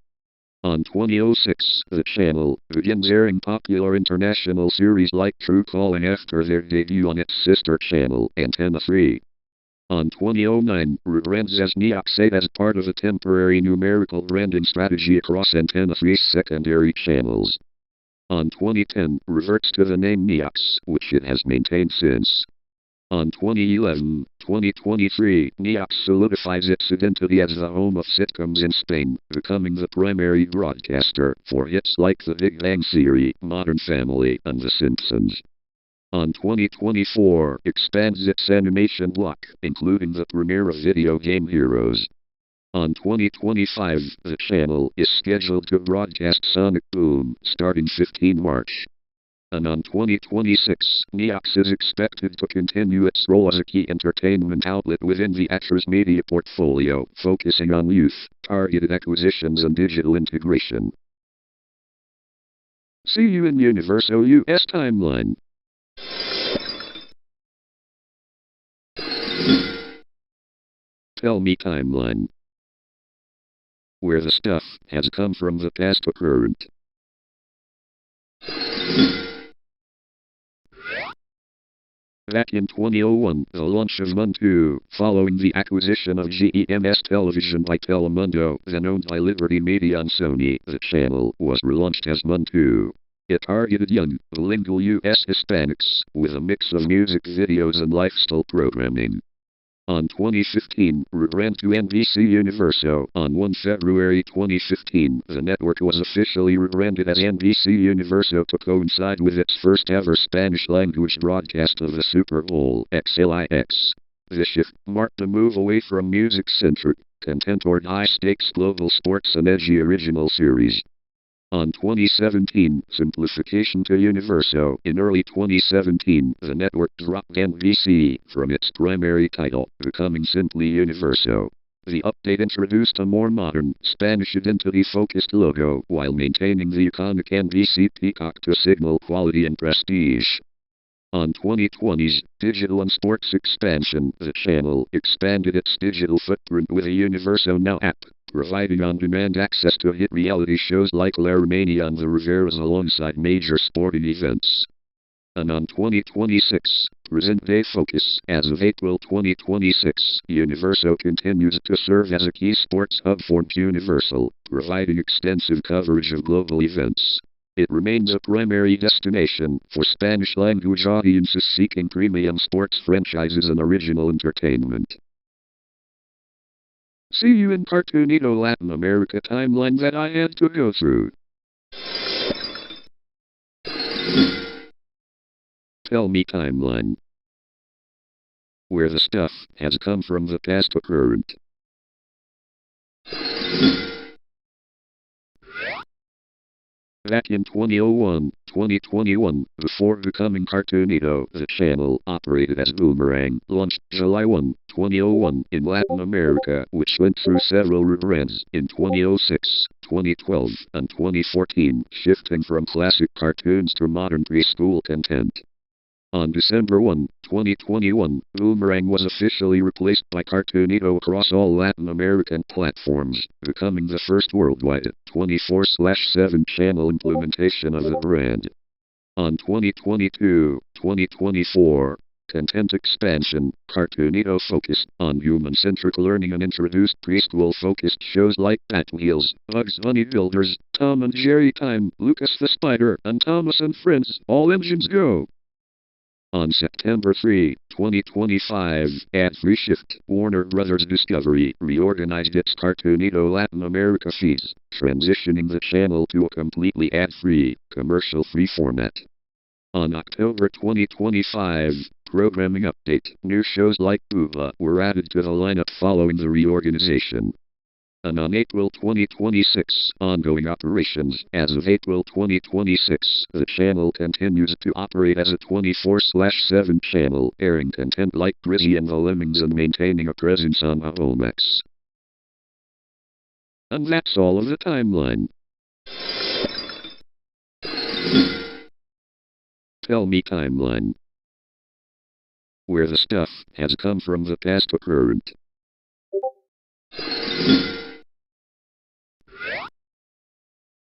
S1: On 2006, the channel begins airing popular international series like True Calling after their debut on its sister channel, Antenna 3. On 2009, rebrands as NEOX 8 as part of a temporary numerical branding strategy across Antenna 3's secondary channels. On 2010, reverts to the name NEOX, which it has maintained since. On 2011-2023, NEOX solidifies its identity as the home of sitcoms in Spain, becoming the primary broadcaster for hits like The Big Bang Theory, Modern Family, and The Simpsons. On 2024, expands its animation block, including the premiere of video game Heroes. On 2025, the channel is scheduled to broadcast Sonic Boom, starting 15 March. And on 2026, NEOX is expected to continue its role as a key entertainment outlet within the Atras media portfolio, focusing on youth, targeted acquisitions and digital integration. See you in Universo US timeline. Tell me timeline. Where the stuff has come from the past to current. Back in 2001, the launch of MUN 2, following the acquisition of GEMS Television by Telemundo, then owned by Liberty Media and Sony, the channel was relaunched as MUN 2. It targeted young, bilingual US Hispanics, with a mix of music videos and lifestyle programming. On 2015, rebrand to NBC Universo. On 1 February 2015, the network was officially rebranded as NBC Universo to coincide with its first ever Spanish-language broadcast of the Super Bowl XLIX. This shift marked a move away from music-centric content toward high-stakes global sports and edgy original series. On 2017, simplification to Universo. In early 2017, the network dropped NBC from its primary title, becoming simply Universo. The update introduced a more modern, Spanish identity-focused logo, while maintaining the iconic NBC peacock to signal quality and prestige. On 2020's digital and sports expansion, the channel expanded its digital footprint with a Universo Now app, providing on-demand access to hit reality shows like La Romania and The Riveras alongside major sporting events. And on 2026, present-day focus, as of April 2026, Universo continues to serve as a key sports hub for Universal, providing extensive coverage of global events. It remains a primary destination for Spanish-language audiences seeking premium sports franchises and original entertainment. See you in Cartoonito Latin America timeline that I had to go through. Tell me timeline. Where the stuff has come from the past to current. Back in 2001, 2021, before becoming Cartoonito, the channel operated as Boomerang, launched July 1, 2001 in Latin America, which went through several rebrands in 2006, 2012, and 2014, shifting from classic cartoons to modern preschool content. On December 1, 2021, Boomerang was officially replaced by Cartoonito across all Latin American platforms, becoming the first worldwide 24/7 channel implementation of the brand. On 2022-2024 content expansion, Cartoonito focused on human-centric learning and introduced preschool-focused shows like Batwheels, Bugs Bunny Builders, Tom and Jerry Time, Lucas the Spider, and Thomas and Friends, All Engines Go! On September 3, 2025, ad-free shift, Warner Bros. Discovery reorganized its Cartoonito Latin America feeds, transitioning the channel to a completely ad-free, commercial-free format. On October 2025, programming update, new shows like Booba were added to the lineup following the reorganization. And on April 2026, ongoing operations. As of April 2026, the channel continues to operate as a 24/7 channel, airing content like Grizzy and the Lemmings and maintaining a presence on Ahomex. And that's all of the timeline. Tell me timeline. Where the stuff has come from the past to current.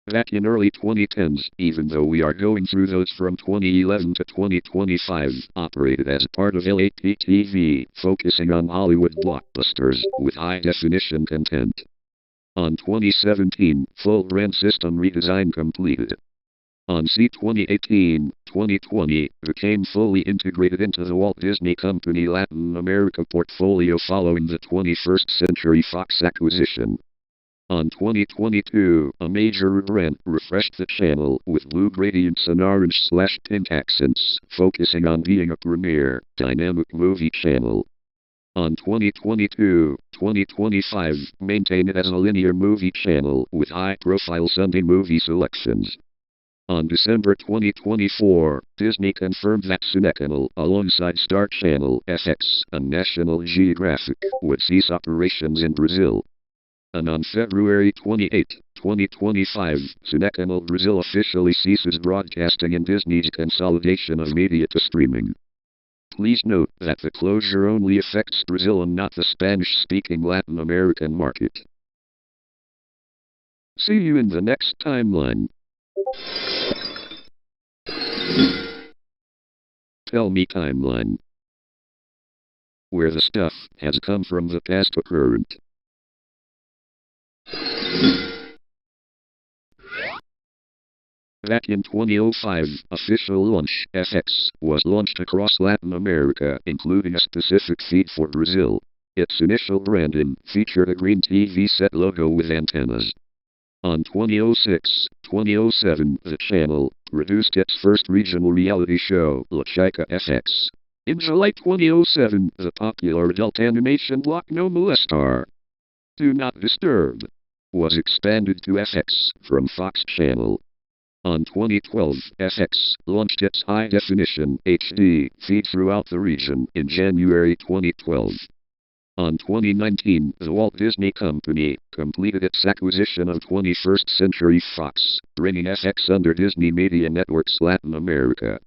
S1: Back in early 2010s, even though we are going through those from 2011 to 2025, operated as part of LAPTV, focusing on Hollywood blockbusters with high-definition content. On 2017, full brand system redesign completed. On C-2018-2020, became fully integrated into the Walt Disney Company Latin America portfolio following the 21st Century Fox acquisition. On 2022, a major rebrand refreshed the channel with blue gradients and orange/pink accents, focusing on being a premier, dynamic movie channel. On 2022-2025, maintained it as a linear movie channel with high-profile Sunday movie selections. On December 2024, Disney confirmed that Cinecanal, alongside Star Channel, FX, and National Geographic, would cease operations in Brazil. And on February 28, 2025, Cinecanal Brazil officially ceases broadcasting in Disney's consolidation of media to streaming. Please note that the closure only affects Brazil and not the Spanish-speaking Latin American market. See you in the next timeline. Tell me timeline. Where the stuff has come from the past to current. Back in 2005, official launch, FX, was launched across Latin America, including a specific feed for Brazil. Its initial branding featured a green TV set logo with antennas. On 2006-2007, the channel produced its first regional reality show, La Chica FX. In July 2007, the popular adult animation block No Molestar, Do Not Disturb, was expanded to FX from Fox Channel. On 2012, FX launched its high-definition HD feed throughout the region in January 2012. On 2019, the Walt Disney Company completed its acquisition of 21st Century Fox, bringing FX under Disney Media Networks Latin America.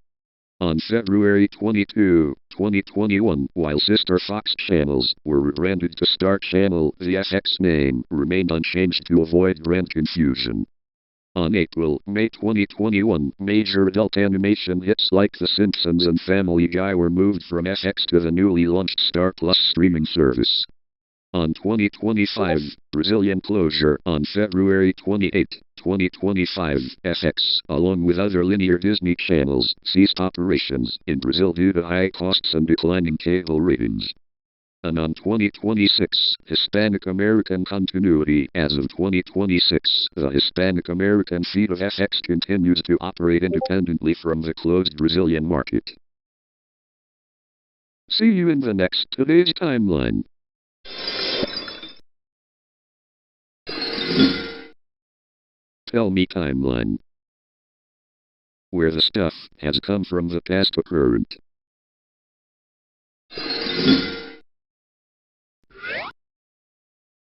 S1: On February 22, 2021, while sister Fox channels were rebranded to Star Channel, the FX name remained unchanged to avoid brand confusion. On April-May 2021, major adult animation hits like The Simpsons and Family Guy were moved from FX to the newly launched Star Plus streaming service. On 2025, Brazilian closure on February 28, 2025, FX, along with other linear Disney channels, ceased operations in Brazil due to high costs and declining cable ratings. And on 2026, Hispanic American continuity. As of 2026, the Hispanic American feed of FX continues to operate independently from the closed Brazilian market. See you in the next Today's Timeline. Tell me timeline. Where the stuff has come from the past to current.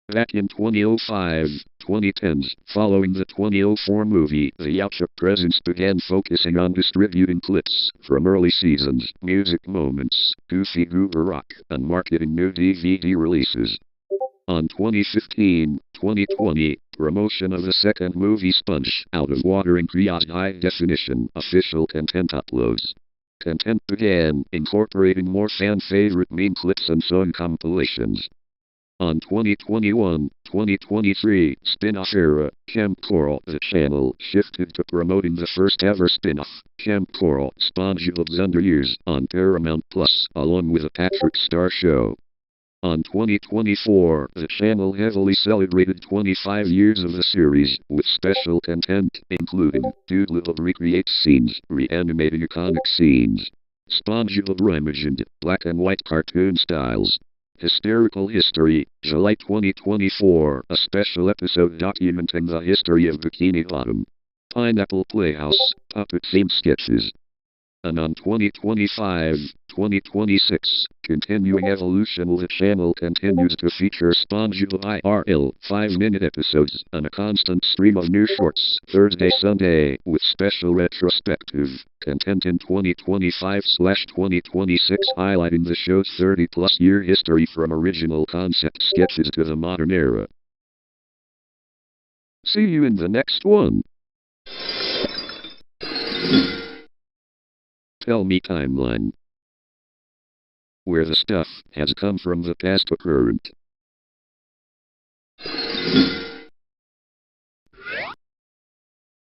S1: Back in 2005, 2010s, following the 2004 movie, the Yacha presence began focusing on distributing clips from early seasons, music moments, goofy goober rock, and marketing new DVD releases. On 2015-2020, promotion of the second movie Sponge Out of Water increased high definition official content uploads. Content began incorporating more fan-favorite meme clips and song compilations. On 2021-2023 spin-off era, Camp Coral, the channel shifted to promoting the first ever spin-off, Camp Coral, SpongeBob's Under Years, on Paramount Plus, along with a Patrick Star show. On 2024, the channel heavily celebrated 25 years of the series, with special content, including Doodle recreates scenes, reanimating iconic scenes, SpongeBob reimagined, black and white cartoon styles. Hysterical History, July 2024, a special episode documenting the history of Bikini Bottom. Pineapple Playhouse, puppet-themed sketches. And on 2025-2026, continuing evolution, the channel continues to feature SpongeBob IRL 5-minute episodes and a constant stream of new shorts, Thursday-Sunday, with special retrospective content in 2025-2026 highlighting the show's 30-plus year history from original concept sketches to the modern era. See you in the next one. Tell me timeline. Where the stuff has come from the past to current.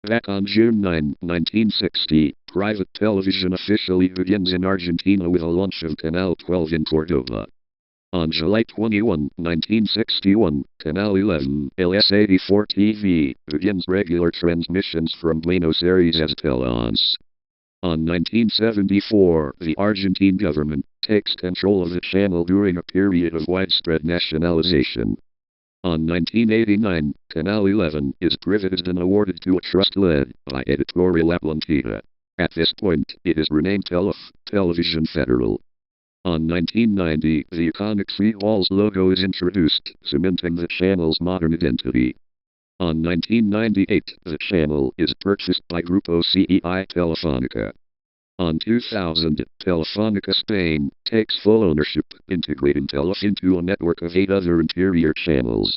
S1: Back on June 9, 1960, private television officially begins in Argentina with the launch of Canal 12 in Córdoba. On July 21, 1961, Canal 11, LS84 TV, begins regular transmissions from Buenos Aires as Teleonce. On 1974, the Argentine government takes control of the channel during a period of widespread nationalization. On 1989, Canal 11 is privatized and awarded to a trust led by Editorial Atlantida. At this point, it is renamed Television Federal. On 1990, the iconic Three Walls logo is introduced, cementing the channel's modern identity. On 1998, the channel is purchased by Grupo CEI Telefónica. On 2000, Telefónica Spain takes full ownership, integrating Telef into a network of 8 other interior channels.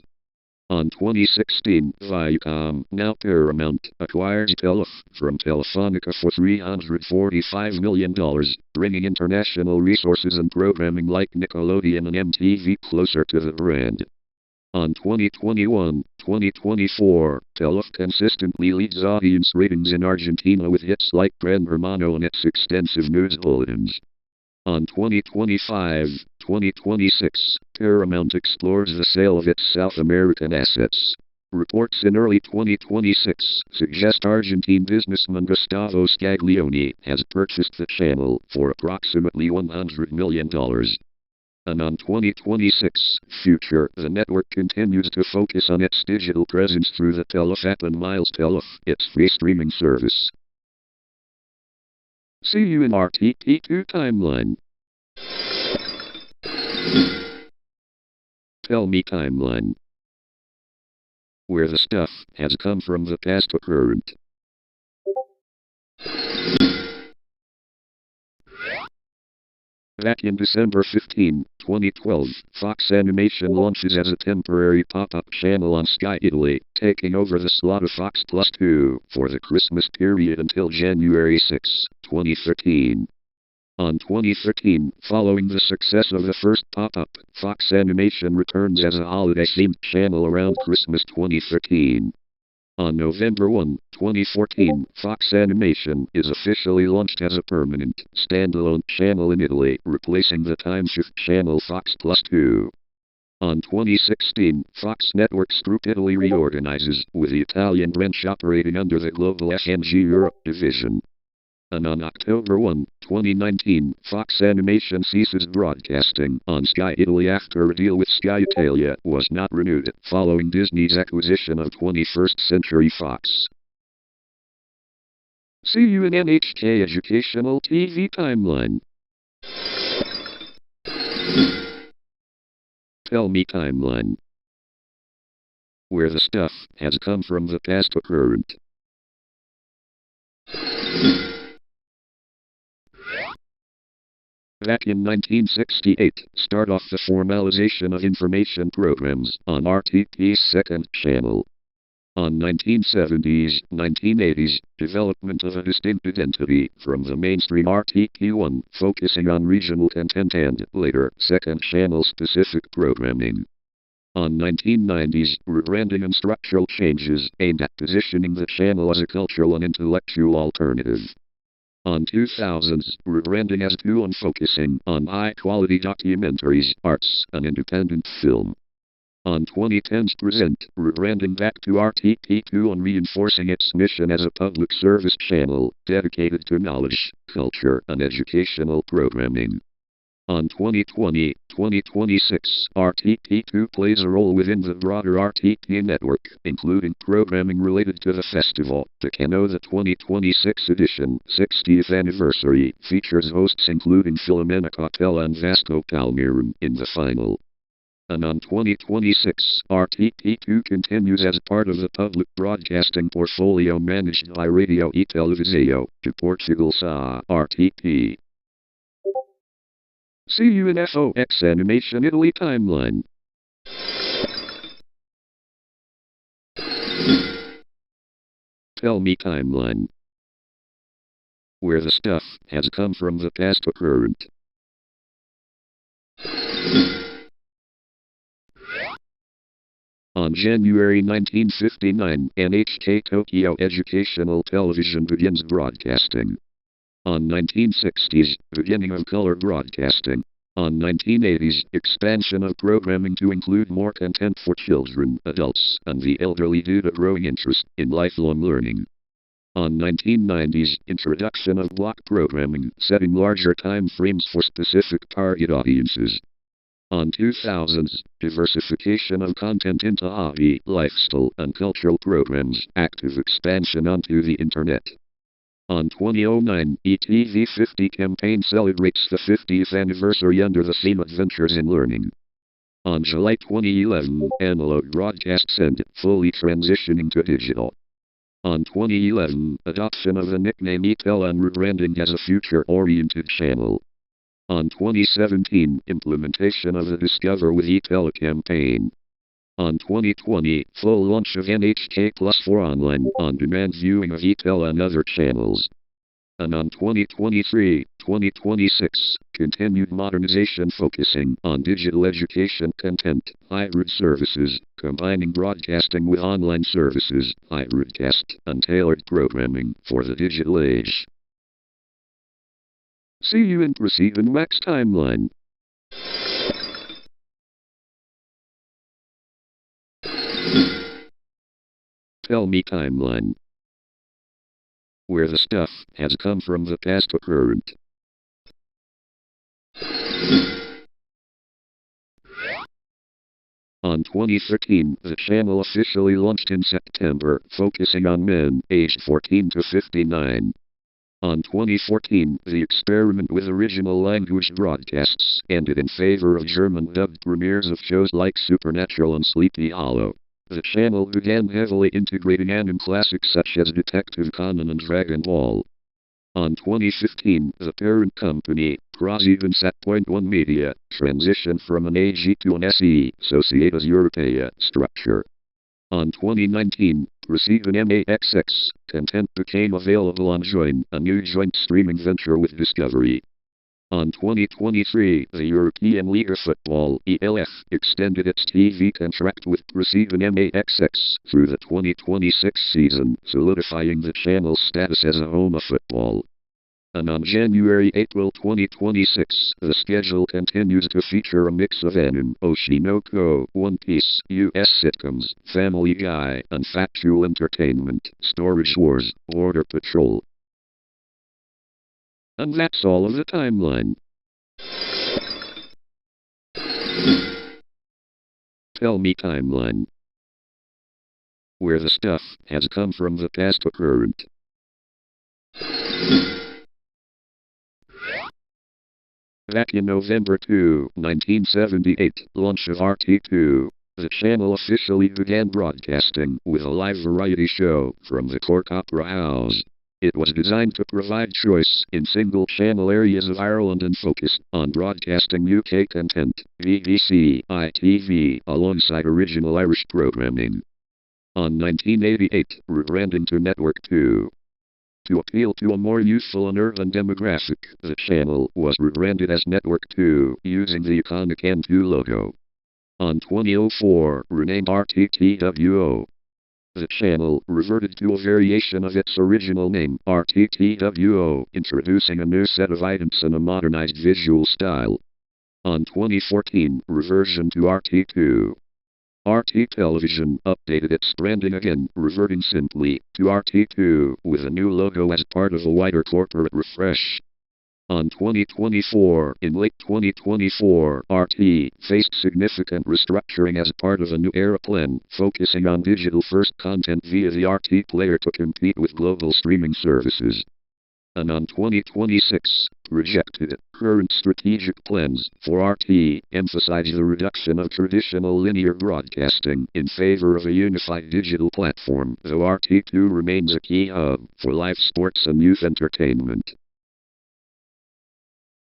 S1: On 2016, Viacom, now Paramount, acquires Telef from Telefónica for $345 million, bringing international resources and programming like Nickelodeon and MTV closer to the brand. On 2021-2024, Telef consistently leads audience ratings in Argentina with hits like Gran Hermano and its extensive news bulletins. On 2025-2026, Paramount explores the sale of its South American assets. Reports in early 2026 suggest Argentine businessman Gustavo Scaglione has purchased the channel for approximately $100 million. And on 2026 Future, the network continues to focus on its digital presence through the Telef app and Miles Telef, its free streaming service. See you in RTP2 timeline. Tell me timeline. Where the stuff has come from the past to current. Back in December 15, 2012, Fox Animation launches as a temporary pop-up channel on Sky Italy, taking over the slot of Fox Plus 2 for the Christmas period until January 6, 2013. On 2013, following the success of the first pop-up, Fox Animation returns as a holiday-themed channel around Christmas 2013. On November 1, 2014, Fox Animation is officially launched as a permanent, standalone channel in Italy, replacing the time-shift channel Fox Plus 2. On 2016, Fox Networks Group Italy reorganizes, with the Italian branch operating under the Global FNG Europe division. And on October 1, 2019, Fox Animation ceases broadcasting on Sky Italy after a deal with Sky Italia was not renewed, following Disney's acquisition of 21st Century Fox. See you in NHK Educational TV Timeline. Tell me timeline. Where the stuff has come from the past to current. Back in 1968, start off the formalization of information programs on RTP's second channel. On 1970s, 1980s, development of a distinct identity from the mainstream RTP1, focusing on regional content and, later, second channel specific programming. On 1990s, rebranding and structural changes aimed at positioning the channel as a cultural and intellectual alternative. On 2000s, rebranding as to and focusing on high-quality documentaries, arts, and independent film. On 2010s present, rebranding back to RTP2 and reinforcing its mission as a public service channel, dedicated to knowledge, culture, and educational programming. On 2020-2026, RTP2 plays a role within the broader RTP network, including programming related to the festival. The Cano the 2026 edition, 60th anniversary, features hosts including Filomena Cautela and Vasco Palmieri in the final. And on 2026, RTP2 continues as part of the public broadcasting portfolio managed by Radio e Televisão de Portugal SA RTP. See you in FOX Animation Italy Timeline. Tell me timeline. Where the stuff has come from the past to current. On January 1959, NHK Tokyo Educational Television begins broadcasting. On 1960s, beginning of color broadcasting. On 1980s, expansion of programming to include more content for children, adults, and the elderly due to growing interest in lifelong learning. On 1990s, introduction of block programming, setting larger time frames for specific target audiences. On 2000s, diversification of content into hobby, lifestyle, and cultural programs, active expansion onto the internet. On 2009, ETV 50 campaign celebrates the 50th anniversary under the theme Adventures in Learning. On July 2011, analog broadcasts end, fully transitioning to digital. On 2011, adoption of the nickname eTel and rebranding as a future-oriented channel. On 2017, implementation of the Discover with eTel campaign. On 2020, full launch of NHK Plus for online, on-demand viewing of eTel and other channels. And on 2023-2026, continued modernization focusing on digital education content, hybrid services, combining broadcasting with online services, hybridcast, and tailored programming for the digital age. See you in Precision Max Timeline. Tell me timeline. Where the stuff has come from the past to current. On 2013, the channel officially launched in September, focusing on men aged 14 to 59. On 2014, the experiment with original language broadcasts ended in favor of German-dubbed premieres of shows like Supernatural and Sleepy Hollow. The channel began heavily integrating anime classics such as Detective Conan and Dragon Ball. On 2015, the parent company, ProSiebenSat.1 Media, transitioned from an AG to an SE, Societas Europaea, structure. On 2019, ProSiebenMAXX content became available on Join, a new joint streaming venture with Discovery. On 2023, the European League of Football (ELF) extended its TV contract with ProSieben through the 2026 season, solidifying the channel's status as a home of football. And on January-April 2026, the schedule continues to feature a mix of anime, Oshinoko, One Piece, US sitcoms, Family Guy, and factual entertainment, Storage Wars, Border Patrol. And that's all of the timeline. Tell me timeline. Where the stuff has come from the past to current. Back in November 2, 1978, launch of RT2, the channel officially began broadcasting with a live variety show from the Cork Opera House. It was designed to provide choice in single-channel areas of Ireland and focused on broadcasting UK content, BBC, ITV, alongside original Irish programming. On 1988, rebranding to Network 2. To appeal to a more youthful and urban demographic, the channel was rebranded as Network 2, using the iconic N2 logo. On 2004, renamed RTTWO. The channel reverted to a variation of its original name, RTTWO, introducing a new set of items and a modernized visual style. On 2014, reversion to RT2. RT Television updated its branding again, reverting simply to RT2 with a new logo as part of a wider corporate refresh. On 2024, in late 2024, RT faced significant restructuring as part of a new era plan, focusing on digital-first content via the RT player to compete with global streaming services. And on 2026, rejected current strategic plans for RT, emphasize the reduction of traditional linear broadcasting in favor of a unified digital platform, though RT2 remains a key hub for live sports and youth entertainment.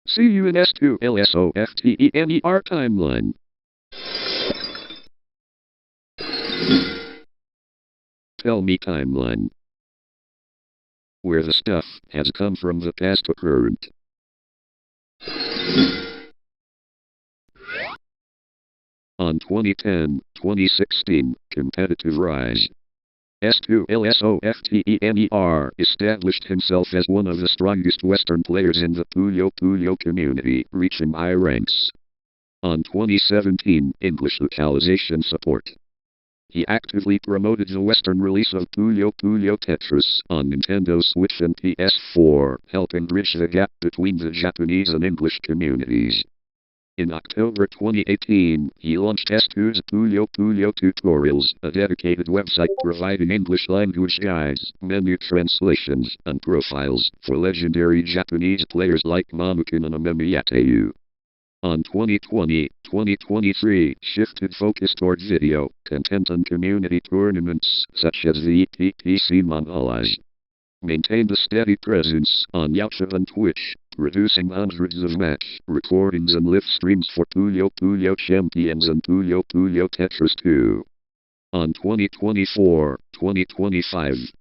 S1: See you in S2LSOFTENER timeline. Tell me timeline. Where the stuff has come from the past to current. On 2010-2016, competitive rise. S2LSOFTENER established himself as one of the strongest Western players in the Puyo Puyo community, reaching high ranks. On 2017, English localization support. He actively promoted the Western release of Puyo Puyo Tetris on Nintendo Switch and PS4, helping bridge the gap between the Japanese and English communities. In October 2018, he launched S2's Puyo Puyo Tutorials, a dedicated website providing English language guides, menu translations, and profiles for legendary Japanese players like Mamukin and Amemiyateu. On 2020-2023, shifted focus toward video, content and community tournaments, such as the EPPC Monolage. Maintained a steady presence on YouTube and Twitch, producing hundreds of match recordings and live streams for Puyo Puyo Champions and Puyo Puyo Tetris 2. On 2024-2025,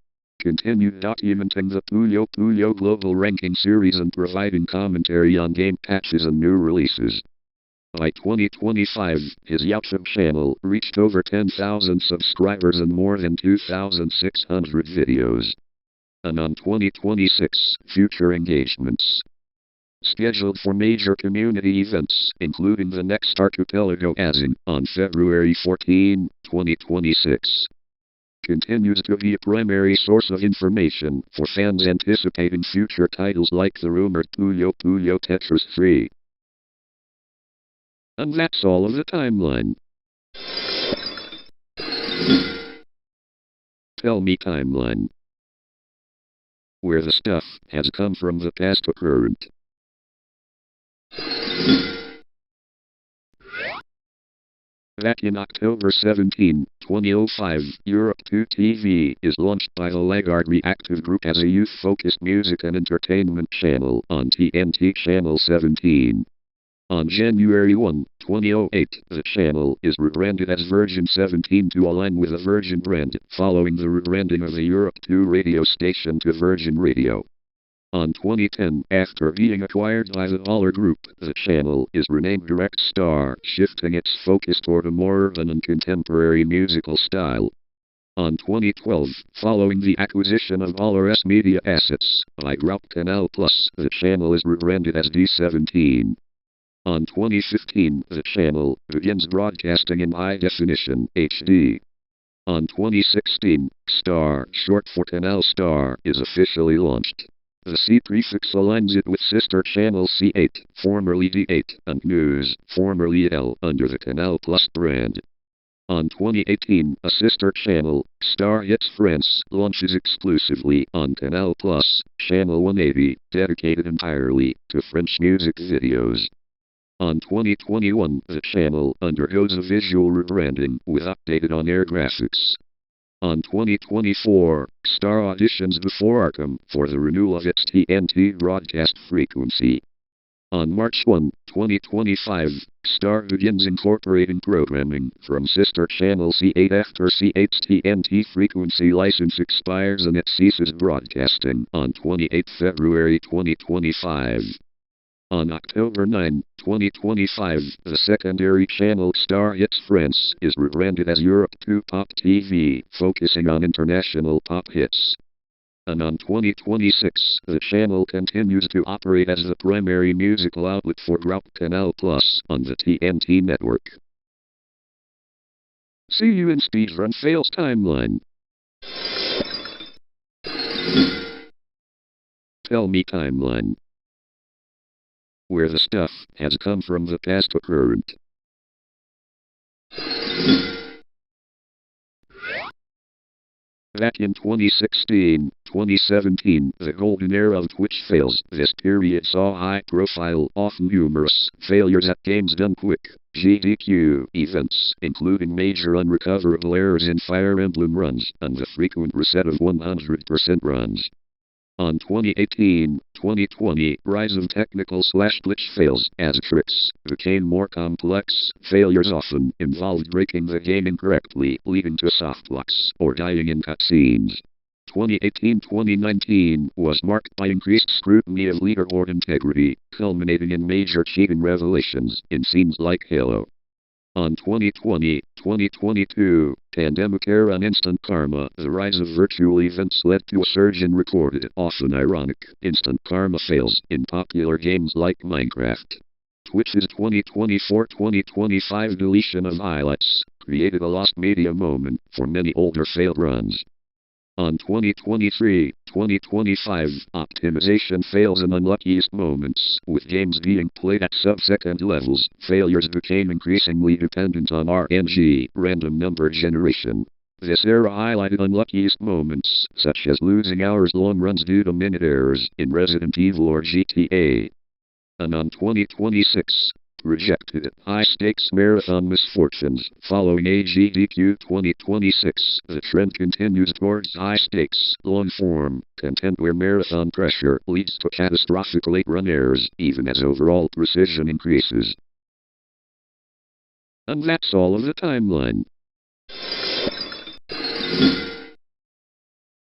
S1: continued documenting the Puyo Puyo Global Ranking Series and providing commentary on game patches and new releases. By 2025, his YouTube channel reached over 10,000 subscribers and more than 2,600 videos. And on 2026, future engagements. Scheduled for major community events, including the next Archipelago Azing on February 14, 2026. Continues to be a primary source of information for fans anticipating future titles like the rumored Puyo Puyo Tetris 3. And that's all of the timeline. Tell me timeline. Where the stuff has come from the past to current. Back in October 17, 2005, Europe 2 TV is launched by the Lagarde Reactive Group as a youth-focused music and entertainment channel on TNT Channel 17. On January 1, 2008, the channel is rebranded as Virgin 17 to align with the Virgin brand, following the rebranding of the Europe 2 radio station to Virgin Radio. On 2010, after being acquired by the Baller Group, the channel is renamed Direct Star, shifting its focus toward a more urban and contemporary musical style. On 2012, following the acquisition of Baller's media assets by Group Canal Plus, the channel is rebranded as D17. On 2015, the channel begins broadcasting in high definition HD. On 2016, Star, short for Canal Star, is officially launched. The C prefix aligns it with sister channel C8, formerly D8, and News, formerly L, under the Canal Plus brand. On 2018, a sister channel, Star Hits France, launches exclusively on Canal Plus, Channel 180, dedicated entirely to French music videos. On 2021, the channel undergoes a visual rebranding with updated on-air graphics. On 2024, Star auditions before Arkham for the renewal of its TNT broadcast frequency. On March 1, 2025, Star begins incorporating programming from sister channel C8 after C8's TNT frequency license expires and it ceases broadcasting on 28 February 2025. On October 9, 2025, the secondary channel Star Hits France is rebranded as Europe 2 Pop TV, focusing on international pop hits. And on 2026, the channel continues to operate as the primary musical outlet for Group Canal Plus on the TNT network. See you in Speedrun Fails timeline. Tell me timeline. Where the stuff has come from the past to current. Back in 2016, 2017, the golden era of Twitch fails. This period saw high-profile, often humorous, failures at Games Done Quick, GDQ, events, including major unrecoverable errors in Fire Emblem runs, and the frequent reset of 100% runs. On 2018-2020, rise of technical/glitch fails as tricks became more complex. Failures often involved breaking the game incorrectly, leading to softlocks or dying in cutscenes. 2018-2019 was marked by increased scrutiny of leaderboard integrity, culminating in major cheating revelations in scenes like Halo. On 2020-2022, pandemic era and instant karma, the rise of virtual events led to a surge in recorded, often ironic, instant karma fails in popular games like Minecraft. Twitch's 2024-2025 deletion of highlights created a lost media moment for many older failed runs. On 2023-2025, optimization fails and unluckiest moments, with games being played at sub-second levels, failures became increasingly dependent on RNG, random number generation. This era highlighted unluckiest moments, such as losing hours-long runs due to minute errors in Resident Evil or GTA. And on 2026, rejected high-stakes marathon misfortunes. Following AGDQ 2026, the trend continues towards high-stakes, long-form content where marathon pressure leads to catastrophic late-run errors, even as overall precision increases. And that's all of the timeline.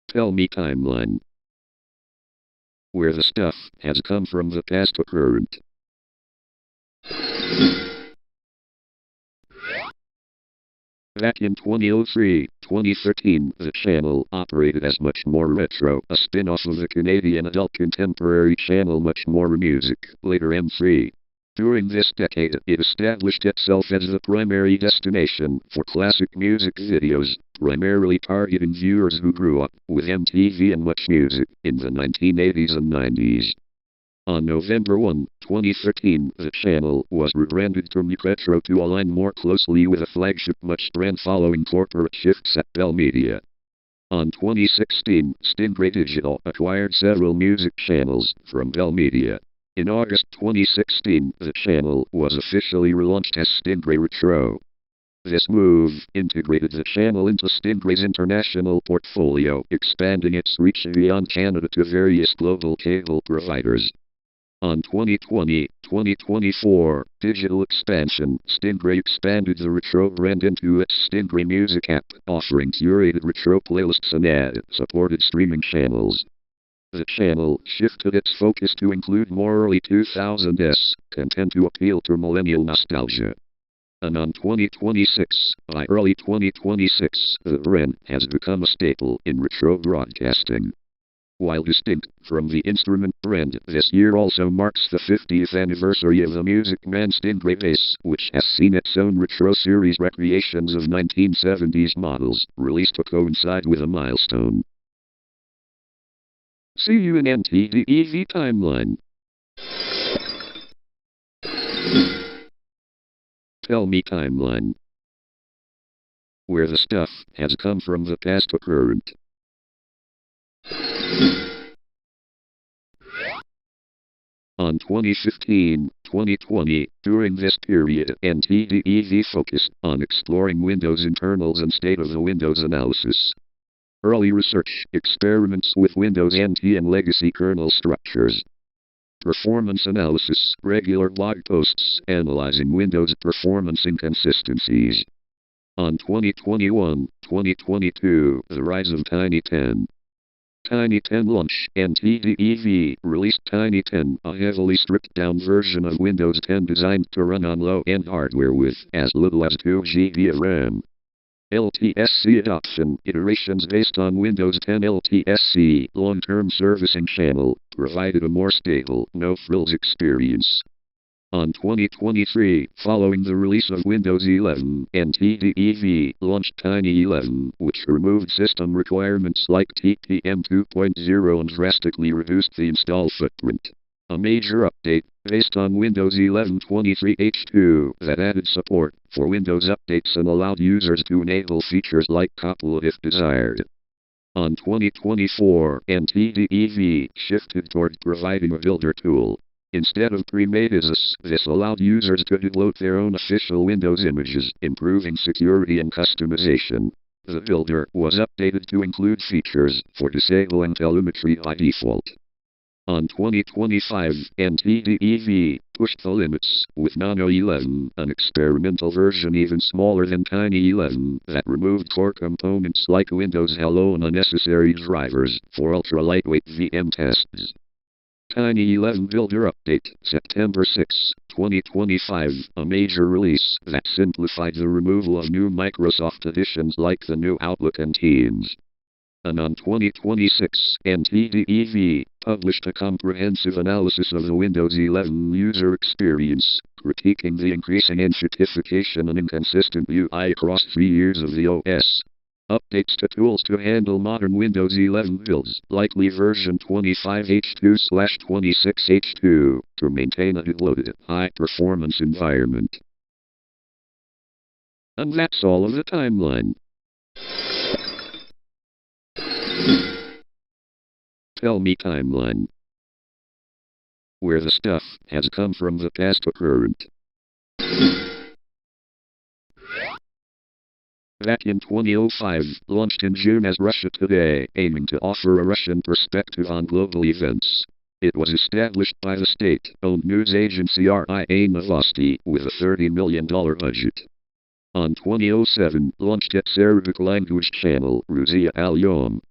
S1: Tell me timeline. Where the stuff has come from the past to current. Back in 2003-2013, the channel operated as Much More Retro, a spin-off of the Canadian adult contemporary channel Much More Music, later M3. During this decade, it established itself as the primary destination for classic music videos, primarily targeting viewers who grew up with MTV and Much Music in the 1980s and 90s. On November 1, 2013, the channel was rebranded to Much Retro to align more closely with the flagship Much brand following corporate shifts at Bell Media. On 2016, Stingray Digital acquired several music channels from Bell Media. In August 2016, the channel was officially relaunched as Stingray Retro. This move integrated the channel into Stingray's international portfolio, expanding its reach beyond Canada to various global cable providers. On 2020-2024 digital expansion, Stingray expanded the Retro brand into its Stingray Music app, offering curated retro playlists and ad-supported streaming channels. The channel shifted its focus to include more early 2000s content to appeal to millennial nostalgia. And on 2026, by early 2026, the brand has become a staple in retro broadcasting. While distinct from the instrument brand, this year also marks the 50th anniversary of the Music Man Stingray bass, which has seen its own retro series recreations of 1970s models, released to coincide with a milestone. See you in NTDEV timeline. Tell me timeline. Where the stuff has come from the past to current. On 2015-2020, during this period, NTDEV focused on exploring Windows internals and state of the Windows analysis. Early research, experiments with Windows NT and legacy kernel structures. Performance analysis, regular blog posts analyzing Windows performance inconsistencies. On 2021-2022, the rise of Tiny 10. Tiny 10 launch, NTDEV released Tiny 10, a heavily stripped-down version of Windows 10 designed to run on low-end hardware with as little as 2 GB of RAM. LTSC adoption, iterations based on Windows 10 LTSC, long-term servicing channel, provided a more stable, no-frills experience. On 2023, following the release of Windows 11, NTDEV launched Tiny 11, which removed system requirements like TPM 2.0 and drastically reduced the install footprint. A major update, based on Windows 11 23H2, that added support for Windows updates and allowed users to enable features like copilot if desired. On 2024, NTDEV shifted toward providing a builder tool. Instead of pre-made ISOs, this allowed users to download their own official Windows images, improving security and customization. The builder was updated to include features for disabling telemetry by default. On 2025, NTDEV pushed the limits with Nano 11, an experimental version even smaller than Tiny 11 that removed core components like Windows Hello and unnecessary drivers for ultra-lightweight VM tests. Tiny 11 Builder Update, September 6, 2025, a major release that simplified the removal of new Microsoft editions like the new Outlook and Teams. And on 2026, NTDEV published a comprehensive analysis of the Windows 11 user experience, critiquing the increasing enshittification and inconsistent UI across 3 years of the OS. Updates to tools to handle modern Windows 11 builds, likely version 25H2/26H2, to maintain a loaded, high-performance environment. And that's all of the timeline. Tell me timeline. Where the stuff has come from the past to current. Back in 2005, launched in June as Russia Today, aiming to offer a Russian perspective on global events. It was established by the state-owned news agency RIA Novosti with a $30 million budget. On 2007, launched its Arabic language channel, Russia Al-Yom.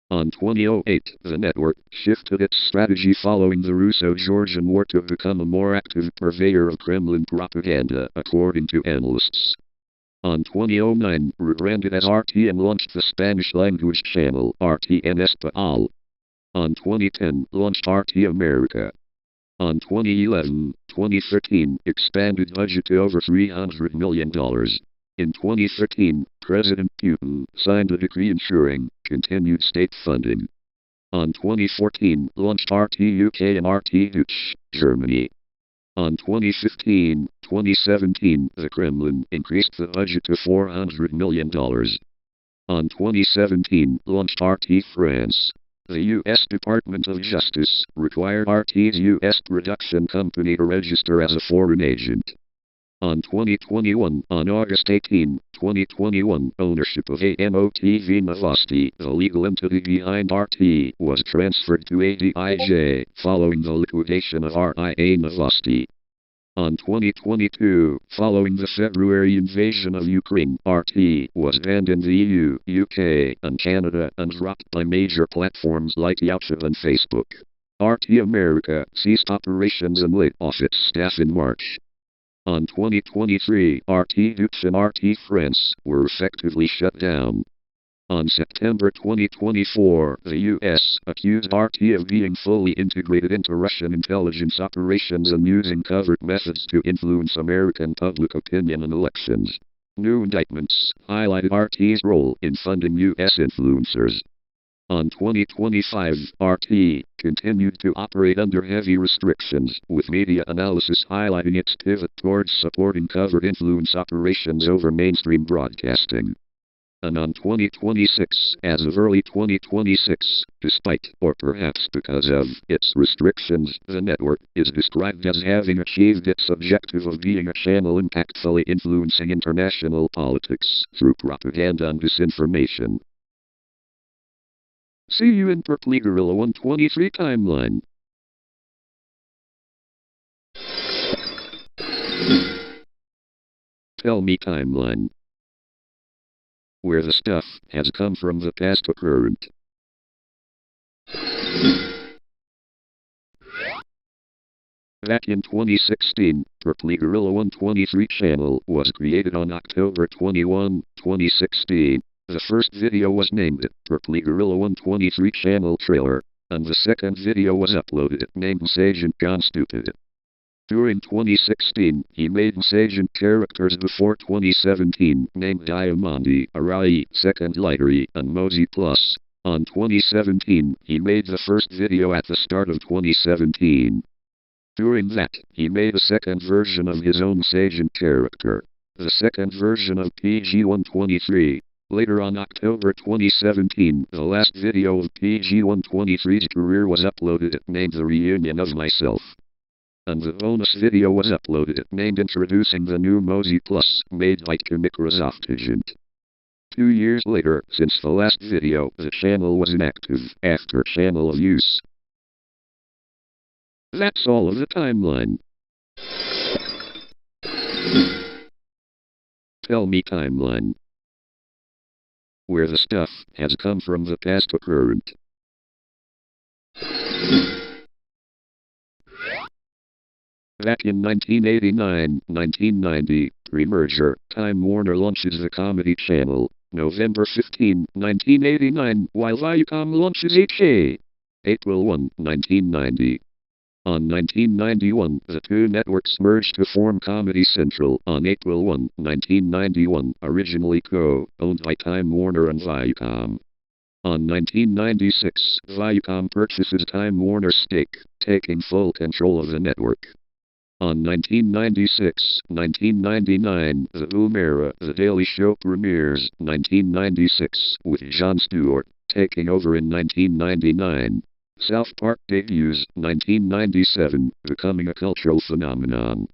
S1: On 2008, the network shifted its strategy following the Russo-Georgian War to become a more active purveyor of Kremlin propaganda, according to analysts. On 2009, rebranded as RT and launched the Spanish-language channel, RT en Español. On 2010, launched RT America. On 2011-2013, expanded budget to over $300 million. In 2013, President Putin signed a decree ensuring continued state funding. On 2014, launched RT UK and RT Dutch, Germany. On 2015-2017, the Kremlin increased the budget to $400 million. On 2017, launched RT France. The U.S. Department of Justice required RT's U.S. production company to register as a foreign agent. On 2021, on August 18, 2021, ownership of AMOTV Novosti, the legal entity behind RT, was transferred to ADIJ, following the liquidation of RIA Novosti. On 2022, following the February invasion of Ukraine, RT was banned in the EU, UK, and Canada and dropped by major platforms like YouTube and Facebook. RT America ceased operations and laid off its staff in March. On 2023, RT Dukes and RT France were effectively shut down. On September 2024, the U.S. accused RT of being fully integrated into Russian intelligence operations and using covert methods to influence American public opinion and elections. New indictments highlighted RT's role in funding U.S. influencers. On 2025, RT continued to operate under heavy restrictions, with media analysis highlighting its pivot towards supporting covert influence operations over mainstream broadcasting. And on 2026, as of early 2026, despite, or perhaps because of, its restrictions, the network is described as having achieved its objective of being a channel impactfully influencing international politics through propaganda and disinformation. See you in Berkeley Gorilla 123 timeline. Tell me timeline. Where the stuff has come from the past to current. Back in 2016, Berkeley Gorilla 123 channel was created on October 21, 2016. The first video was named Berkeley Gorilla 123 channel trailer, and the second video was uploaded named MSAgent Gone Stupid. During 2016, he made MSAgent characters before 2017 named Diamandi, Arai, Second Lightery, and Mosey Plus. On 2017, he made the first video at the start of 2017. During that, he made a second version of his own MSAgent character. The second version of PG-123. Later on October 2017, the last video of PG-123's career was uploaded named The Reunion of Myself. And the bonus video was uploaded named Introducing the New Mosey Plus, made by MSAgent. 2 years later, since the last video, the channel was inactive after channel use. That's all of the timeline. Tell me timeline. Where the stuff has come from the past to current. Back in 1989-1990, pre-merger, Time Warner launches the Comedy Channel. November 15, 1989, while Viacom launches HA. April 1, 1990. On 1991, the two networks merged to form Comedy Central on April 1, 1991, originally co-owned by Time Warner and Viacom. On 1996, Viacom purchases Time Warner's stake, taking full control of the network. On 1996-1999, The Boom Era, The Daily Show premieres, 1996, with Jon Stewart taking over in 1999. South Park debuts, 1997, becoming a cultural phenomenon.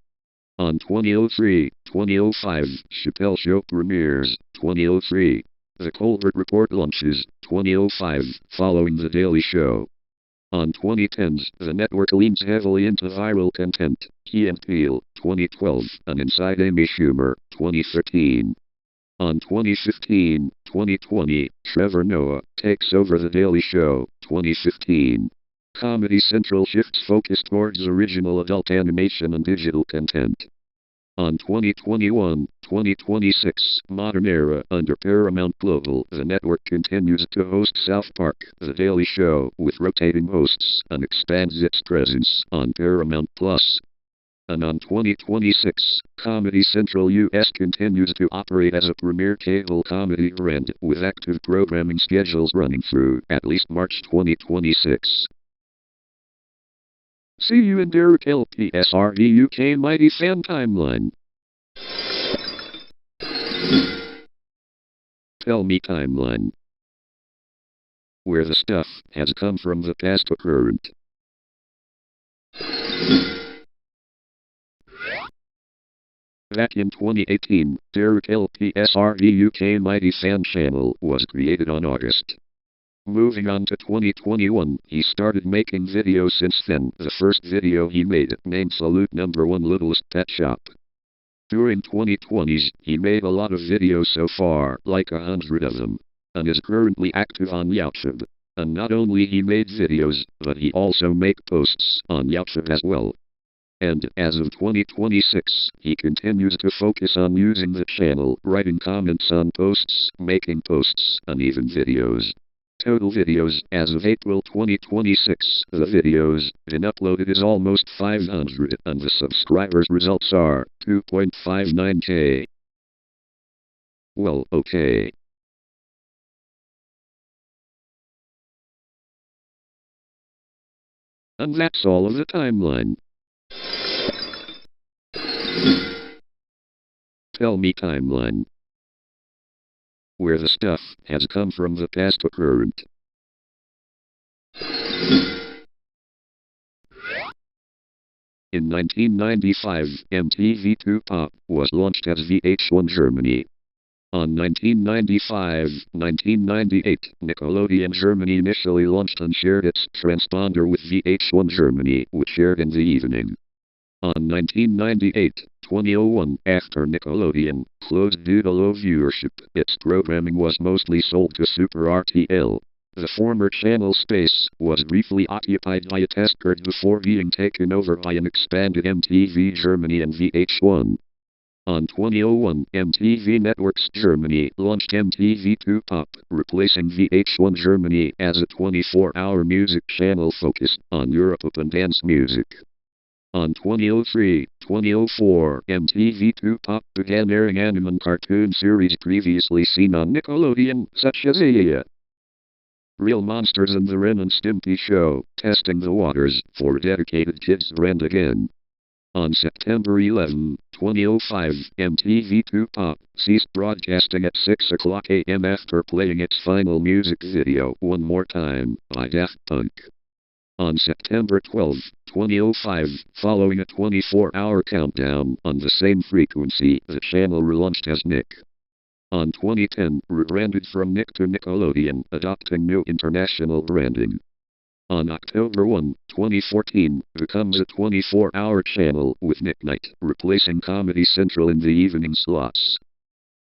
S1: On 2003-2005, Chappelle Show premieres, 2003. The Colbert Report launches, 2005, following The Daily Show. On 2010s, the network leans heavily into viral content, Key and Peele, 2012, and Inside Amy Schumer, 2013. On 2015-2020, Trevor Noah takes over The Daily Show, 2015. Comedy Central shifts focus towards original adult animation and digital content. On 2021-2026, Modern Era, under Paramount Global, the network continues to host South Park, The Daily Show, with rotating hosts, and expands its presence on Paramount Plus. And on 2026, Comedy Central US continues to operate as a premier cable comedy brand, with active programming schedules running through at least March 2026. See you in Derek LPSRV UK Mighty Fan Timeline. Tell me timeline. Where the stuff has come from the past to current. Back in 2018, Derek LPSRV UK Mighty Fan Channel was created on August Moving on to 2021, he started making videos since then. The first video he made, named Salute Number 1 Littlest Pet Shop. During 2020s, he made a lot of videos so far, like 100 of them, and is currently active on YouTube. And not only he made videos, but he also make posts on YouTube as well. And as of 2026, he continues to focus on using the channel, writing comments on posts, making posts, and even videos. Total videos as of April 2026, the videos been uploaded is almost 500 and the subscribers results are 2.59k. Well, okay. And that's all of the timeline. Tell me timeline. Where the stuff has come from the past to current. In 1995, MTV2 Pop was launched as VH1 Germany. On 1995-1998, Nickelodeon Germany initially launched and shared its transponder with VH1 Germany, which aired in the evening. On 1998-2001, after Nickelodeon closed due to low viewership, its programming was mostly sold to Super RTL. The former channel space was briefly occupied by a test period before being taken over by an expanded MTV Germany and VH1. On 2001, MTV Networks Germany launched MTV2 Pop, replacing VH1 Germany as a 24-hour music channel focused on Europe and dance music. On 2003-2004, MTV2 Pop began airing anime and cartoon series previously seen on Nickelodeon, such as Real Monsters and the Ren and Stimpy Show, testing the waters for a dedicated kids brand again. On September 11, 2005, MTV2 Pop ceased broadcasting at 6 o'clock a.m. after playing its final music video, One More Time, by Daft Punk. On September 12, 2005, following a 24-hour countdown on the same frequency, the channel relaunched as Nick. On 2010, rebranded from Nick to Nickelodeon, adopting new international branding. On October 1, 2014, becomes a 24-hour channel with Nick Night, replacing Comedy Central in the evening slots.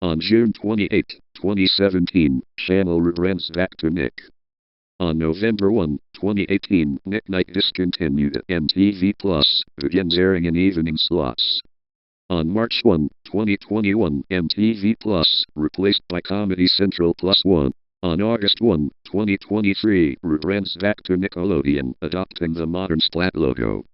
S1: On June 28, 2017, channel rebrands back to Nick. On November 1, 2018, Nick Night discontinued. MTV Plus begins airing in evening slots. On March 1, 2021, MTV Plus replaced by Comedy Central Plus 1. On August 1, 2023, rebrands back to Nickelodeon, adopting the modern splat logo.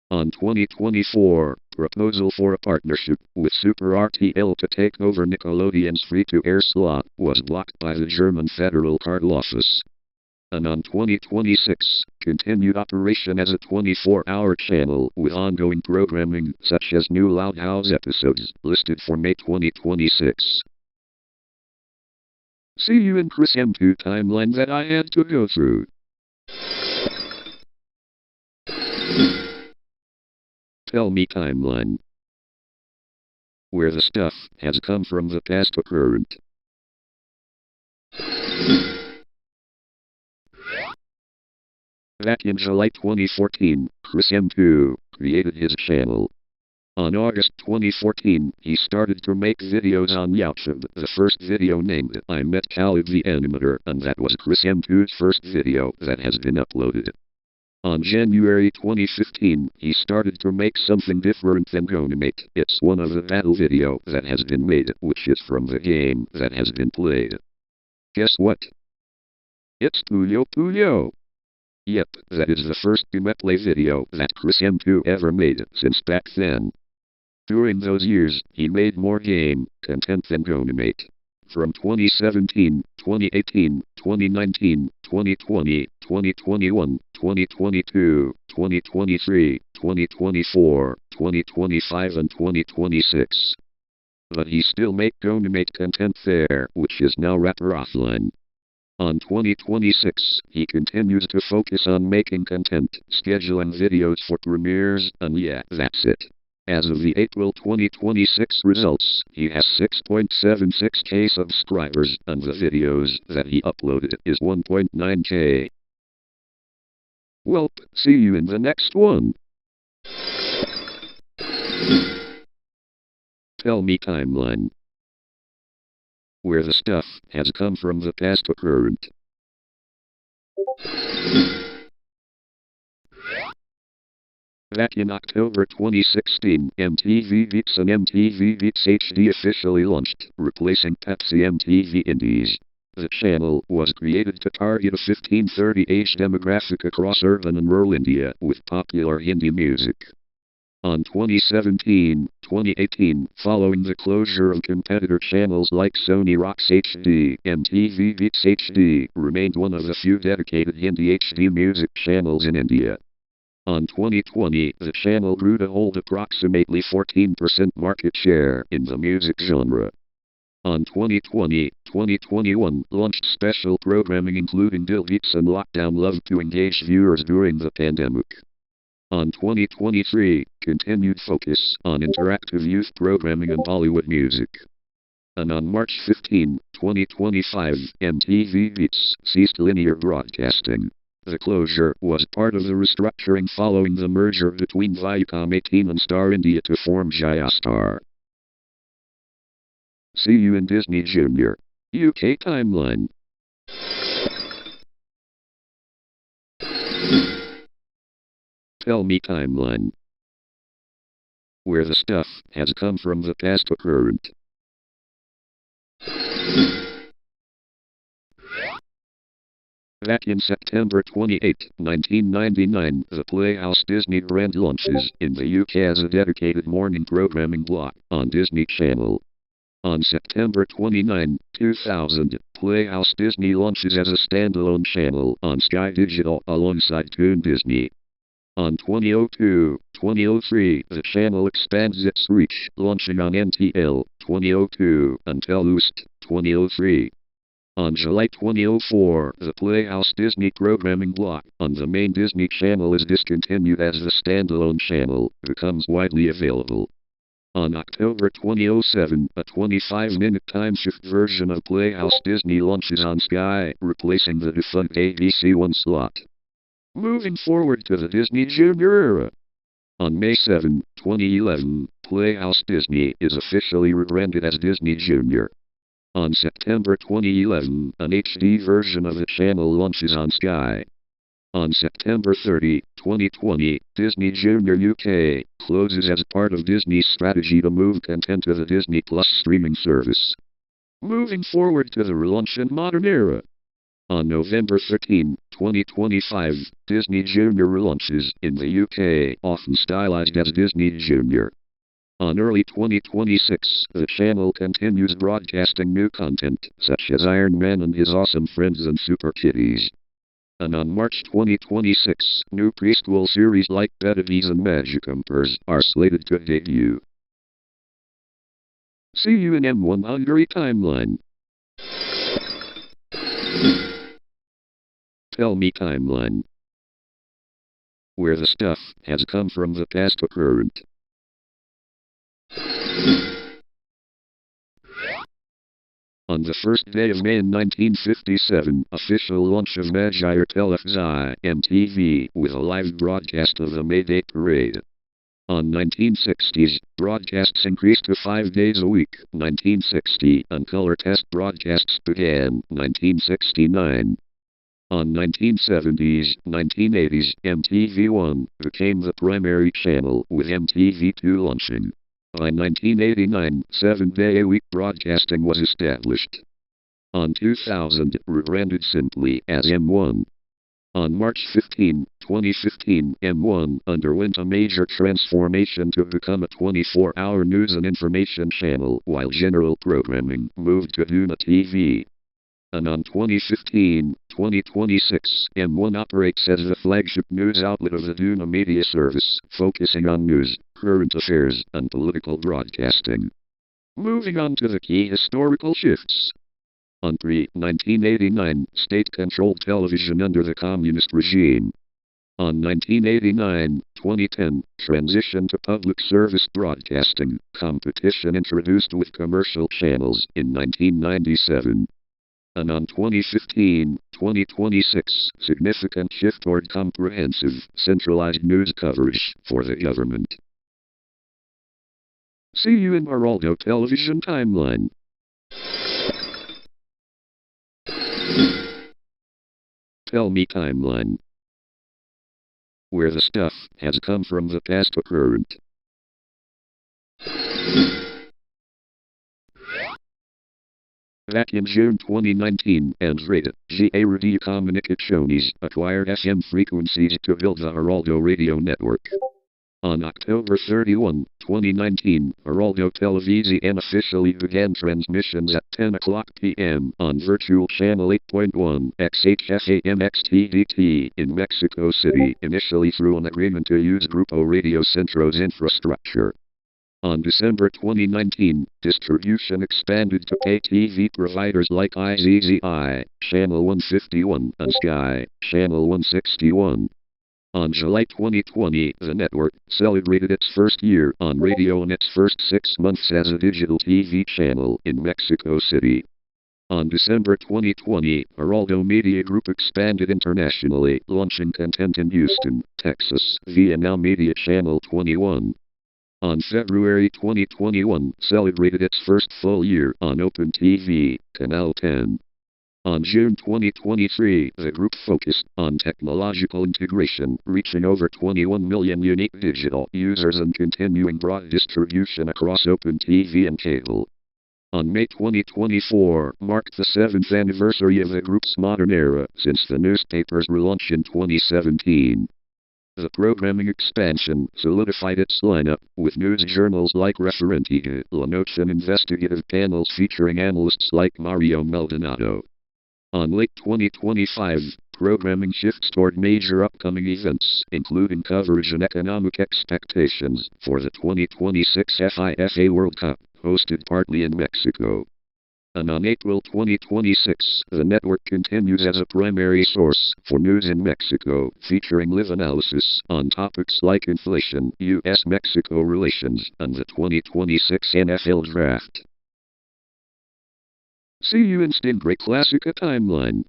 S1: On 2024, proposal for a partnership with Super RTL to take over Nickelodeon's free-to-air slot was blocked by the German Federal Cartel Office. And on 2026, continued operation as a 24-hour channel with ongoing programming such as new Loud House episodes, listed for May 2026. See you in Chris M2 timeline that I had to go through. Tell me timeline. Where the stuff has come from the past to current. Back in July 2014, Chris M2 created his channel. On August 2014, he started to make videos on YouTube. The first video named I Met Caleb the Animator, and that was Chris M2's first video that has been uploaded. On January 2015, he started to make something different than Gonimate. It's one of the battle video that has been made, which is from the game that has been played. Guess what? It's Puyo Puyo. Yep, that is the first gameplay video that Chris M2 ever made since back then. During those years, he made more game content than Gonimate. From 2017, 2018, 2019, 2020, 2021, 2022, 2023, 2024, 2025 and 2026. But he still make Gonimate content there, which is now Rapper Offline. On 2026, he continues to focus on making content, scheduling videos for premieres, and yeah, that's it. As of the April 2026 results, he has 6.76k subscribers, and the videos that he uploaded is 1.9k. Well, see you in the next one. Tell me timeline. Where the stuff has come from the past to current. Back in October 2016, MTV Beats and MTV Beats HD officially launched, replacing Pepsi MTV Indies. The channel was created to target a 15-30 age demographic across urban and rural India with popular Hindi music. On 2017-2018, following the closure of competitor channels like Sony Rocks HD, MTV Beats HD remained one of the few dedicated Hindi HD music channels in India. On 2020, the channel grew to hold approximately 14% market share in the music genre. On 2020-2021, launched special programming including Dil Beats and Lockdown Love to engage viewers during the pandemic. On 2023, continued focus on interactive youth programming and Bollywood music. And on March 15, 2025, MTV Beats ceased linear broadcasting. The closure was part of the restructuring following the merger between Viacom 18 and Star India to form Jaya Star. See you in Disney Junior UK timeline. Tell me timeline. Where the stuff has come from the past to current. Back in September 28, 1999, the Playhouse Disney brand launches in the UK as a dedicated morning programming block on Disney Channel. On September 29, 2000, Playhouse Disney launches as a standalone channel on Sky Digital alongside Toon Disney. On 2002-2003, the channel expands its reach, launching on NTL 2002 and Telust 2003. On July 2004, the Playhouse Disney programming block on the main Disney Channel is discontinued as the standalone channel becomes widely available. On October 2007, a 25-minute time-shift version of Playhouse Disney launches on Sky, replacing the defunct ABC One slot. Moving forward to the Disney Junior era. On May 7, 2011, Playhouse Disney is officially rebranded as Disney Junior. On September 2011, an HD version of the channel launches on Sky. On September 30, 2020, Disney Junior UK closes as part of Disney's strategy to move content to the Disney Plus streaming service. Moving forward to the relaunch and modern era. On November 13, 2025, Disney Junior relaunches in the UK, often stylized as Disney Junior. On early 2026, the channel continues broadcasting new content, such as Iron Man and His Awesome Friends and Super Kitties. And on March 2026, new preschool series like Betties and Magicumpers are slated to debut. See you in M1 Hungary timeline. Tell me timeline. Where the stuff has come from the past to current. On the first day of May in 1957, official launch of Magyar Televízió MTV with a live broadcast of the May Day Parade. On 1960s, broadcasts increased to 5 days a week, 1960, and color test broadcasts began, 1969. On 1970s, 1980s, MTV1 became the primary channel, with MTV2 launching. By 1989, 7-day-a-week broadcasting was established. On 2000, rebranded simply as M1. On March 15, 2015, M1 underwent a major transformation to become a 24-hour news and information channel, while general programming moved to Duna TV. And on 2015-2026, M1 operates as the flagship news outlet of the Duna media service, focusing on news, current affairs, and political broadcasting. Moving on to the key historical shifts. On pre-1989, state-controlled television under the communist regime. On 1989-2010, transition to public service broadcasting, competition introduced with commercial channels in 1997. And on 2015-2026, significant shift toward comprehensive, centralized news coverage for the government. See you in Geraldo Television Timeline. Tell me timeline. Where the stuff has come from the past to current. Back in June 2019, Andrea Radiocomunicações acquired FM frequencies to build the Geraldo radio network. On October 31, 2019, Geraldo Television officially began transmissions at 10 o'clock p.m. on virtual channel 8.1 XHFAMXTDT in Mexico City, initially through an agreement to use Grupo Radio Centro's infrastructure. On December 2019, distribution expanded to pay TV providers like IZZI, Channel 151, and Sky, Channel 161. On July 2020, the network celebrated its first year on radio and its first 6 months as a digital TV channel in Mexico City. On December 2020, Geraldo Media Group expanded internationally, launching content in Houston, Texas, via Now Media Channel 21. On February 2021, celebrated its first full year on Open TV, Canal 10. On June 2023, the group focused on technological integration, reaching over 21 million unique digital users and continuing broad distribution across Open TV and cable. On May 2024, marked the 7th anniversary of the group's modern era, since the newspaper's relaunch in 2017. The programming expansion solidified its lineup, with news journals like Referente, La Noche, and investigative panels featuring analysts like Mario Maldonado. On late 2025, programming shifts toward major upcoming events, including coverage and economic expectations for the 2026 FIFA World Cup, hosted partly in Mexico. And on April 2026, the network continues as a primary source for news in Mexico, featuring live analysis on topics like inflation, U.S.-Mexico relations, and the 2026 NFL Draft. See you in Stingray Classica Timeline.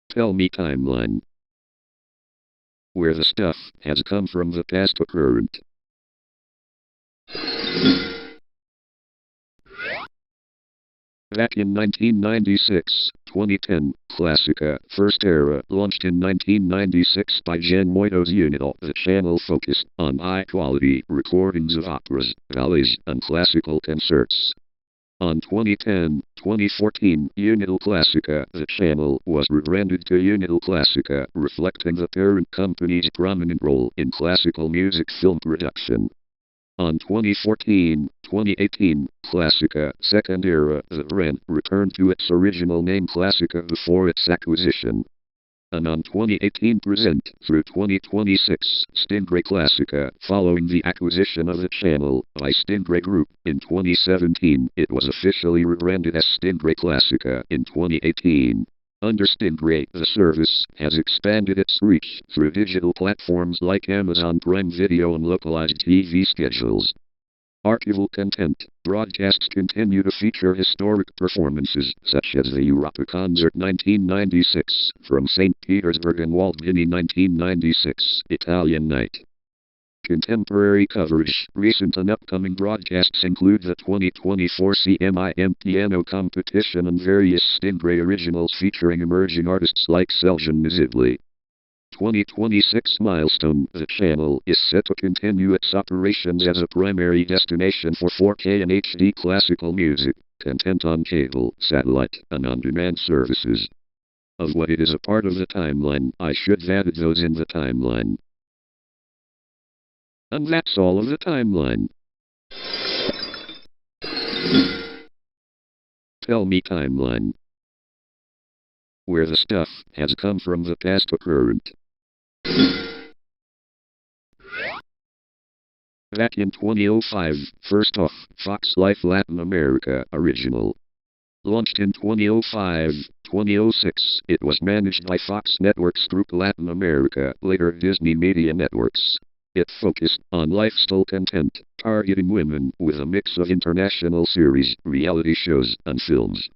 S1: Tell me timeline. Where the stuff has come from the past to current. Back in 1996-2010, Classica, First Era, launched in 1996 by Jen Moito's Unidal. The channel focused on high-quality recordings of operas, ballets, and classical concerts. On 2010-2014 Unidal Classica, the channel was rebranded to Unidal Classica, reflecting the parent company's prominent role in classical music film production. On 2014-2018, Classica, Second Era, the brand returned to its original name Classica before its acquisition. And on 2018 present through 2026, Stingray Classica, following the acquisition of the channel by Stingray Group in 2017, it was officially rebranded as Stingray Classica in 2018. Under Stingray, the service has expanded its reach through digital platforms like Amazon Prime Video and localized TV schedules. Archival content broadcasts continue to feature historic performances, such as the Europa Concert 1996, from St. Petersburg and Waldini 1996, Italian Night. Contemporary coverage. Recent and upcoming broadcasts include the 2024 CMIM Piano Competition and various Stingray originals featuring emerging artists like Seljan Nazibli. 2026 milestone. The channel is set to continue its operations as a primary destination for 4K and HD classical music, content on cable, satellite, and on-demand services. Of what it is a part of the timeline, I should have added those in the timeline. And that's all of the timeline. Tell me timeline. Where the stuff has come from the past to current. Back in 2005, first off, Fox Life Latin America original. Launched in 2005, 2006, it was managed by Fox Networks Group Latin America, later Disney Media Networks. It focused on lifestyle content, targeting women with a mix of international series, reality shows, and films.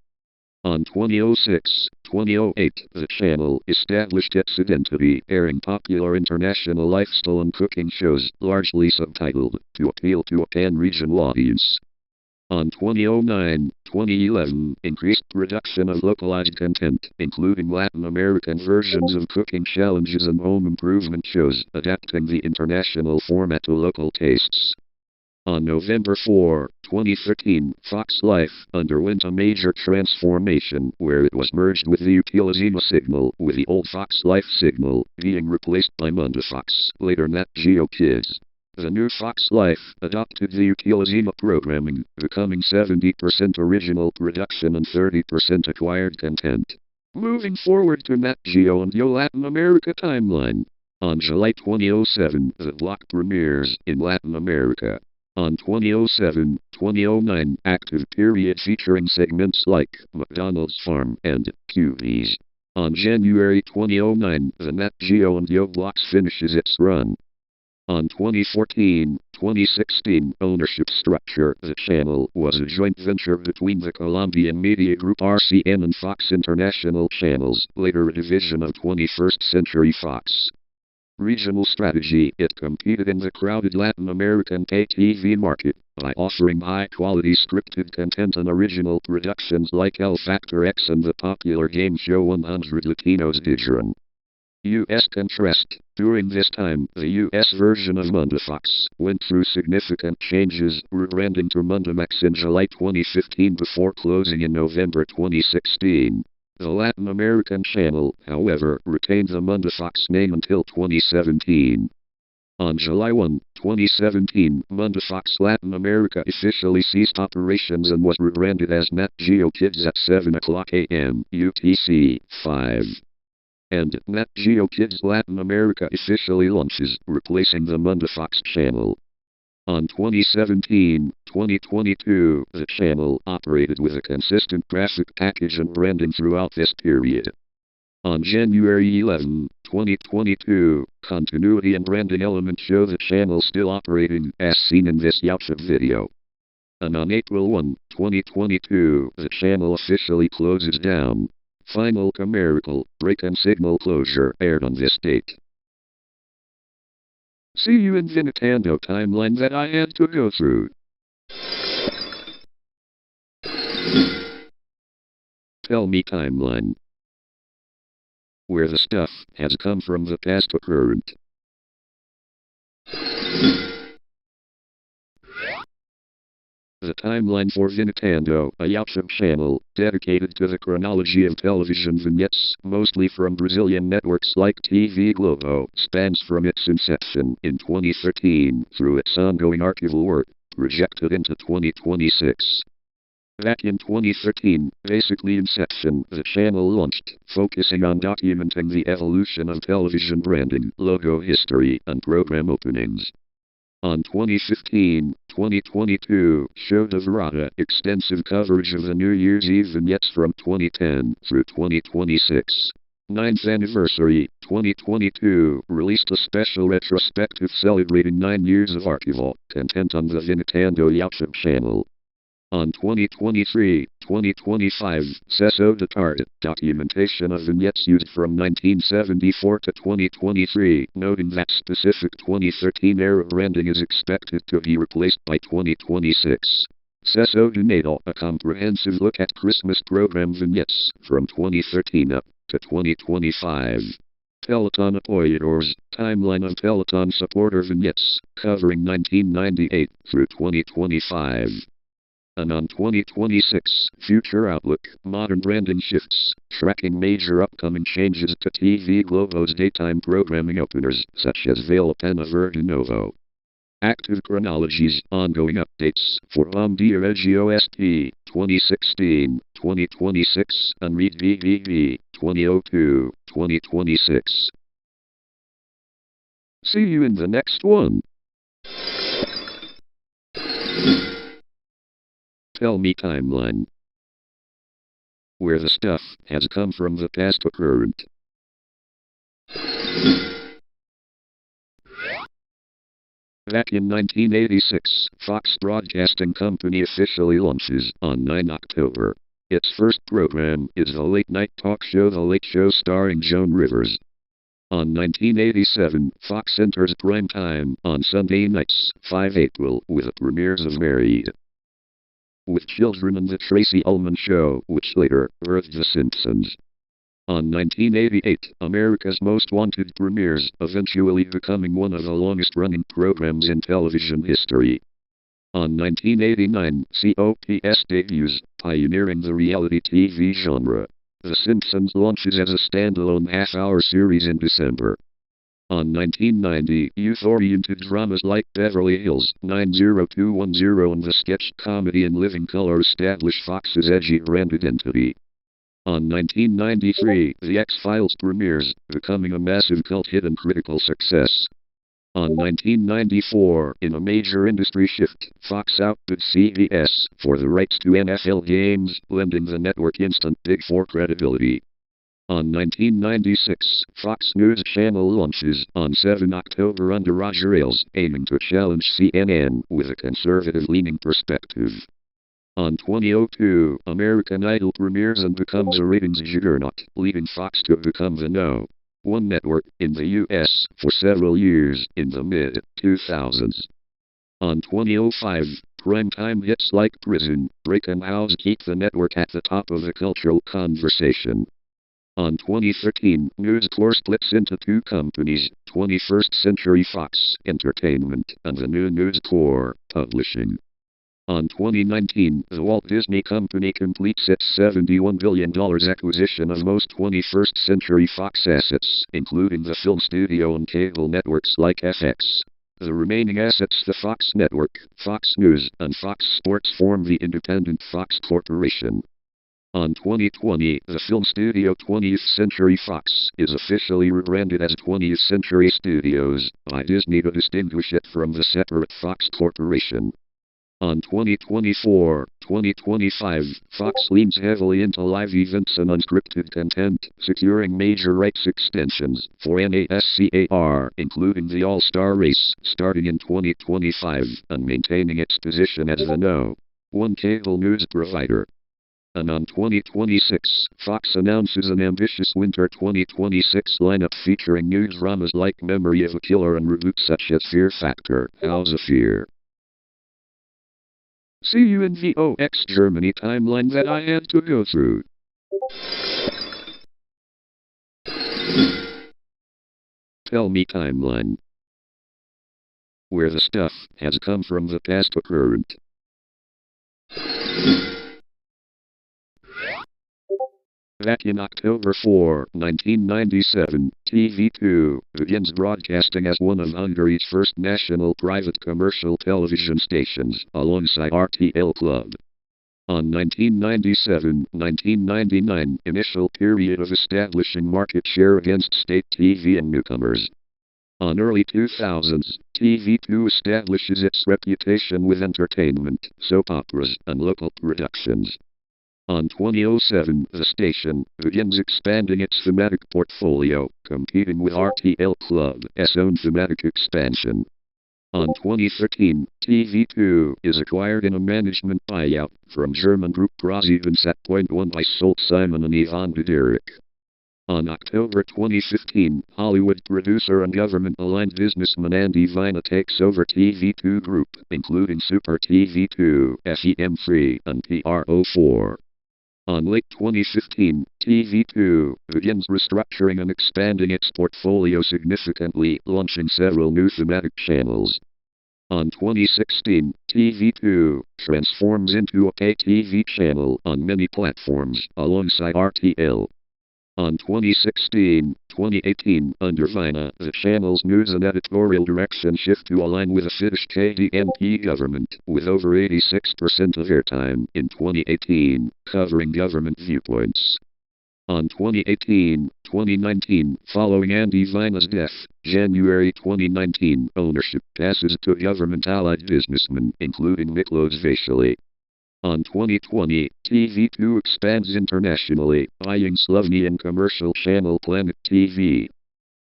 S1: On 2006-2008, the channel established its identity, airing popular international lifestyle and cooking shows, largely subtitled, to appeal to a pan-regional audience. On 2009-2011, increased production of localized content, including Latin American versions of cooking challenges and home improvement shows, adapting the international format to local tastes. On November 4, 2013, Fox Life underwent a major transformation where it was merged with the Utilizima signal, with the old Fox Life signal being replaced by MundaFox, later Nat Geo Kids. The new Fox Life adopted the Utilizima programming, becoming 70% original production and 30% acquired content. Moving forward to Nat Geo and Yo Latin America timeline. On July 2007, the block premieres in Latin America. On 2007-2009, active period featuring segments like McDonald's Farm and QVs. On January 2009, the Nat Geo and Yo blocks finishes its run. On 2014-2016 ownership structure, the channel was a joint venture between the Colombian media group RCN and Fox International Channels, later a division of 21st Century Fox. Regional strategy, it competed in the crowded Latin American pay TV market by offering high-quality scripted content and original productions like El Factor X and the popular game show 100 Latinos Dijeron. U.S. contrast. During this time, the U.S. version of MundaFox went through significant changes, rebranding to MundaMax in July 2015 before closing in November 2016. The Latin American channel, however, retained the MundaFox name until 2017. On July 1, 2017, MundaFox Latin America officially ceased operations and was rebranded as Nat Geo Kids at 7 o'clock a.m. UTC 5. And Nat Geo Kids Latin America officially launches, replacing the MundaFox channel. On 2017-2022, the channel operated with a consistent graphic package and branding throughout this period. On January 11, 2022, continuity and branding elements show the channel still operating, as seen in this YouTube video. And on April 1, 2022, the channel officially closes down. Final chimerical break and signal closure aired on this date. See you in the Nintendo timeline that I had to go through. Tell me timeline. Where the stuff has come from the past to current. The timeline for the Nintendo, a YouTube channel dedicated to the chronology of television vignettes, mostly from Brazilian networks like TV Globo, spans from its inception in 2013 through its ongoing archival work, projected into 2026. Back in 2013, basically inception, the channel launched, focusing on documenting the evolution of television branding, logo history, and program openings. On 2015-2022, show de Verada, extensive coverage of the New Year's Eve vignettes from 2010 through 2026. 9th anniversary, 2022, released a special retrospective celebrating 9 years of archival content on the Nintendo YouTube channel. On 2023-2025, Sessão da Tarde, documentation of vignettes used from 1974 to 2023, noting that specific 2013-era branding is expected to be replaced by 2026. Sessão do Natal, a comprehensive look at Christmas program vignettes from 2013 up to 2025. Teleton Apoiadores, timeline of Teleton supporter vignettes, covering 1998 through 2025. And on 2026, Future Outlook, modern branding shifts, tracking major upcoming changes to TV Globo's daytime programming openers, such as Vale Pena Verde Novo. Active chronologies, ongoing updates, for Bom Dia Regio SP, 2016, 2026, and Read VVV, 2002-2026. See you in the next one. Tell me timeline. where the stuff has come from the past to current. Back in 1986, Fox Broadcasting Company officially launches on 9 October. Its first program is the late-night talk show The Late Show starring Joan Rivers. On 1987, Fox enters prime time on Sunday nights, 5 April, with the premieres of Married with Children and The Tracy Ullman Show, which later birthed The Simpsons. On 1988, America's Most Wanted premieres, eventually becoming one of the longest-running programs in television history. On 1989, COPS debuts, pioneering the reality TV genre. The Simpsons launches as a standalone half-hour series in December. On 1990, youth-oriented dramas like Beverly Hills 90210 and the sketch comedy In Living Color establish Fox's edgy brand identity. On 1993, The X-Files premieres, becoming a massive cult hit and critical success. On 1994, in a major industry shift, Fox outbid CBS for the rights to NFL games, lending the network instant Big Four credibility. On 1996, Fox News Channel launches on 7 October under Roger Ailes, aiming to challenge CNN with a conservative-leaning perspective. On 2002, American Idol premieres and becomes a ratings juggernaut, leading Fox to become the No. 1 network in the U.S. for several years in the mid-2000s. On 2005, primetime hits like Prison Break and House keep the network at the top of the cultural conversation. On 2013, News Corp splits into two companies, 21st Century Fox Entertainment and the new News Corp Publishing. On 2019, the Walt Disney Company completes its $71 billion acquisition of most 21st Century Fox assets, including the film studio and cable networks like FX. The remaining assets, the Fox Network, Fox News, and Fox Sports, form the independent Fox Corporation. On 2020, the film studio 20th Century Fox is officially rebranded as 20th Century Studios by Disney to distinguish it from the separate Fox Corporation. On 2024-2025, Fox leans heavily into live events and unscripted content, securing major rights extensions for NASCAR, including the All-Star Race, starting in 2025, and maintaining its position as the No. 1 cable news provider. And on 2026, Fox announces an ambitious winter 2026 lineup featuring new dramas like Memory of a Killer and reboots such as Fear Factor, House of Fear. See you in the OX Germany timeline that I had to go through. Tell me timeline. Where the stuff has come from the past to current. Back in October 4, 1997, TV2 begins broadcasting as one of Hungary's first national private commercial television stations, alongside RTL Club. On 1997-1999, initial period of establishing market share against state TV and newcomers. On early 2000s, TV2 establishes its reputation with entertainment, soap operas, and local productions. On 2007, the station begins expanding its thematic portfolio, competing with RTL Club's own thematic expansion. On 2013, TV2 is acquired in a management buyout from German group ProSiebenSat.1 by Solt Simon and Yvonne Dederich. On October 2015, Hollywood producer and government-aligned businessman Andy Vina takes over TV2 Group, including Super TV2, FEM3, and PRO4. On late 2015, TV2 begins restructuring and expanding its portfolio significantly, launching several new thematic channels. On 2016, TV2 transforms into a pay TV channel on many platforms, alongside RTL. On 2016-2018, under Vina, the channel's news and editorial direction shift to align with the Finnish KDNP government, with over 86% of airtime in 2018 covering government viewpoints. On 2018-2019, following Andy Vina's death, January 2019, ownership passes to government-allied businessmen, including Miklos Vaishali. On 2020, TV2 expands internationally, buying Slovenian commercial channel Planet TV.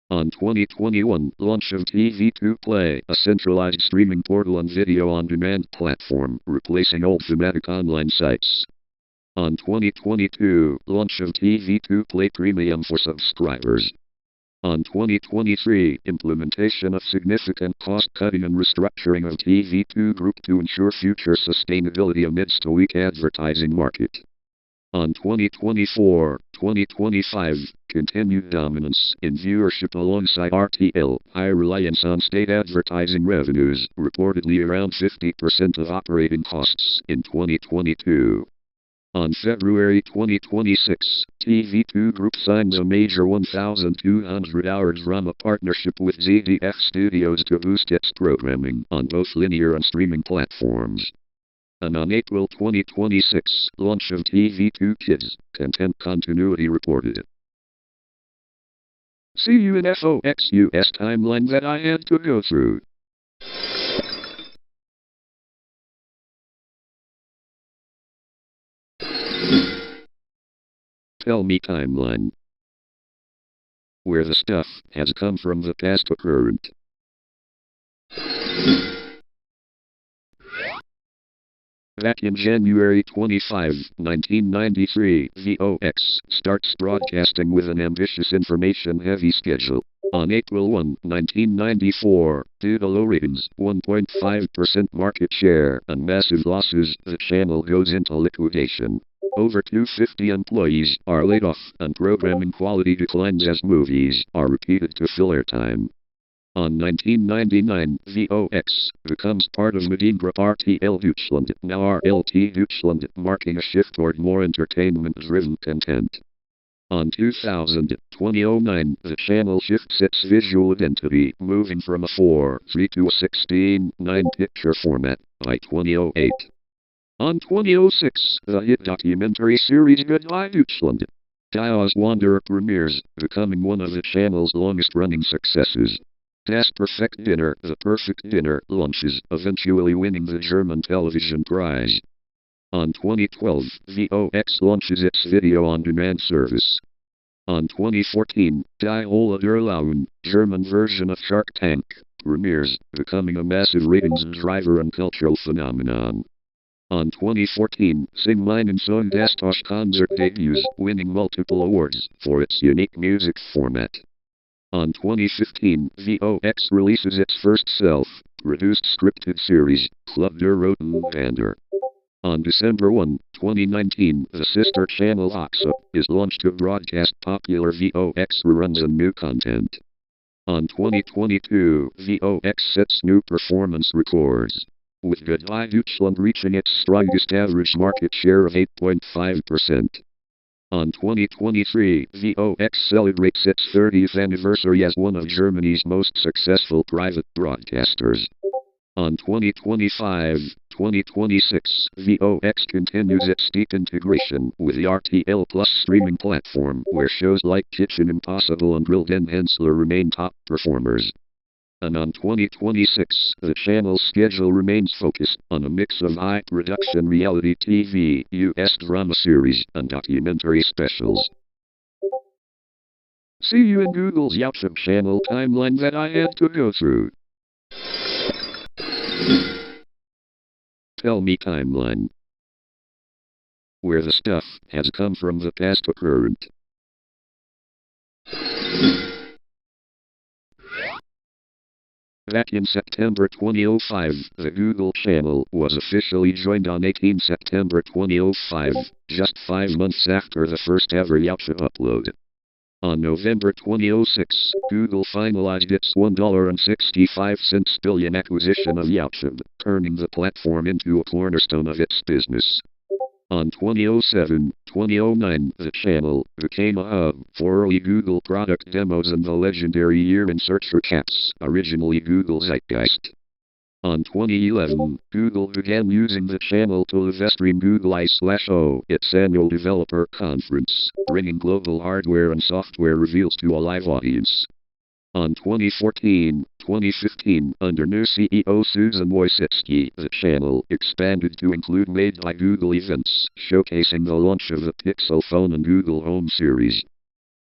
S1: On 2021, launch of TV2 Play, a centralized streaming portal and video-on-demand platform, replacing old thematic online sites. On 2022, launch of TV2 Play Premium for subscribers. On 2023, implementation of significant cost-cutting and restructuring of TV2 Group to ensure future sustainability amidst a weak advertising market. On 2024-2025, continued dominance in viewership alongside RTL, high reliance on state advertising revenues, reportedly around 50% of operating costs in 2022. On February 2026, TV2 Group signs a major 1,200-hour drama partnership with ZDF Studios to boost its programming on both linear and streaming platforms. And on April 2026, launch of TV2 Kids, content continuity reported. See you in FOXUS timeline that I had to go through. Tell me timeline. Where the stuff has come from the past to current. Back in January 25, 1993, VOX starts broadcasting with an ambitious information-heavy schedule. On April 1, 1994, due to low ratings, 1.5% market share, and massive losses, the channel goes into liquidation. Over 250 employees are laid off, and programming quality declines as movies are repeated to fill airtime. On 1999, VOX becomes part of Mediengruppe RTL Deutschland, now RLT Deutschland, marking a shift toward more entertainment-driven content. On 2009, the channel shifts its visual identity, moving from a 4:3 to a 16:9 picture format by 2008. On 2006, the hit documentary series Goodbye Deutschland, Die Auswanderer premieres, becoming one of the channel's longest-running successes. Das Perfect Dinner, The Perfect Dinner, launches, eventually winning the German television prize. On 2012, VOX launches its video-on-demand service. On 2014, Die Hölle der Löwen, German version of Shark Tank, premieres, becoming a massive ratings driver and cultural phenomenon. On 2014, Sing meinen Song das Tosh concert debuts, winning multiple awards for its unique music format. On 2015, VOX releases its first self-produced scripted series, Club der Roten Wander. On December 1, 2019, the sister channel OXA is launched to broadcast popular VOX reruns and new content. On 2022, VOX sets new performance records, with Goodbye Deutschland reaching its strongest average market share of 8.5%. On 2023, VOX celebrates its 30th anniversary as one of Germany's most successful private broadcasters. On 2025-2026, VOX continues its deep integration with the RTL Plus streaming platform, where shows like Kitchen Impossible and Grill Den Hensler remain top performers. And on 2026, the channel's schedule remains focused on a mix of high-production reality TV, US drama series, and documentary specials. See you in Google's YouTube channel timeline that I had to go through. Tell me timeline. Where the stuff has come from the past to current. Back in September 2005, the Google channel was officially joined on 18 September 2005, just 5 months after the first ever YouTube upload. On November 2006, Google finalized its $1.65 billion acquisition of YouTube, turning the platform into a cornerstone of its business. On 2007-2009, the channel became a hub for early Google product demos and the legendary Year in Search for Cats, originally Google Zeitgeist. On 2011, Google began using the channel to livestream Google I/O, its annual developer conference, bringing global hardware and software reveals to a live audience. On 2014-2015, under new CEO Susan Wojcicki, the channel expanded to include Made by Google events, showcasing the launch of the Pixel phone and Google Home series.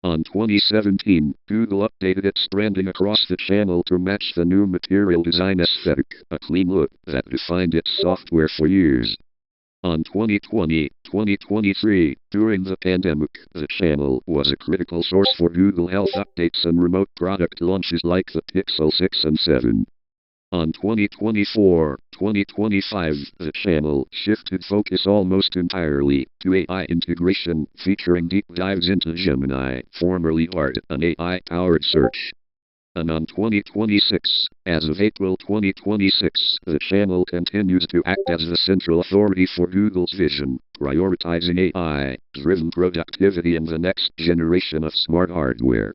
S1: On 2017, Google updated its branding across the channel to match the new material design aesthetic, a clean look that defined its software for years. On 2020-2023, during the pandemic, the channel was a critical source for Google Health updates and remote product launches like the Pixel 6 and 7. On 2024-2025, the channel shifted focus almost entirely to AI integration, featuring deep dives into Gemini, formerly Bard, an AI-powered search. And on 2026, as of April 2026, the channel continues to act as the central authority for Google's vision, prioritizing AI-driven productivity in the next generation of smart hardware.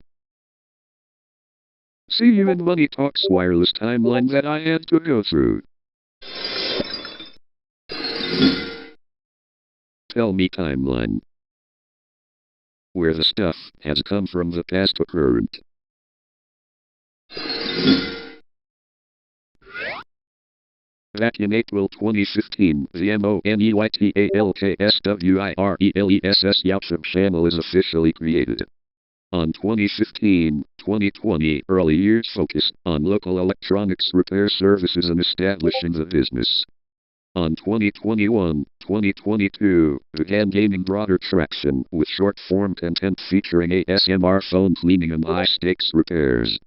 S1: See you in Money Talks wireless timeline that I had to go through. Tell me timeline. Where the stuff has come from the past to current. Back in April 2015, the MONEYTALKSWIRELESS YouTube channel is officially created. On 2015-2020, early years focused on local electronics repair services and establishing the business. On 2021-2022, began gaining broader traction with short-form content featuring ASMR phone cleaning and high-stakes repairs.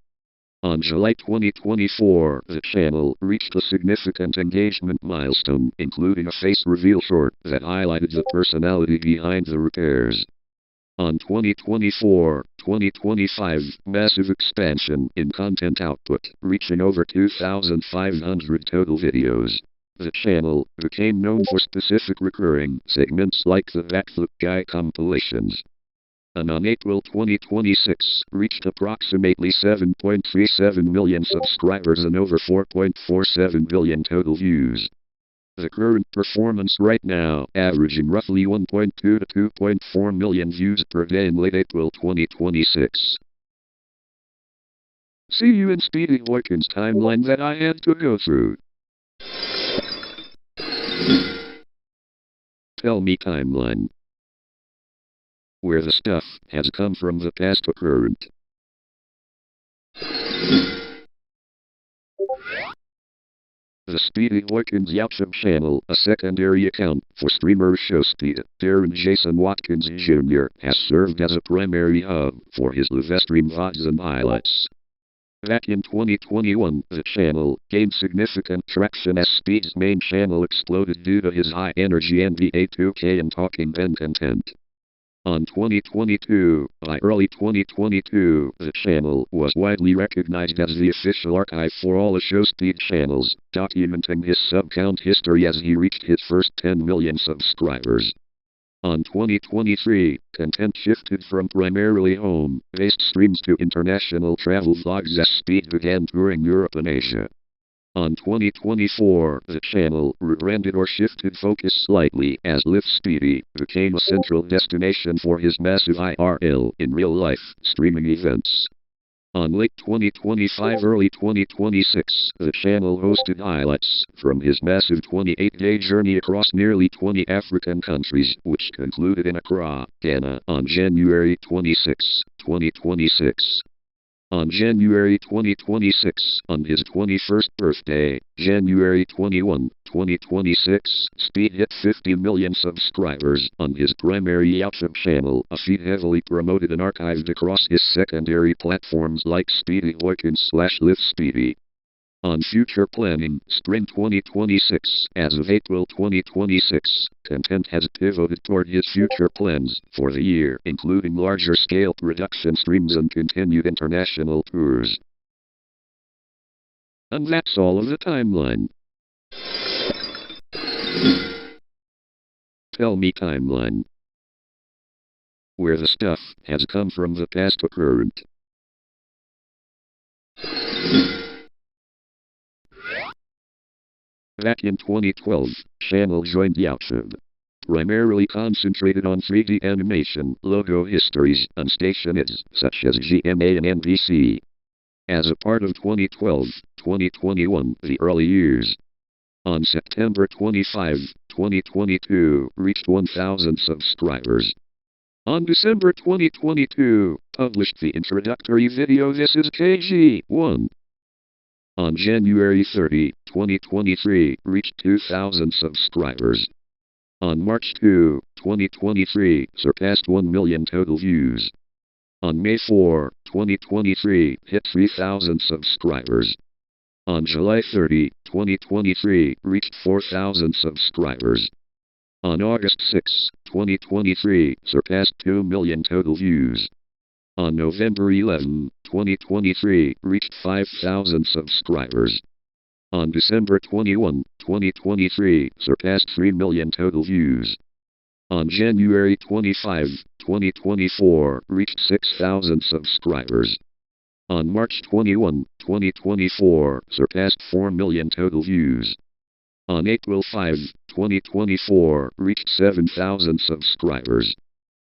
S1: On July 2024, the channel reached a significant engagement milestone, including a face reveal short that highlighted the personality behind the repairs. On 2024-2025, massive expansion in content output, reaching over 2,500 total videos. The channel became known for specific recurring segments like the Backflip Guy compilations. And on April 2026, reached approximately 7.37 million subscribers and over 4.47 billion total views. The current performance right now, averaging roughly 1.2 to 2.4 million views per day in late April 2026. See you in Speedy Boykins timeline that I had to go through. Tell me timeline. Where the stuff has come from the past to current. The Speedy Boykins YouTube channel, a secondary account for streamer Showspeed, Darren Jason Watkins Jr., has served as a primary hub for his live stream VODs and highlights. Back in 2021, the channel gained significant traction as Speed's main channel exploded due to his high-energy NBA 2K and Talking Ben content. On 2022, by early 2022, the channel was widely recognized as the official archive for all the Showspeed channels, documenting his sub-count history as he reached his first 10 million subscribers. On 2023, content shifted from primarily home-based streams to international travel vlogs as Speed began touring Europe and Asia. On 2024, the channel rebranded or shifted focus slightly as Live Speedy became a central destination for his massive IRL in real-life streaming events. On late 2025, early 2026, the channel hosted highlights from his massive 28-day journey across nearly 20 African countries, which concluded in Accra, Ghana, on January 26, 2026. On January 2026, on his 21st birthday, January 21, 2026, Speed hit 50 million subscribers on his primary YouTube channel, a feat heavily promoted and archived across his secondary platforms like Speedy Boykins/Live Speedy. On future planning, spring 2026, as of April 2026, content has pivoted toward his future plans for the year, including larger-scale production streams and continued international tours. And that's all of the timeline. Tell me timeline. Where the stuff has come from the past to current. Back in 2012, channel joined YouTube. Primarily concentrated on 3D animation, logo histories, and station ads, such as GMA and NBC. as a part of 2012, 2021, the early years. On September 25, 2022, reached 1,000 subscribers. On December 2022, published the introductory video This is KG1. On January 30, 2023, reached 2,000 subscribers. On March 2, 2023, surpassed 1 million total views. On May 4, 2023, hit 3,000 subscribers. On July 30, 2023, reached 4,000 subscribers. On August 6, 2023, surpassed 2 million total views. On November 11, 2023, reached 5,000 subscribers. On December 21, 2023, surpassed 3 million total views. On January 25, 2024, reached 6,000 subscribers. On March 21, 2024, surpassed 4 million total views. On April 5, 2024, reached 7,000 subscribers.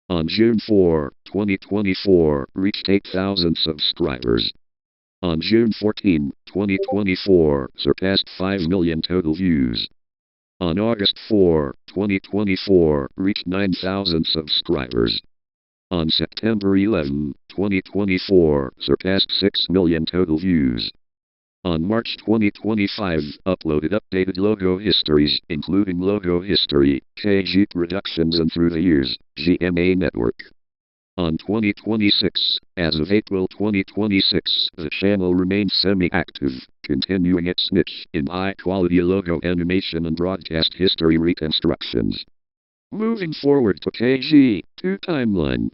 S1: On June 4, 2024, reached 8,000 subscribers. On June 14, 2024, surpassed 5 million total views. On August 4, 2024, reached 9,000 subscribers. On September 11, 2024, surpassed 6 million total views. On March 2025, uploaded updated logo histories, including logo history, KG Productions and Through the Years, GMA Network. On 2026, as of April 2026, the channel remains semi-active, continuing its niche in high-quality logo animation and broadcast history reconstructions. Moving forward to KG2 timeline.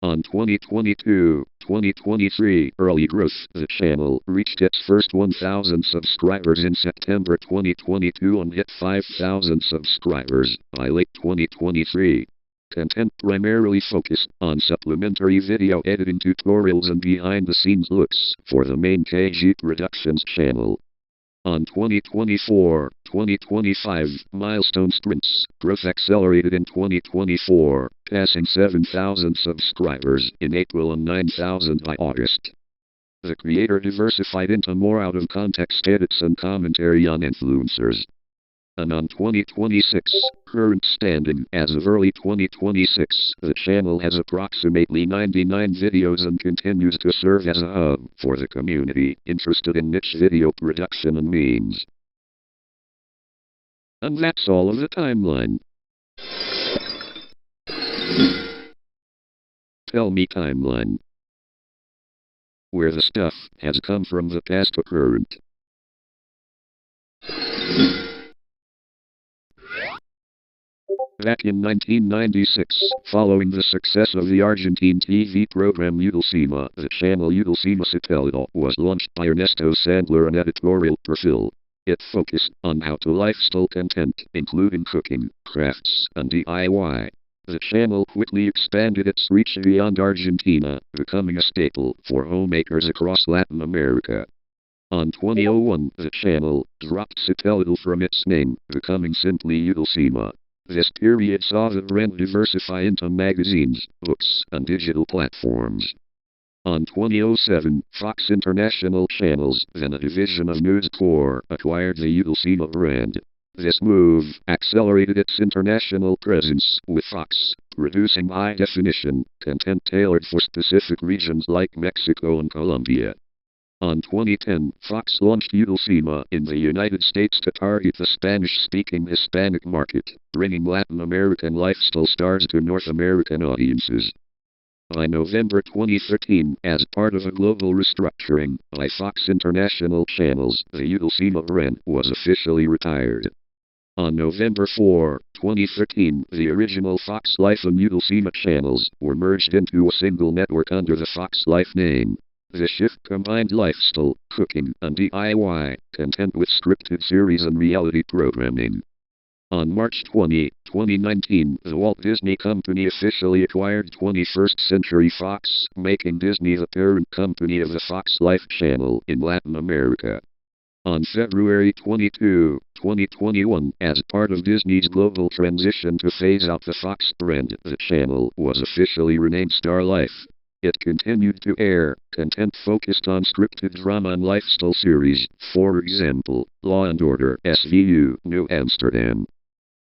S1: On 2022-2023 early growth, the channel reached its first 1,000 subscribers in September 2022 and hit 5,000 subscribers by late 2023. Content primarily focused on supplementary video editing tutorials and behind-the-scenes looks for the main KG Productions channel. On 2024-2025 milestone sprints, growth accelerated in 2024, passing 7,000 subscribers in April and 9,000 by August. The creator diversified into more out-of-context edits and commentary on influencers. And on 2026, current standing as of early 2026, the channel has approximately 99 videos and continues to serve as a hub for the community interested in niche video production and memes. And that's all of the timeline. Tell me timeline. Where the stuff has come from the past to current. Back in 1996, following the success of the Argentine TV program Udalcima, the channel Udalcima Satellite was launched by Ernesto Sandler, an editorial profile. It focused on how-to lifestyle content, including cooking, crafts, and DIY. The channel quickly expanded its reach beyond Argentina, becoming a staple for homemakers across Latin America. On 2001, the channel dropped Satellite from its name, becoming simply Udalcima. This period saw the brand diversify into magazines, books, and digital platforms. On 2007, Fox International Channels, then a division of News Corp, acquired the Udalcima brand. This move accelerated its international presence, with Fox producing high-definition content tailored for specific regions like Mexico and Colombia. On 2010, Fox launched Udalcima in the United States to target the Spanish-speaking Hispanic market, bringing Latin American lifestyle stars to North American audiences. By November 2013, as part of a global restructuring by Fox International Channels, the Udalcima brand was officially retired. On November 4, 2013, the original Fox Life and Udalcima channels were merged into a single network under the Fox Life name. The shift combined lifestyle, cooking, and DIY content with scripted series and reality programming. On March 20, 2019, the Walt Disney Company officially acquired 21st Century Fox, making Disney the parent company of the Fox Life channel in Latin America. On February 22, 2021, as part of Disney's global transition to phase out the Fox brand, the channel was officially renamed Star Life. It continued to air content focused on scripted drama and lifestyle series, for example, Law and Order SVU, New Amsterdam.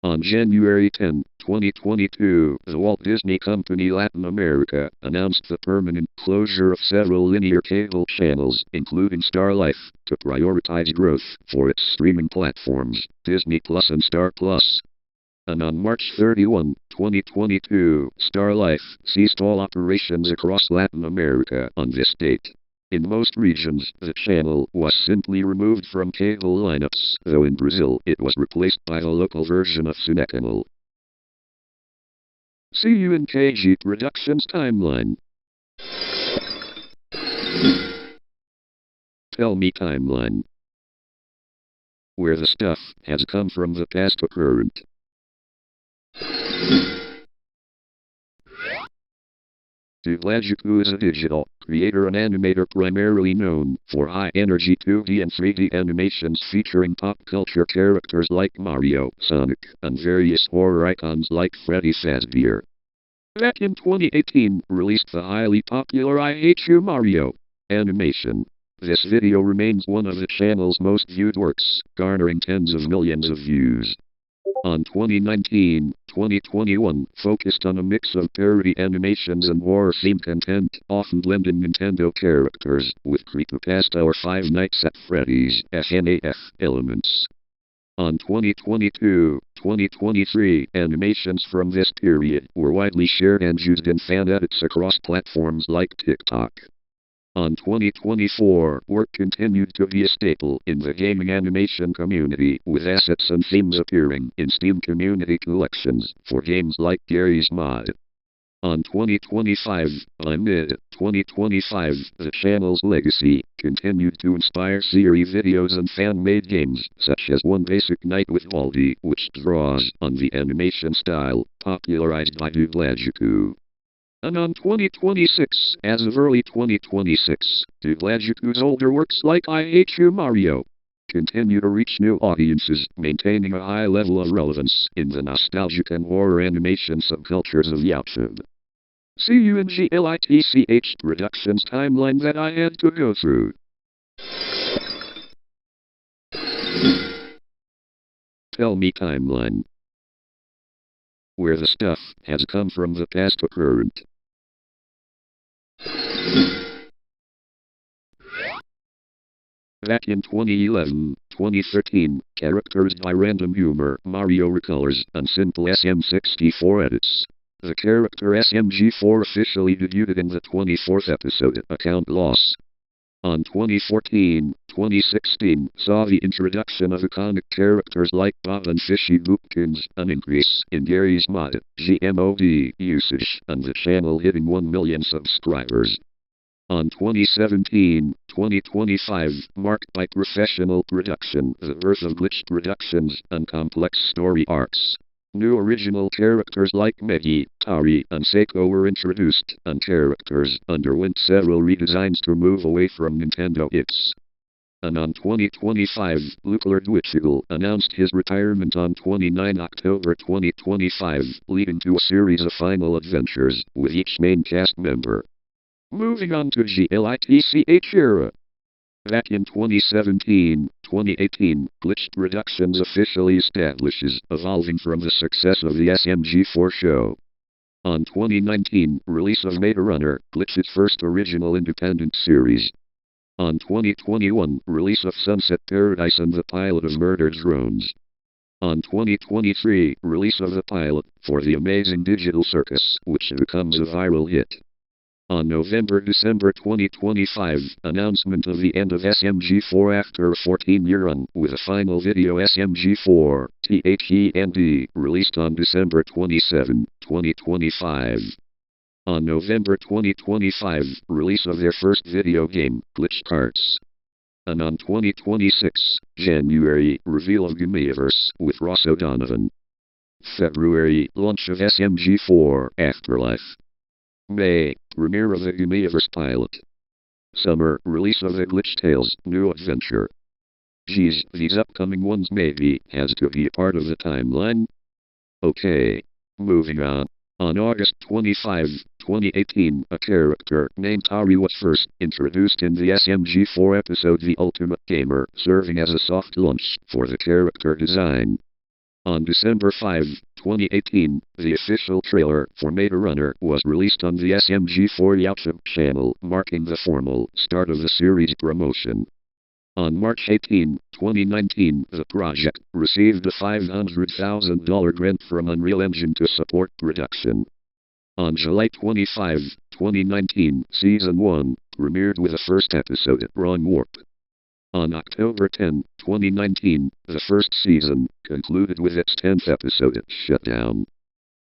S1: On January 10, 2022, the Walt Disney Company Latin America announced the permanent closure of several linear cable channels, including Star Life, to prioritize growth for its streaming platforms, Disney Plus and Star Plus. And on March 31, 2022, Star Life ceased all operations across Latin America on this date. In most regions, the channel was simply removed from cable lineups, though in Brazil it was replaced by a local version of Cinecanal. See you in KG Productions timeline. Tell me timeline. Where the stuff has come from the past to current. Dublagiku is a digital creator and animator primarily known for high-energy 2D and 3D animations featuring pop culture characters like Mario, Sonic, and various horror icons like Freddy Fazbear. Back in 2018, released the highly popular I Hate You Mario animation. This video remains one of the channel's most viewed works, garnering tens of millions of views. On 2019-2021, focused on a mix of parody animations and horror-themed content, often blending Nintendo characters with creepypasta or Five Nights at Freddy's FNAF elements. On 2022-2023, animations from this period were widely shared and used in fan edits across platforms like TikTok. On 2024, work continued to be a staple in the gaming animation community, with assets and themes appearing in Steam community collections for games like Garry's Mod. On 2025, by mid-2025, the channel's legacy continued to inspire series videos and fan-made games, such as One Basic Night with Baldi, which draws on the animation style popularized by Dublagiku. And on 2026, as of early 2026, Dublagiku's older works like I Hate You Mario continue to reach new audiences, maintaining a high level of relevance in the nostalgic and horror animation subcultures of YouTube. See you in GLITCH Productions timeline that I had to go through. Tell me timeline. Where the stuff has come from the past to current. Back in 2011-2013, characters by Random Humor, Mario Recolors, and simple SM64 edits. The character SMG4 officially debuted in the 24th episode, Account Loss. On 2014-2016, saw the introduction of iconic characters like Bob and Fishy Boopkins, an increase in Garry's Mod, GMOD usage, and the channel hitting 1 million subscribers. On 2017-2025, marked by professional production, the birth of glitched productions, and complex story arcs. New original characters like Meggy, Tari, and Seiko were introduced, and characters underwent several redesigns to move away from Nintendo hits. And on 2025, Luke Dwichel announced his retirement on 29 October 2025, leading to a series of final adventures with each main cast member. Moving on to GLITCH era. Back in 2017-2018, Glitched Productions officially establishes, evolving from the success of the SMG4 show. On 2019, release of Meta Runner, Glitch's first original independent series. On 2021, release of Sunset Paradise and the pilot of Murder Drones. On 2023, release of the pilot for The Amazing Digital Circus, which becomes a viral hit. On November-December 2025, announcement of the end of SMG4 after a 14-year run, with a final video SMG4, THEND, released on December 27, 2025. On November 2025, release of their first video game, Glitch Carts. And on 2026, January, reveal of Gamiiverse, with Ross O'Donovan. February, launch of SMG4, Afterlife. May, premiere of the Gamiiverse pilot. Summer, release of the Glitch Tales, New Adventure. Geez, these upcoming ones maybe has to be a part of the timeline? Okay, moving on. On August 25, 2018, a character named Ari was first introduced in the SMG4 episode The Ultimate Gamer, serving as a soft launch for the character design. On December 5, 2018, the official trailer for Meta Runner was released on the SMG4 YouTube channel, marking the formal start of the series promotion. On March 18, 2019, the project received a $500,000 grant from Unreal Engine to support production. On July 25, 2019, Season 1 premiered with the first episode, Wrong Warp. On October 10, 2019, the first season concluded with its 10th episode, Shutdown.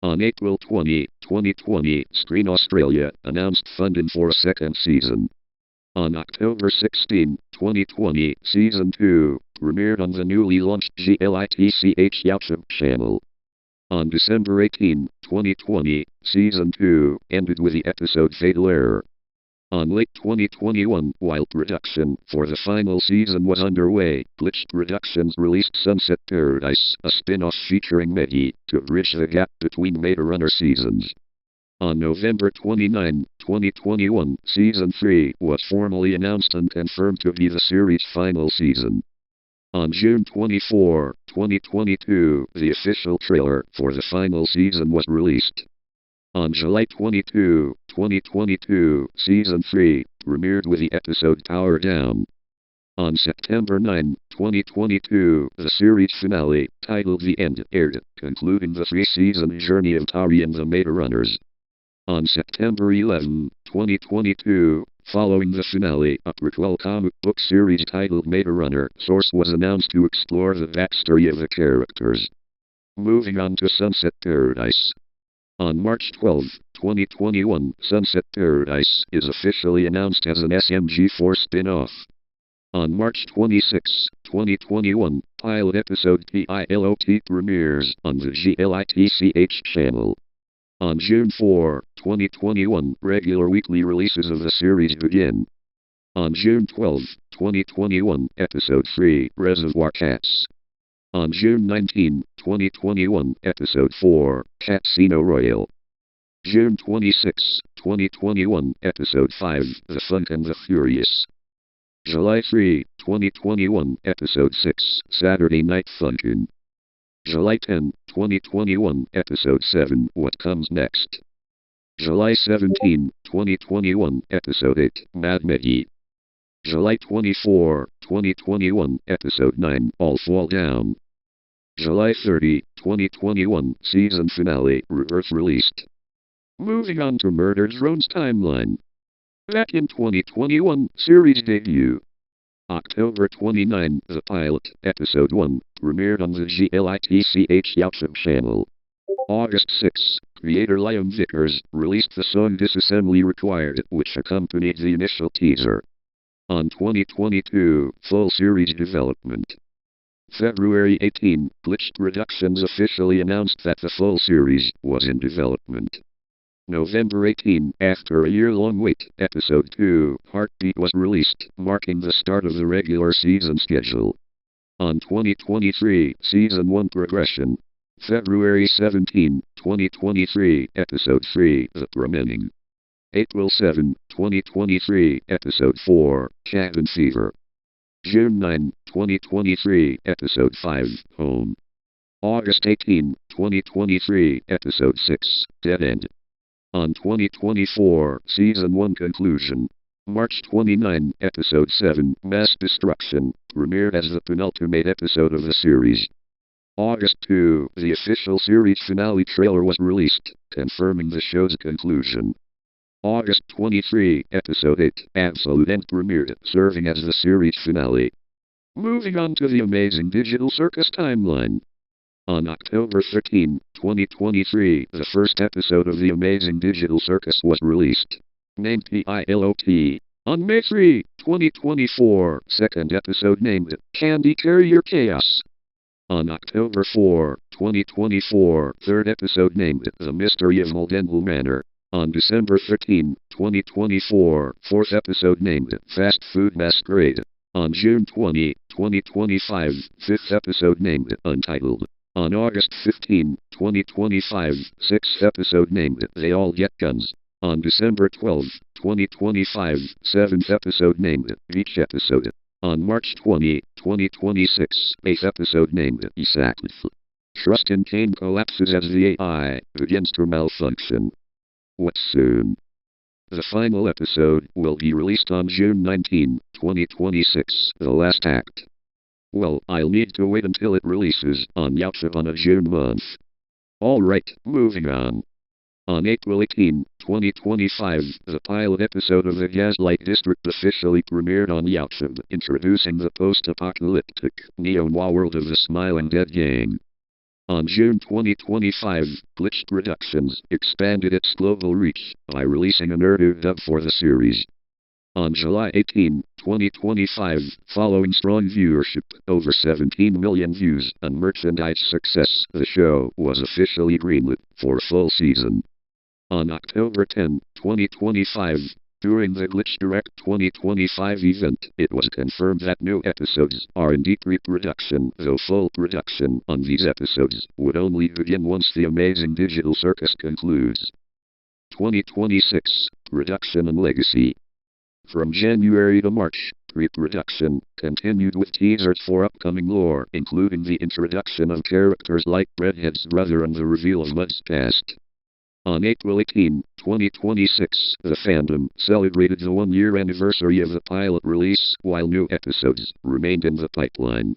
S1: On April 20, 2020, Screen Australia announced funding for a second season. On October 16, 2020, Season 2 premiered on the newly launched GLITCH YouTube channel. On December 18, 2020, Season 2 ended with the episode Fatal Error. On late 2021, while production for the final season was underway, Glitch Productions released Sunset Paradise, a spin-off featuring Mehdi, to bridge the gap between Meta Runner seasons. On November 29, 2021, Season 3 was formally announced and confirmed to be the series' final season. On June 24, 2022, the official trailer for the final season was released. On July 22, 2022, Season 3 premiered with the episode Power Down. On September 9, 2022, the series finale, titled The End, aired, concluding the three-season journey of Tari and the Meta Runners. On September 11, 2022, following the finale, a prequel comic book series titled Meta Runner Source was announced to explore the backstory of the characters. Moving on to Sunset Paradise. On March 12, 2021, Sunset Paradise is officially announced as an SMG4 spin-off. On March 26, 2021, pilot episode PILOT premieres on the GLITCH channel. On June 4, 2021, regular weekly releases of the series begin. On June 12, 2021, Episode 3, Reservoir Cats. On June 19, 2021, Episode 4, Casino Royale. June 26, 2021, Episode 5, The Fun and the Furious. July 3, 2021, Episode 6, Saturday Night Funkin'. July 10, 2021, Episode 7, What Comes Next. July 17, 2021, Episode 8, Mad Mehdi. July 24, 2021, Episode 9, All Fall Down. July 30, 2021, Season Finale, Rebirth released. Moving on to Murder Drone's timeline. Back in 2021, series debut. October 29, the pilot, Episode 1, premiered on the GLITCH YouTube channel. August 6, creator Liam Vickers released the song Disassembly Required, which accompanied the initial teaser. On 2022, full series development. February 18, Glitch Productions officially announced that the full series was in development. November 18, after a year-long wait, Episode 2, Heartbeat was released, marking the start of the regular season schedule. On 2023, Season 1 progression. February 17, 2023, Episode 3, The Remaining. April 7, 2023, Episode 4, Cabin Fever. June 9, 2023, Episode 5, Home. August 18, 2023, Episode 6, Dead End. On 2024, Season 1 conclusion. March 29, Episode 7, Mass Destruction, premiered as the penultimate episode of the series. August 2, the official series finale trailer was released, confirming the show's conclusion. August 23, Episode 8, Absolute End premiered, serving as the series finale. Moving on to the Amazing Digital Circus timeline. On October 13, 2023, the first episode of the Amazing Digital Circus was released, named PILOT. On May 3, 2024, second episode named Candy Carrier Chaos. On October 4, 2024, third episode named The Mystery of Moldenville Manor. On December 13, 2024, fourth episode named Fast Food Masquerade. On June 20, 2025, fifth episode named Untitled. On August 15, 2025, sixth episode named They All Get Guns. On December 12, 2025, seventh episode named Each Episode. On March 20, 2026, eighth episode named Exactly. Trust in Kane collapses as the AI begins to malfunction. What soon? The final episode will be released on June 19, 2026, the last act. Well, I'll need to wait until it releases on YouTube on a June month. Alright, moving on. On April 18, 2025, the pilot episode of the Gaslight District officially premiered on YouTube, introducing the post-apocalyptic, neo-noir world of the Smiling Dead Gang. On June 2025, Glitched Productions expanded its global reach by releasing an Urdu dub for the series. On July 18, 2025, following strong viewership, over 17 million views, and merchandise success, the show was officially greenlit for a full season. On October 10, 2025, during the Glitch Direct 2025 event, it was confirmed that new episodes are in deep pre-production, though full production on these episodes would only begin once the amazing digital circus concludes. 2026, Production and Legacy. From January to March, pre-production continued with teasers for upcoming lore, including the introduction of characters like Redhead's brother and the reveal of Mud's past. On April 18, 2026, the fandom celebrated the one-year anniversary of the pilot release, while new episodes remained in the pipeline.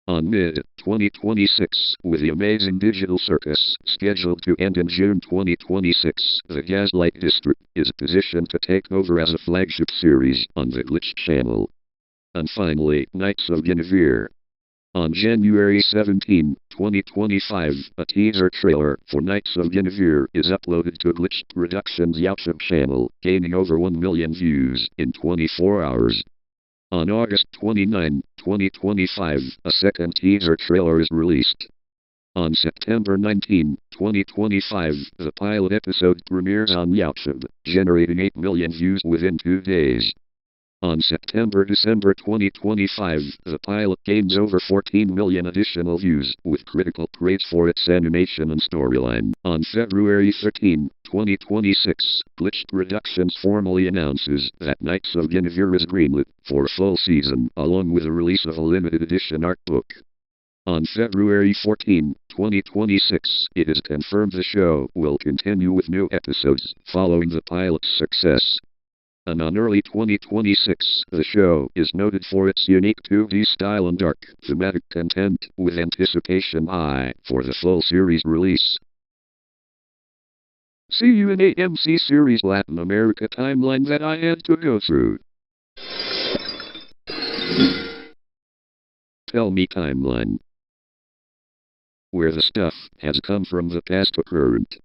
S1: On mid-2026, with the amazing digital circus scheduled to end in June 2026, the Gaslight District is positioned to take over as a flagship series on the Glitch channel. And finally, Knights of Guinevere. On January 17, 2025, a teaser trailer for Knights of Guinevere is uploaded to Glitched Productions' YouTube channel, gaining over 1 million views in 24 hours. On August 29, 2025, a second teaser trailer is released. On September 19, 2025, the pilot episode premieres on YouTube, generating 8 million views within 2 days. On December 2025, the pilot gains over 14 million additional views, with critical praise for its animation and storyline. On February 13, 2026, Glitched Productions formally announces that Knights of Guinevere is greenlit for a full season, along with the release of a limited edition art book. On February 14, 2026, it is confirmed the show will continue with new episodes, following the pilot's success. And on early 2026, the show is noted for its unique 2D style and dark, thematic content, with anticipation high for the full series release. See you in AMC Series Latin America timeline that I had to go through. Tell me timeline. Where the stuff has come from the past to current.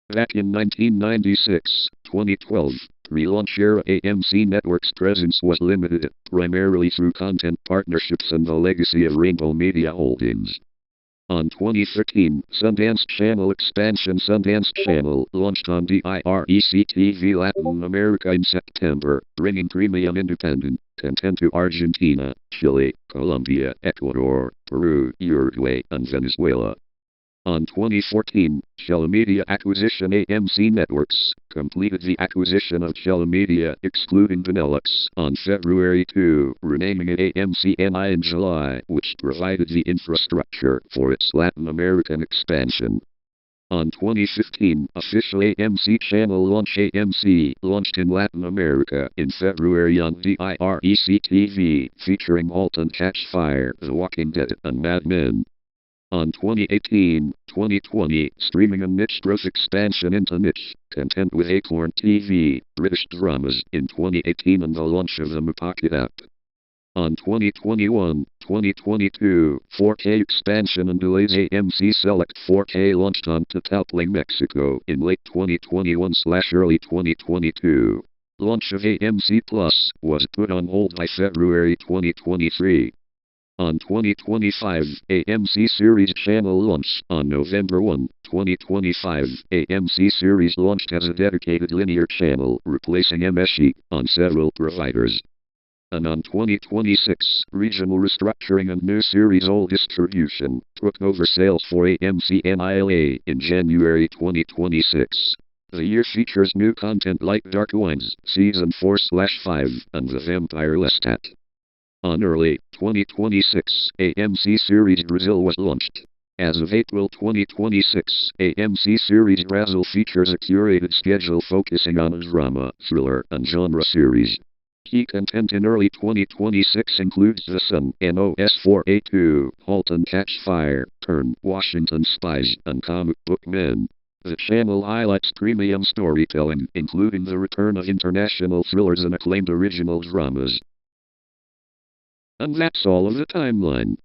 S1: Back in 1996, 2012, pre-launch era AMC Network's presence was limited, primarily through content partnerships and the legacy of Rainbow Media Holdings. On 2013, Sundance Channel expansion Sundance Channel launched on DIREC-TV Latin America in September, bringing premium independent content to Argentina, Chile, Colombia, Ecuador, Peru, Uruguay, and Venezuela. On 2014, Chela Media Acquisition AMC Networks completed the acquisition of Chela Media, excluding Benelux, on February 2, renaming it AMC NI in July, which provided the infrastructure for its Latin American expansion. On 2015, official AMC channel launch AMC launched in Latin America in February on DIREC-TV, featuring Halt and Catch Fire, The Walking Dead, and Mad Men. On 2018-2020, streaming a niche growth expansion into niche content with Acorn TV, British dramas in 2018 and the launch of the MSAgent app. On 2021-2022, 4K expansion and delays AMC Select 4K launched on Totopling, Mexico in late 2021/early 2022. Launch of AMC Plus was put on hold by February 2023. On 2025, AMC Series Channel launch. On November 1, 2025, AMC Series launched as a dedicated linear channel, replacing MSAgent on several providers. and on 2026, regional restructuring and new series old distribution took over sales for AMC in January 2026. The year features new content like Dark Wines, Season 4/5, and The Vampire Lestat. On early 2026, AMC Series Brazil was launched. As of April 2026, AMC Series Brazil features a curated schedule focusing on a drama, thriller, and genre series. Key content in early 2026 includes The Sun, NOS 4A2, Halt and Catch Fire, Turn, Washington Spies, and Comic Book Men. The channel highlights premium storytelling, including the return of international thrillers and acclaimed original dramas. And that's all of the timeline.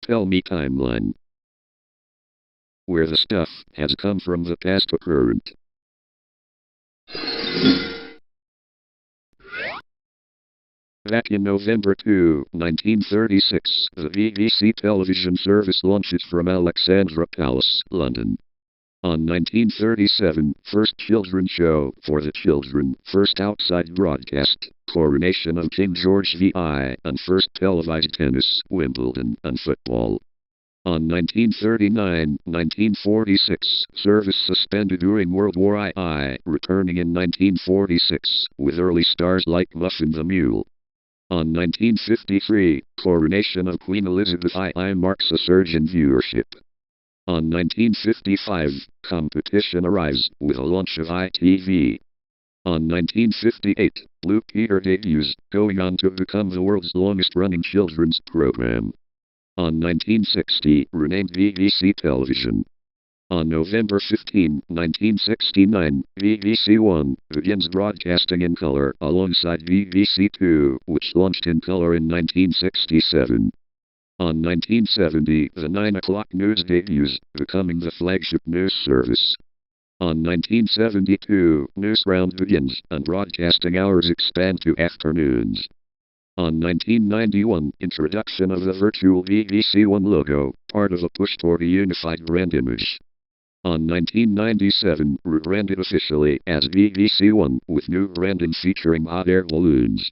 S1: Tell me timeline. Where the stuff has come from the past to current. Back in November 2, 1936, the BBC television service launches from Alexandra Palace, London. On 1937, first children's show for the children, first outside broadcast, Coronation of King George VI, and first televised tennis, Wimbledon, and football. On 1939-1946, service suspended during World War II, returning in 1946, with early stars like Muffin the Mule. On 1953, Coronation of Queen Elizabeth II marks a surge in viewership. On 1955, competition arrives, with a launch of ITV. On 1958, Blue Peter debuts, going on to become the world's longest-running children's program. On 1960, renamed BBC Television. On November 15, 1969, BBC One begins broadcasting in color alongside BBC Two, which launched in color in 1967. On 1970, the 9 o'clock news debuts, becoming the flagship news service. On 1972, Newsround begins, and broadcasting hours expand to afternoons. On 1991, introduction of the virtual BBC One logo, part of a push toward a unified brand image. On 1997, rebranded officially as BBC One, with new branding featuring hot air balloons.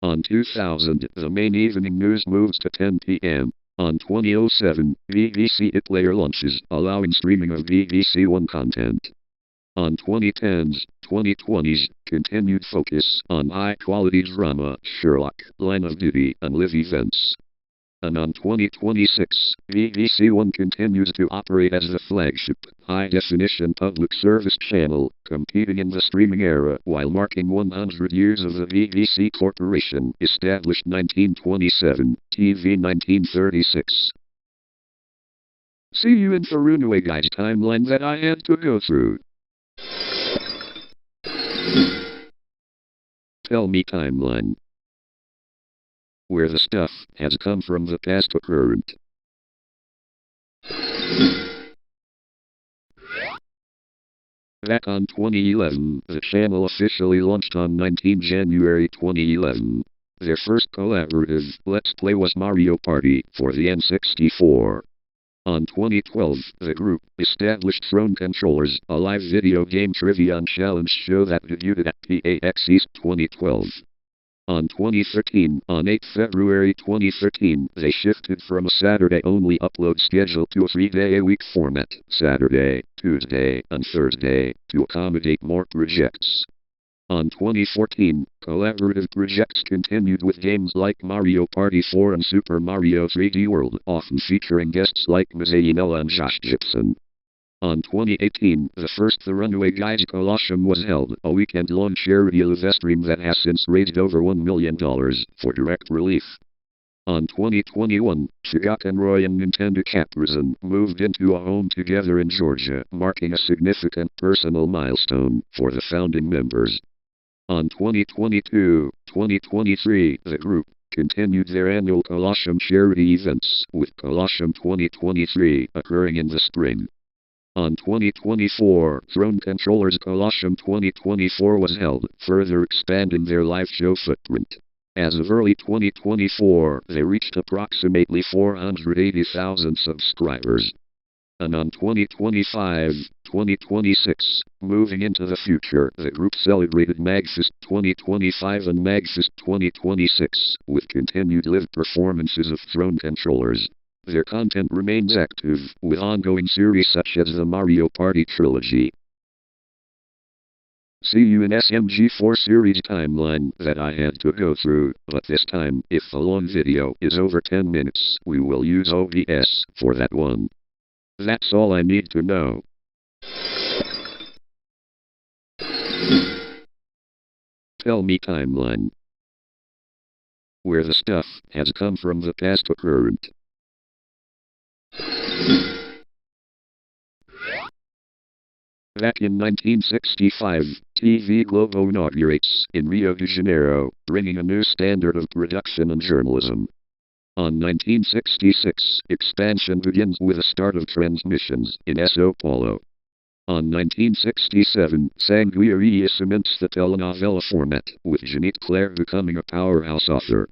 S1: On 2000, the main evening news moves to 10 p.m. On 2007, BBC iPlayer launches, allowing streaming of BBC One content. On 2020s, continued focus on high-quality drama, Sherlock, Line of Duty, and live events. And on 2026, BBC One continues to operate as the flagship, high-definition public service channel, competing in the streaming era while marking 100 years of the BBC Corporation, established 1927, TV 1936. See you in Farunaway Guy's timeline that I had to go through. Tell me timeline. Where the stuff has come from the past to current. Back on 2011, the channel officially launched on 19 January 2011. Their first collaborative Let's Play was Mario Party for the N64. On 2012, the group established Throne Controllers, a live video game trivia and challenge show that debuted at PAX East 2012. On 8 February 2013, they shifted from a Saturday-only upload schedule to a 3-day-a-week format, Saturday, Tuesday, and Thursday, to accommodate more projects. On 2014, collaborative projects continued with games like Mario Party 4 and Super Mario 3D World, often featuring guests like MSAgent and Josh Gibson. On 2018, the first The Runaway Guys Colosseum was held, a weekend-long charity live stream that has since raised over $1 million for direct relief. On 2021, Chigak and Roy and Nintendo Caprizon moved into a home together in Georgia, marking a significant personal milestone for the founding members. On 2022-2023, the group continued their annual Colosseum charity events, with Colosseum 2023 occurring in the spring. On 2024, Throne Controllers Colosseum 2024 was held, further expanding their live show footprint. As of early 2024, they reached approximately 480,000 subscribers. And on 2025-2026, moving into the future, the group celebrated MAGFest 2025 and MAGFest 2026 with continued live performances of Throne Controllers. Their content remains active, with ongoing series such as the Mario Party trilogy. See you in SMG4 series timeline that I had to go through, but this time, if the long video is over 10 minutes, we will use OBS for that one. That's all I need to know. Tell me timeline. Where the stuff has come from the past to current. Back in 1965, TV Globo inaugurates in Rio de Janeiro, bringing a new standard of production and journalism. On 1966, expansion begins with the start of transmissions in São Paulo. On 1967, Sanguiaria cements the telenovela format, with Jeanette Claire becoming a powerhouse author.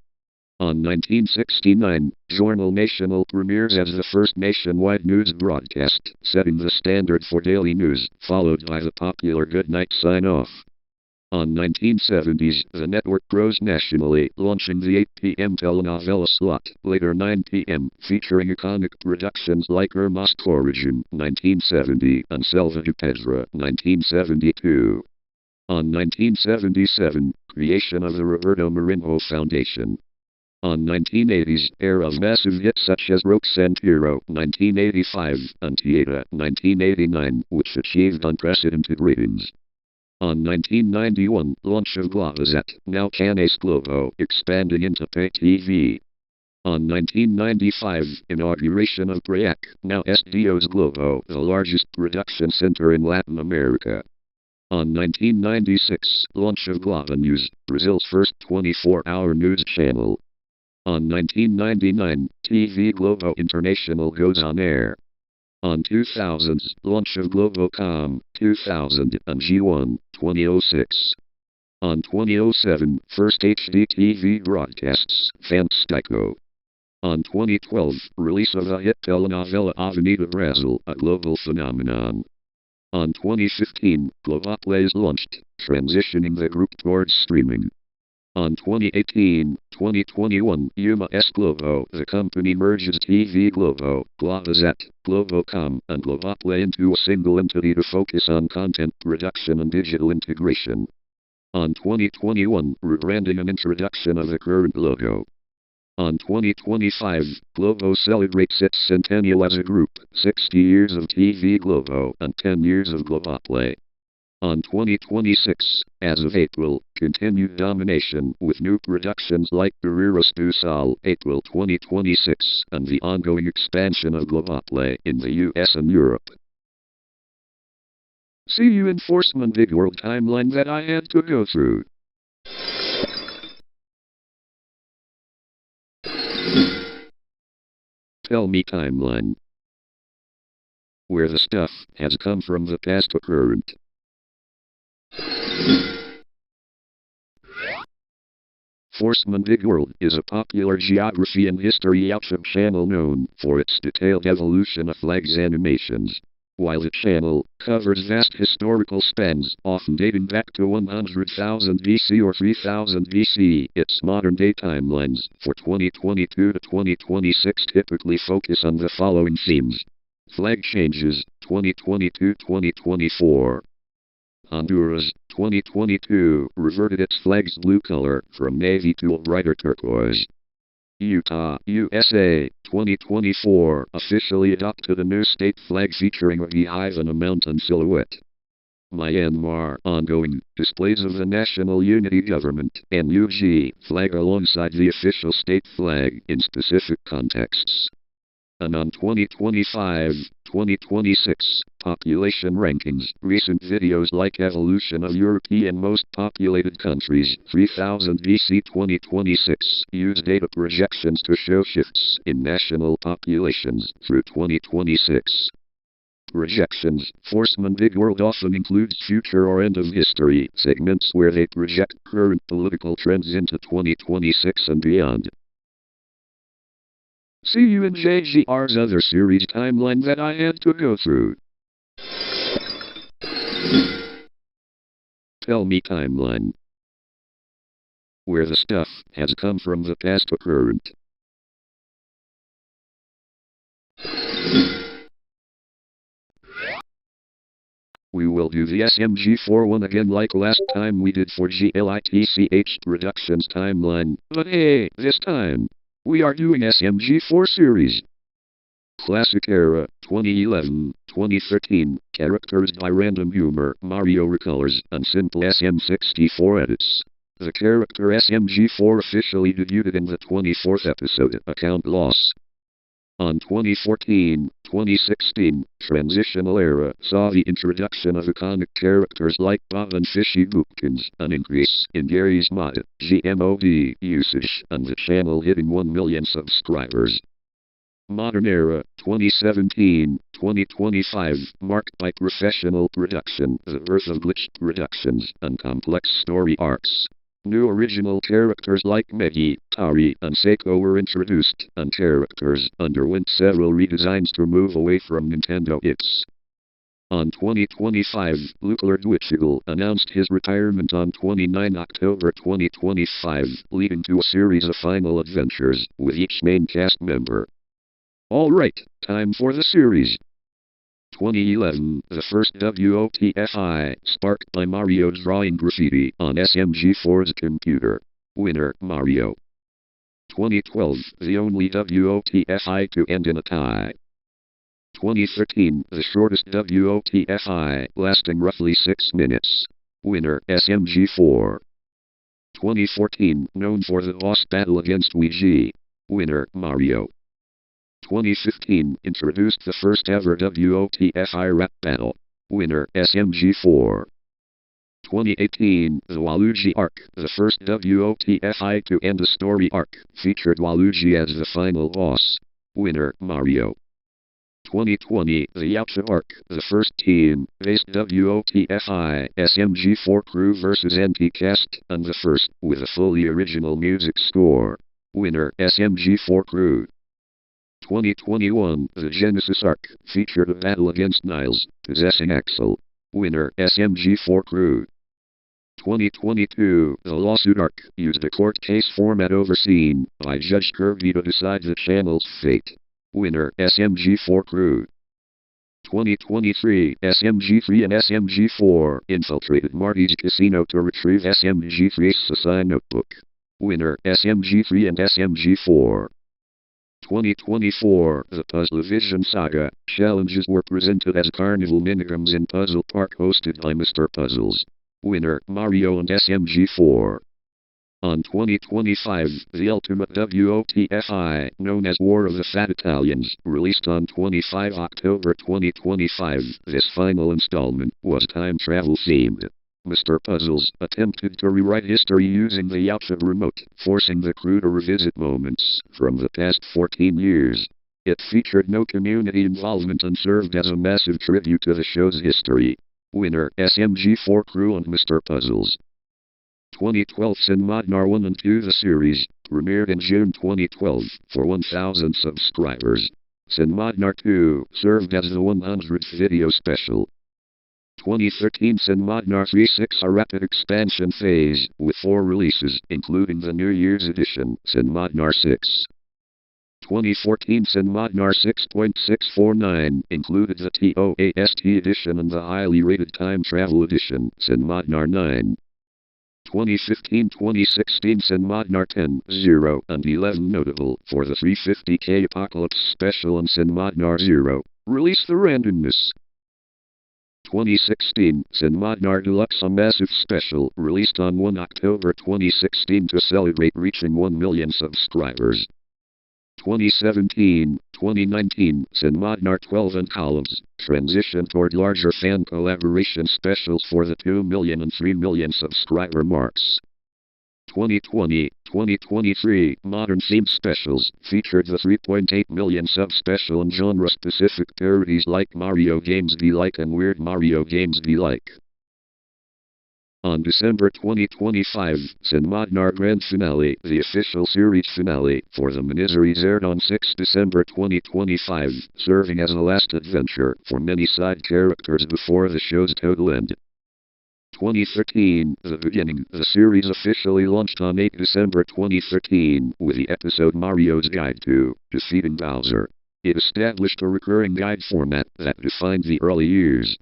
S1: On 1969, Jornal Nacional premieres as the first nationwide news broadcast, setting the standard for daily news, followed by the popular Good Night sign-off. On 1970s, the network grows nationally, launching the 8 p.m. telenovela slot, later 9 p.m., featuring iconic productions like Irmãs Coragem, 1970, and Selva de Pedra, 1972. On 1977, creation of the Roberto Marinho Foundation. On 1980s, era of massive hits such as Roque Santiro, 1985, and Tieta, 1989, which achieved unprecedented ratings. On 1991, launch of Glavazet, now Canais Globo, expanding into pay TV. On 1995, inauguration of BRAC, now SDO's Globo, the largest production center in Latin America. On 1996, launch of Glava News, Brazil's first 24-hour news channel. On 1999, TV Globo International goes on air. On 2000s, launch of Globocom, 2000, and G1, 2006. On 2007, first HD TV broadcasts, Fantástico. On 2012, release of the hit telenovela Avenida Brasil, a global phenomenon. On 2015, Globoplay is launched, transitioning the group towards streaming. On 2018-2021, Uma S Globo, the company merges TV Globo, Glavazet, Globocom, and Globoplay into a single entity to focus on content production and digital integration. On 2021, rebranding and introduction of the current logo. On 2025, Globo celebrates its centennial as a group, 60 years of TV Globo and 10 years of Globoplay. On 2026, as of April, continued domination with new productions like Guerreiros do Sol, April 2026, and the ongoing expansion of Globoplay in the US and Europe. See you in Forceman Big World timeline that I had to go through. Tell me timeline. Where the stuff has come from the past to current. Forceman Big World is a popular geography and history YouTube channel known for its detailed evolution of flags animations. While the channel covers vast historical spans, often dating back to 100,000 BC or 3000 BC, its modern-day timelines for 2022 to 2026 typically focus on the following themes. Flag changes, 2022-2024. Honduras, 2022, reverted its flag's blue color from navy to a brighter turquoise. Utah, USA, 2024, officially adopted a new state flag featuring a beehive and a mountain silhouette. Myanmar, ongoing, displays of the National Unity Government, NUG, flag alongside the official state flag in specific contexts. And on 2025-2026, population rankings, recent videos like Evolution of European Most Populated Countries, 3000 BC 2026, use data projections to show shifts in national populations through 2026. Projections. Forceman Big World often includes future or end of history segments where they project current political trends into 2026 and beyond. See you in JGR's other series timeline that I had to go through. Tell me timeline. Where the stuff has come from the past to current. We will do the SMG4 one again like last time we did for GLITCH Reductions timeline, but hey, this time, we are doing SMG4 series. Classic era, 2011, 2013, characterized by random humor, Mario recolors, and simple SM64 edits. The character SMG4 officially debuted in the 24th episode, Account Loss. On 2014-2016, Transitional Era saw the introduction of iconic characters like Bob and Fishy Goopkins, an increase in Gary's mod, GMOD usage, and the channel hitting 1 million subscribers. Modern Era, 2017-2025, marked by professional production, the birth of glitched productions, and complex story arcs. New original characters like Meggy, Tari, and Seiko were introduced, and characters underwent several redesigns to move away from Nintendo hits. On 2025, Luke Lerdwichel announced his retirement on 29 October 2025, leading to a series of final adventures, with each main cast member. Alright, time for the series. 2011, the first WOTFI, sparked by Mario drawing graffiti on SMG4's computer. Winner, Mario. 2012, the only WOTFI to end in a tie. 2013, the shortest WOTFI, lasting roughly 6 minutes. Winner, SMG4. 2014, known for the boss battle against Luigi. Winner, Mario. 2015, introduced the first ever WOTFI rap battle. Winner, SMG4. 2018, the Waluigi arc, the first WOTFI to end a story arc, featured Waluigi as the final boss. Winner, Mario. 2020, the Yautja arc, the first team-based WOTFI, SMG4 crew vs NT-Cast, and the first, with a fully original music score. Winner, SMG4 crew. 2021, the Genesis arc, featured a battle against Niles, possessing Axel. Winner, SMG4 crew. 2022, the lawsuit arc, used a court case format overseen by Judge Kirby to decide the channel's fate. Winner, SMG4 crew. 2023, SMG3 and SMG4 infiltrated Marty's casino to retrieve SMG3's Sasai notebook. Winner, SMG3 and SMG4. 2024, the Puzzlevision Saga challenges were presented as carnival minigames in Puzzle Park hosted by Mr. Puzzles. Winner, Mario and SMG4. On 2025, the ultimate WOTFI, known as War of the Fat Italians, released on 25 October 2025. This final installment was time travel themed. Mr. Puzzles attempted to rewrite history using the Yautja remote, forcing the crew to revisit moments from the past 14 years. It featured no community involvement and served as a massive tribute to the show's history. Winner, SMG4 crew and Mr. Puzzles. 2012 Sin Modnar 1 and 2. The series premiered in June 2012 for 1,000 subscribers. Sin Modnar 2 served as the 100th video special. 2013 Sin Modnar 3.6, a rapid expansion phase, with 4 releases, including the New Year's edition, Sin Modnar 6. 2014 Sin Modnar 6.649 included the TOAST edition and the highly rated time travel edition, Sin Modnar 9. 2015-2016 Sin Modnar 10, 0, and 11 notable for the 350k Apocalypse Special and Sin Modnar 0. Release the randomness. 2016, Sin Modnar Deluxe, a massive special, released on 1 October 2016 to celebrate reaching 1 million subscribers. 2017-2019, Sin Modnar 12 and Columns, transition toward larger fan collaboration specials for the 2 million and 3 million subscriber marks. 2020-2023 Modern Theme Specials featured the 3.8 million sub-special and genre-specific parodies like Mario Games Be Like and Weird Mario Games Be Like. On December 2025, Sinmadnar Grand Finale, the official series finale for the miniseries aired on 6 December 2025, serving as a last adventure for many side characters before the show's total end. 2013, The Beginning. The series officially launched on 8 December 2013 with the episode Mario's Guide to Defeating Bowser. It established a recurring guide format that defined the early years.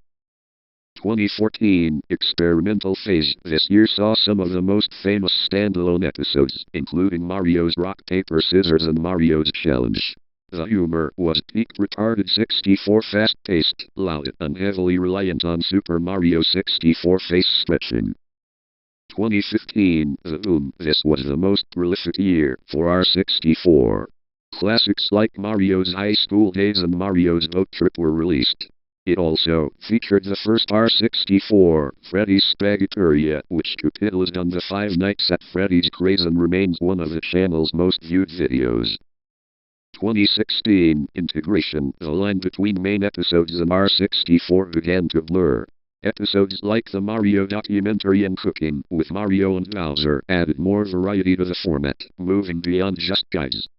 S1: 2014, Experimental Phase. This year saw some of the most famous standalone episodes, including Mario's Rock Paper Scissors and Mario's Challenge. The humor was peak retarded 64 fast-paced, loud, and heavily reliant on Super Mario 64 face stretching. 2015, The Boom. This was the most prolific year for R64. Classics like Mario's High School Days and Mario's Boat Trip were released. It also featured the first R64, Freddy's Spaghetteria, which capitalized on the Five Nights at Freddy's craze and remains one of the channel's most viewed videos. 2016, Integration. The line between main episodes and R64 began to blur. Episodes like the Mario documentary and Cooking with Mario and Bowser added more variety to the format, moving beyond just guides.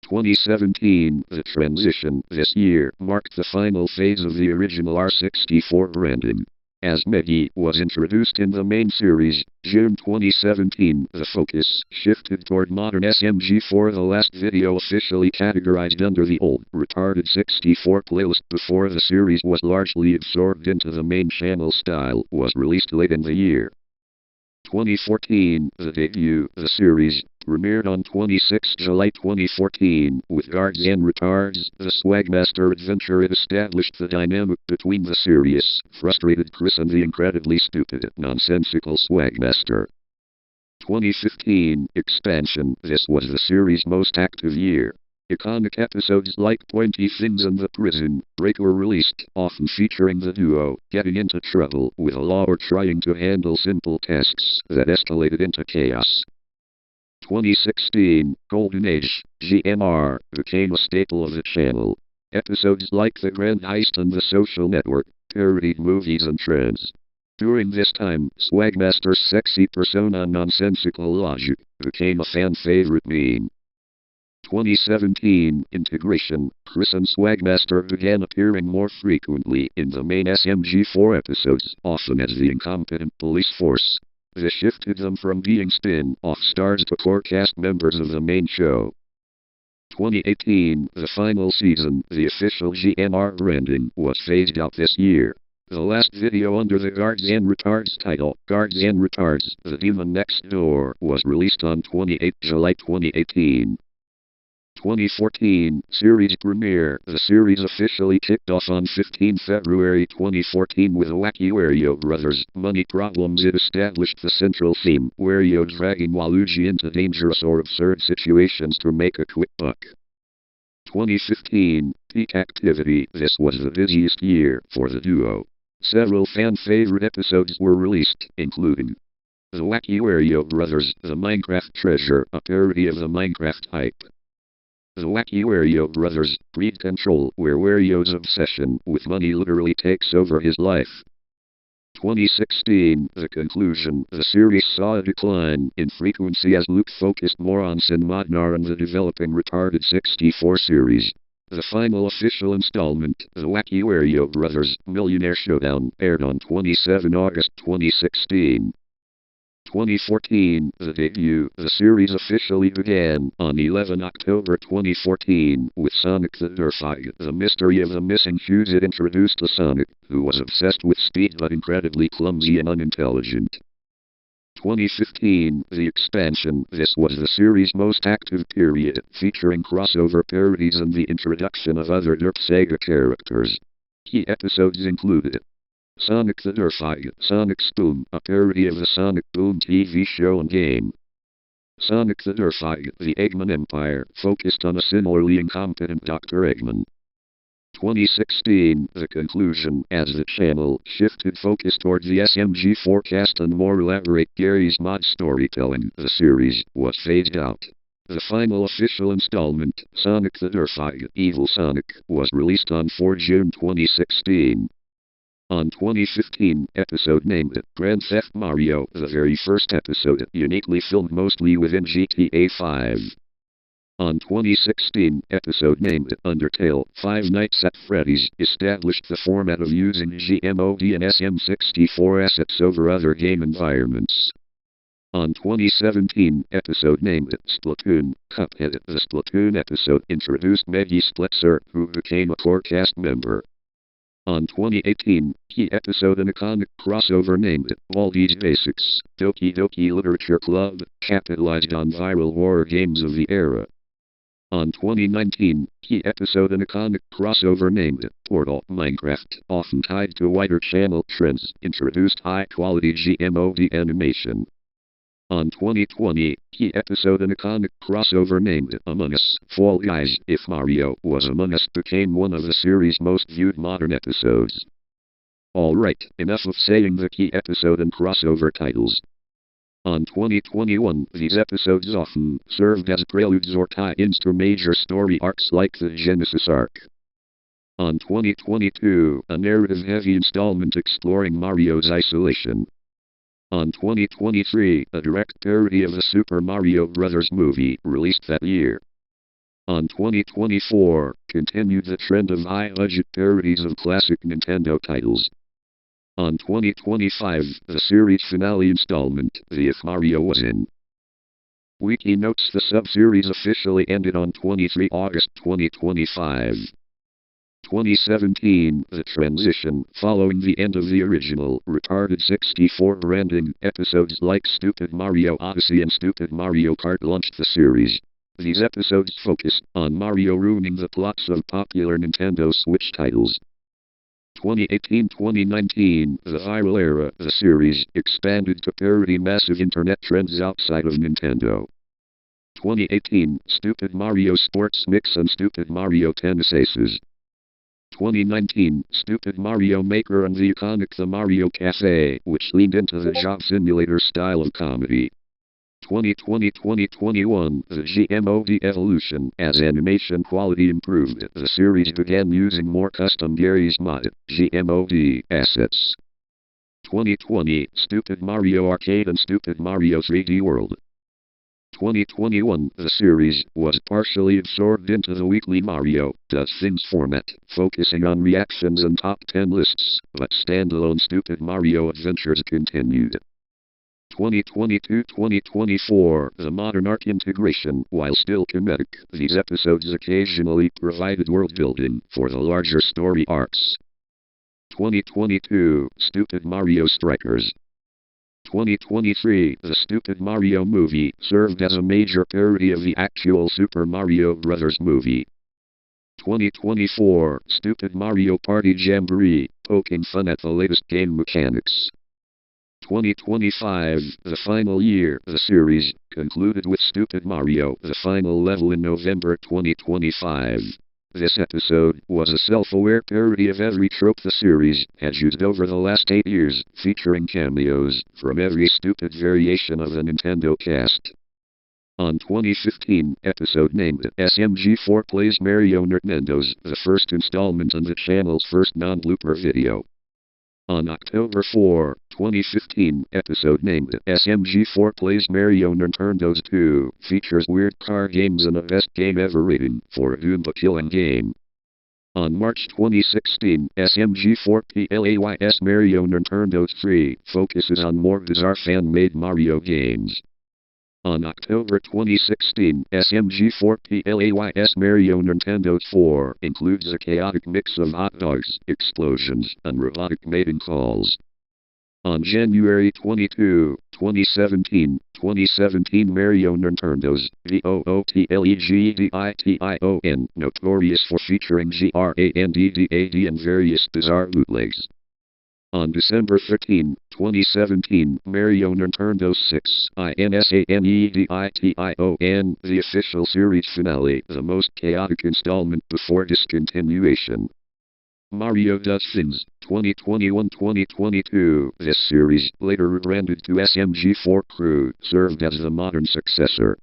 S1: 2017, The Transition. This year marked the final phase of the original R64 branding. As Meggy was introduced in the main series, June 2017, the focus shifted toward modern SMG4. The last video officially categorized under the old, retarded 64 playlist before the series was largely absorbed into the main channel style was released late in the year. 2014, The Debut. The series premiered on 26 July 2014 with Guards and Retards, the Swagmaster adventure. It established the dynamic between the serious, frustrated Chris and the incredibly stupid, nonsensical Swagmaster. 2015, Expansion. This was the series' most active year. Iconic episodes like Pointy Things and The Prison Break were released, often featuring the duo getting into trouble with the law or trying to handle simple tasks that escalated into chaos. 2016, Golden Age, GMR, became a staple of the channel. Episodes like The Grand Heist and The Social Network parodied movies and trends. During this time, Swagmaster's sexy persona and nonsensical logic became a fan favorite meme. 2017, Integration. Chris and Swagmaster began appearing more frequently in the main SMG4 episodes, often as the incompetent police force. This shifted them from being spin-off stars to core cast members of the main show. 2018, the final season. The official GMR branding was phased out this year. The last video under the Guards and Retards title, Guards and Retards, The Demon Next Door, was released on 28 July 2018. 2014, series premiere. The series officially kicked off on 15 February 2014 with Wacky Wario Brothers Money Problems. It established the central theme, Wario dragging Waluigi into dangerous or absurd situations to make a quick buck. 2015, peak activity. This was the busiest year for the duo. Several fan-favorite episodes were released, including The Wacky Wario Brothers, The Minecraft Treasure, a parody of the Minecraft hype. The Wacky Wario Brothers, Greed Control, where Wario's obsession with money literally takes over his life. 2016, The Conclusion. The series saw a decline in frequency as Luke focused more on Sinmadnar and the developing retarded 64 series. The final official installment, The Wacky Wario Brothers, Millionaire Showdown, aired on 27 August 2016. 2014, The Debut. The series officially began on 11 October 2014 with Sonic the Hedgehog, The Mystery of the Missing Shoes. It introduced a Sonic who was obsessed with speed but incredibly clumsy and unintelligent. 2015, The Expansion. This was the series' most active period, featuring crossover parodies and the introduction of other Derp Sega characters. Key episodes included Sonic the Hedgehog, Sonic's Boom, a parody of the Sonic Boom TV show and game. Sonic the Hedgehog, The Eggman Empire, focused on a similarly incompetent Dr. Eggman. 2016, The Conclusion. As the channel shifted focus towards the SMG forecast and more elaborate Gary's Mod storytelling, the series was phased out. The final official installment, Sonic the Hedgehog, Evil Sonic, was released on 4 June 2016. On 2015 episode named Grand Theft Mario, the very first episode uniquely filmed mostly within GTA 5. On 2016 episode named Undertale, Five Nights at Freddy's established the format of using GMOD and SM64 assets over other game environments. On 2017 episode named Splatoon, Cuphead, the Splatoon episode introduced Meggy Splitzer, who became a core cast member. On 2018, key episode an iconic crossover named Baldi's Basics, Doki Doki Literature Club, capitalized on viral horror games of the era. On 2019, key episode an iconic crossover named Portal Minecraft, often tied to wider channel trends, introduced high-quality GMOD animation. On 2020, key episode an iconic crossover named Among Us, Fall Guys, If Mario Was Among Us became one of the series' most viewed modern episodes. Alright, enough of saying the key episode and crossover titles. On 2021, these episodes often served as preludes or tie-ins to major story arcs like the Genesis arc. On 2022, a narrative-heavy installment exploring Mario's isolation. On 2023, a direct parody of the Super Mario Bros. Movie, released that year. On 2024, continued the trend of high-budget parodies of classic Nintendo titles. On 2025, the series finale installment, the If Mario Was In. Wiki notes the sub-series officially ended on 23 August 2025. 2017, the transition, following the end of the original, retarded 64 branding, episodes like Stupid Mario Odyssey and Stupid Mario Kart launched the series. These episodes focused on Mario ruining the plots of popular Nintendo Switch titles. 2018-2019, the viral era, the series, expanded to parody massive internet trends outside of Nintendo. 2018, Stupid Mario Sports Mix and Stupid Mario Tennis Aces. 2019, Stupid Mario Maker and the iconic The Mario Cafe, which leaned into the job simulator style of comedy. 2020-2021, the GMOD evolution. As animation quality improved, the series began using more custom Garry's Mod, GMOD, assets. 2020, Stupid Mario Arcade and Stupid Mario 3D World. 2021, the series was partially absorbed into the weekly Mario Does Things format, focusing on reactions and top 10 lists, but standalone Stupid Mario adventures continued. 2022-2024, the modern arc integration. While still comedic, these episodes occasionally provided world building for the larger story arcs. 2022, Stupid Mario Strikers. 2023, the Stupid Mario movie served as a major parody of the actual Super Mario Bros. Movie. 2024, Stupid Mario Party Jamboree, poking fun at the latest game mechanics. 2025, the final year, the series, concluded with Stupid Mario, the final level in November 2025. This episode was a self-aware parody of every trope the series has used over the last 8 years, featuring cameos from every stupid variation of the Nintendo cast. On 2015 episode named SMG4 Plays Mario Nintendo's, the first installment in the channel's first non-looper video. On October 4, 2015, episode named SMG4 Plays Mario Nintendo's 2 features weird car games and a best game ever rating for a Goomba killing game. On March 2016, SMG4 Plays Mario Nintendo's 3 focuses on more bizarre fan-made Mario games. On October 2016, SMG4 Plays Mario Nintendo's 4 includes a chaotic mix of hot dogs, explosions, and robotic mating calls. On January 22, 2017, Mario Nintendo's VOOTLEGDITION, notorious for featuring GRANDDAD and various bizarre bootlegs. On December 13, 2017, Mario Nintendo 6, INSANEDITION, the official series finale, the most chaotic installment before discontinuation. Mario Does Things, 2021-2022, this series, later rebranded to SMG4 Crew, served as the modern successor.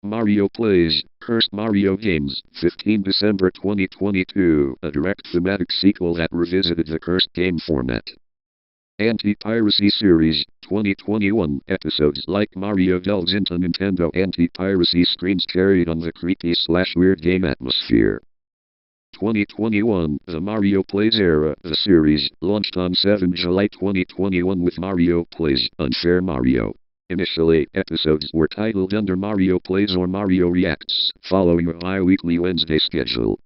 S1: Mario Plays, Cursed Mario Games, 15 December 2022, a direct thematic sequel that revisited the cursed game format. Anti-Piracy Series, 2021 episodes like Mario delves into Nintendo anti-piracy screens carried on the creepy/weird game atmosphere. 2021, the Mario Plays era, the series, launched on 7 July 2021 with Mario Plays, Unfair Mario. Initially, episodes were titled under Mario Plays or Mario Reacts, following a bi-weekly Wednesday schedule.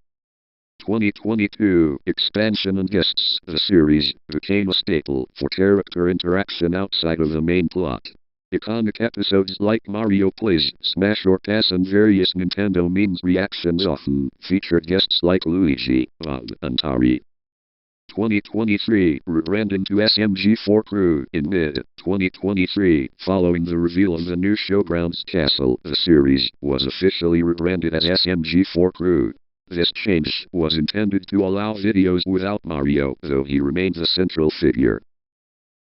S1: 2022, Expansion and Guests, the series, became a staple for character interaction outside of the main plot. Iconic episodes like Mario Plays, Smash or Pass and various Nintendo memes reactions often featured guests like Luigi, Bob, and Tari. 2023, rebranding to SMG4 Crew in mid-2023, following the reveal of the new Showgrounds Castle, the series was officially rebranded as SMG4 Crew. This change was intended to allow videos without Mario, though he remains a central figure.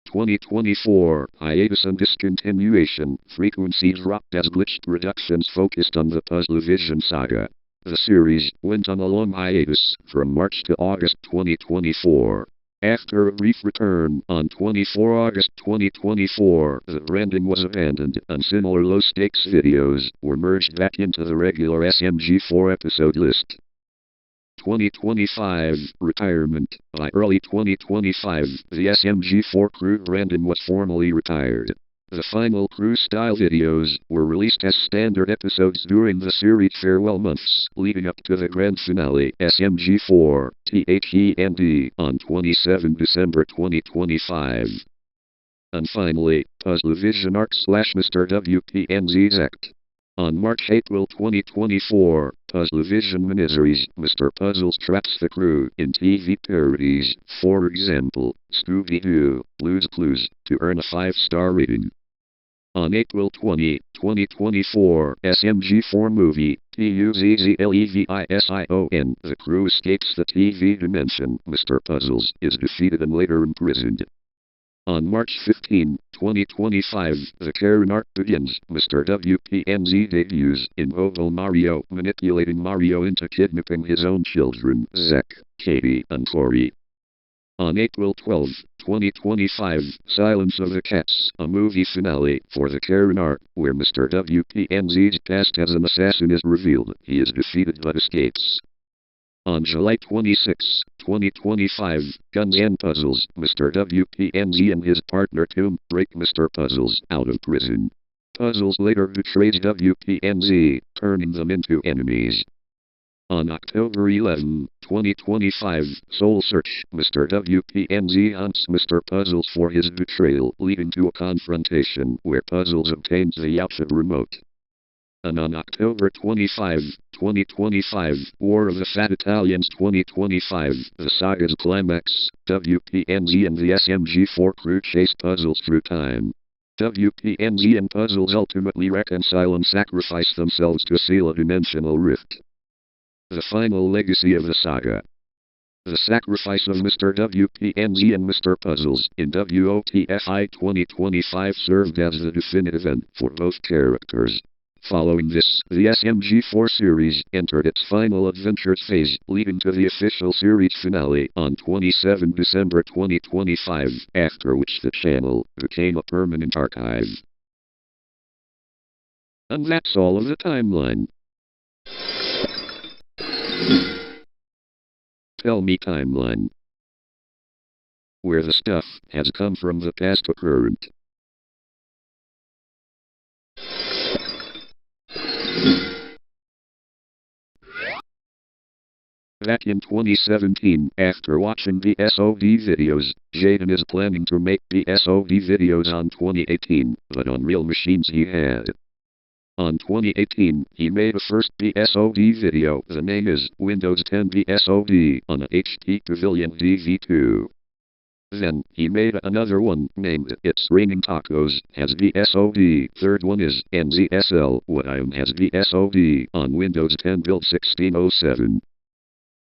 S1: 2024, hiatus and discontinuation, frequency dropped as glitched reductions focused on the Puzzlevision saga. The series went on a long hiatus from March to August 2024. After a brief return on 24 August 2024, the branding was abandoned and similar low-stakes videos were merged back into the regular SMG4 episode list. 2025, retirement. By early 2025, the SMG4 Crew branding was formally retired. The final Crew-style videos were released as standard episodes during the series' farewell months, leading up to the grand finale, SMG4, THEND, on 27 December 2025. And finally, Puzzlevision Arc/Mr. WPNZ's Act. On March-April 2024, Puzzlevision miniseries, Mr. Puzzles traps the Crew in TV parodies, for example, Scooby-Doo, Blue's Clues, to earn a 5-star rating. On April 20, 2024, SMG4 movie, PUZZLEVISION, the Crew escapes the TV dimension, Mr. Puzzles is defeated and later imprisoned. On March 15, 2025, the Karen arc begins. Mr. WPNZ debuts in Mobile Mario, manipulating Mario into kidnapping his own children, Zack, Katie, and Tori. On April 12, 2025, Silence of the Cats, a movie finale for the Karen arc, where Mr. WPNZ's past as an assassin is revealed. He is defeated but escapes. On July 26, 2025, Guns N' Puzzles, Mr. WPNZ and his partner Tim break Mr. Puzzles out of prison. Puzzles later betrays WPNZ, turning them into enemies. On October 11, 2025, Soul Search, Mr. WPNZ hunts Mr. Puzzles for his betrayal, leading to a confrontation where Puzzles obtains the Yacha remote. And on October 25, 2025, War of the Fat Italians 2025, the saga's climax, WPNZ and the SMG4 Crew chase Puzzles through time. WPNZ and Puzzles ultimately reconcile and sacrifice themselves to seal a dimensional rift. The final legacy of the saga. The sacrifice of Mr. WPNZ and Mr. Puzzles in WOTFI 2025 served as the definitive end for both characters. Following this, the SMG4 series entered its final adventures phase, leading to the official series finale on 27 December 2025, after which the channel became a permanent archive. And that's all of the timeline. Tell me timeline. Where the stuff has come from the past to current. Back in 2017, after watching the SOD videos, Jaden is planning to make the SOD videos on 2018, but on real machines he had. On 2018, he made a first BSOD video, the name is Windows 10 BSOD, on a HP Pavilion DV2. Then, he made another one, named It's Raining Tacos, has BSOD. Third one is NZSL, What I Am has BSOD, on Windows 10 build 1607.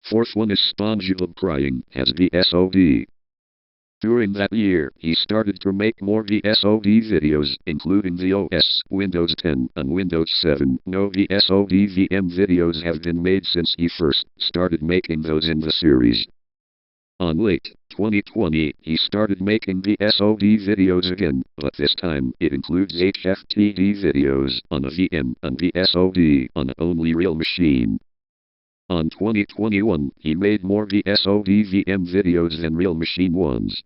S1: Fourth one is SpongeBob Crying, has BSOD. During that year, he started to make more VSOD videos, including the OS, Windows 10, and Windows 7. No VSOD VM videos have been made since he first started making those in the series. On late 2020, he started making VSOD videos again, but this time it includes HFTD videos on a VM and VSOD on an only real machine. On 2021, he made more VSOD VM videos than real machine ones.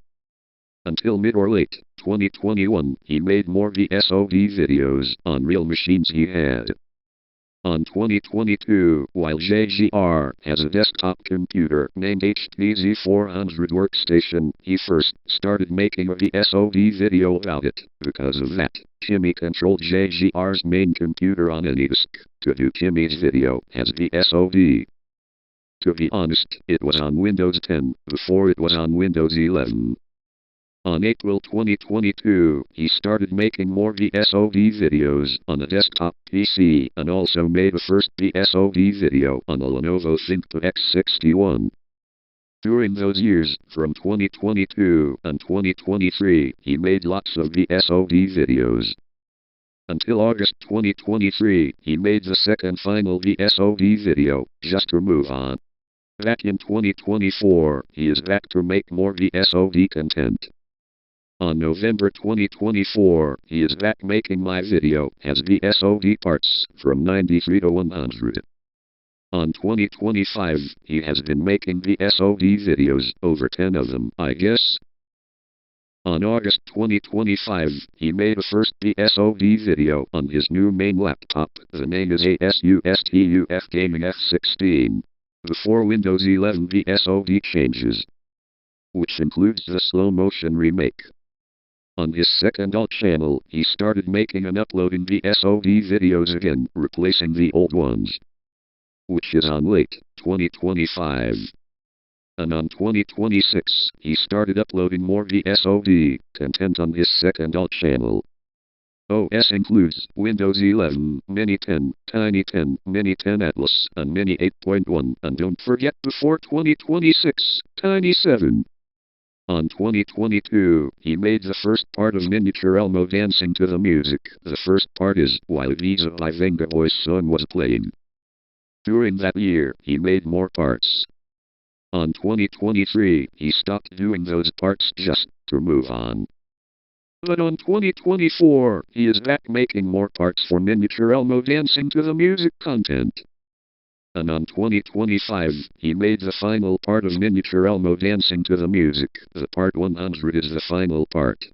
S1: Until mid or late 2021, he made more VSOD videos on real machines he had. On 2022, while JGR has a desktop computer named HTZ400 Workstation, he first started making a VSOD video about it. Because of that, Timmy controlled JGR's main computer on any disk to do Timmy's video as VSOD. To be honest, it was on Windows 10 before it was on Windows 11. On April 2022, he started making more VSOD videos on a desktop PC and also made a first VSOD video on a Lenovo ThinkPad X61. During those years, from 2022 and 2023, he made lots of VSOD videos. Until August 2023, he made the second final VSOD video, just to move on. Back in 2024, he is back to make more VSOD content. On November 2024, he is back making my video as VSOD parts from 93 to 100. On 2025, he has been making VSOD videos, over 10 of them, I guess. On August 2025, he made a first VSOD video on his new main laptop. The name is ASUSTUF Gaming F16. Before Windows 11 VSOD changes, which includes the slow motion remake. On his second alt channel, he started making and uploading VSOD videos again, replacing the old ones, which is on late 2025. And on 2026, he started uploading more VSOD content on his second alt channel. OS includes Windows 11, Mini 10, Tiny 10, Mini 10 Atlas, and Mini 8.1, and don't forget before 2026, Tiny 7. On 2022, he made the first part of Miniature Elmo dancing to the music. The first part is while Visa by Venga Boys song was playing. During that year, he made more parts. On 2023, he stopped doing those parts just to move on. But on 2024, he is back making more parts for Miniature Elmo dancing to the music content. And on 2025, he made the final part of Miniature Elmo dancing to the music. The part 100 is the final part.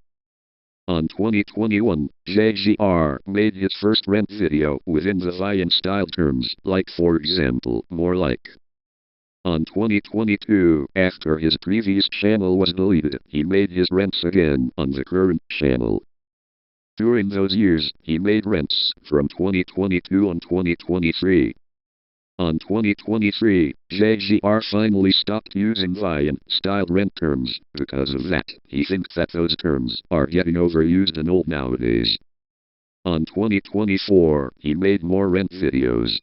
S1: On 2021, JGR made his first rent video within the Viant style terms, like for example, more like. On 2022, after his previous channel was deleted, he made his rents again on the current channel. During those years, he made rents from 2022 and 2023. On 2023, JGR finally stopped using Viant-styled rent terms. Because of that, he thinks that those terms are getting overused and old nowadays. On 2024, he made more rent videos.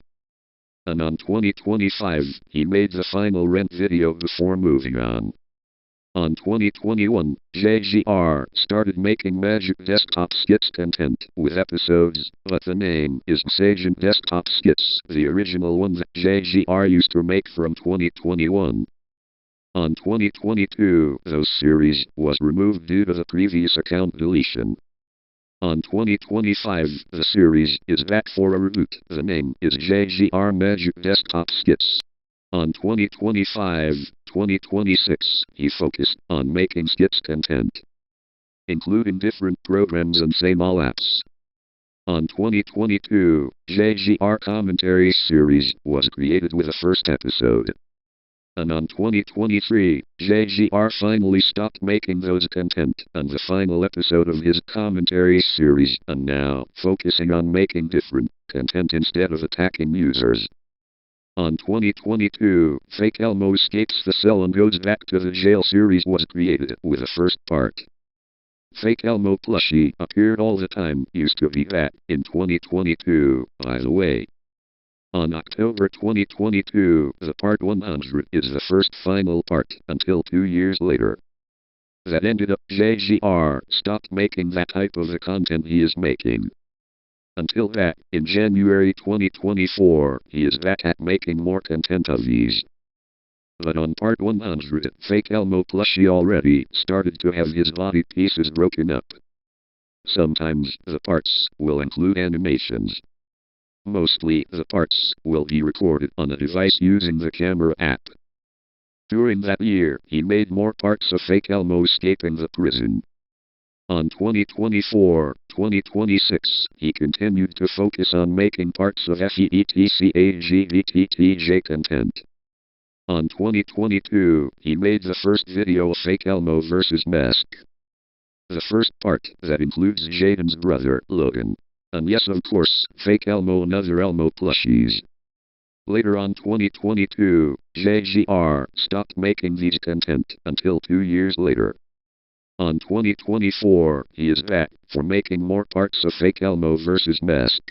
S1: And on 2025, he made the final rent video before moving on. On 2021, JGR started making Magic Desktop Skits content with episodes, but the name is MSAgent Desktop Skits, the original one that JGR used to make from 2021. On 2022, those series was removed due to the previous account deletion. On 2025, the series is back for a reboot. The name is JGR Magic Desktop Skits. On 2025-2026, he focused on making skits content, including different programs and same all apps. On 2022, JGR Commentary Series was created with a first episode. And on 2023, JGR finally stopped making those content and the final episode of his commentary series, and now focusing on making different content instead of attacking users. On 2022, Fake Elmo Escapes the Cell and Goes Back to the Jail series was created with the first part. Fake Elmo plushie appeared all the time, used to be that in 2022, by the way. On October 2022, the part 100 is the first final part until 2 years later. That ended up JGR stopped making that type of the content he is making. Until that, in January 2024, he is back at making more content of these. But on part 100, Fake Elmo plushie already started to have his body pieces broken up. Sometimes the parts will include animations. Mostly the parts will be recorded on a device using the camera app. During that year, he made more parts of Fake Elmo escaping the prison. On 2024-2026, he continued to focus on making parts of FEETCAGVTTJ content. On 2022, he made the first video of Fake Elmo vs. Mask. The first part that includes Jaden's brother, Logan. And yes, of course, Fake Elmo and other Elmo plushies. Later on 2022, JGR stopped making these content until 2 years later. On 2024, he is back for making more parts of Fake Elmo vs. Mask.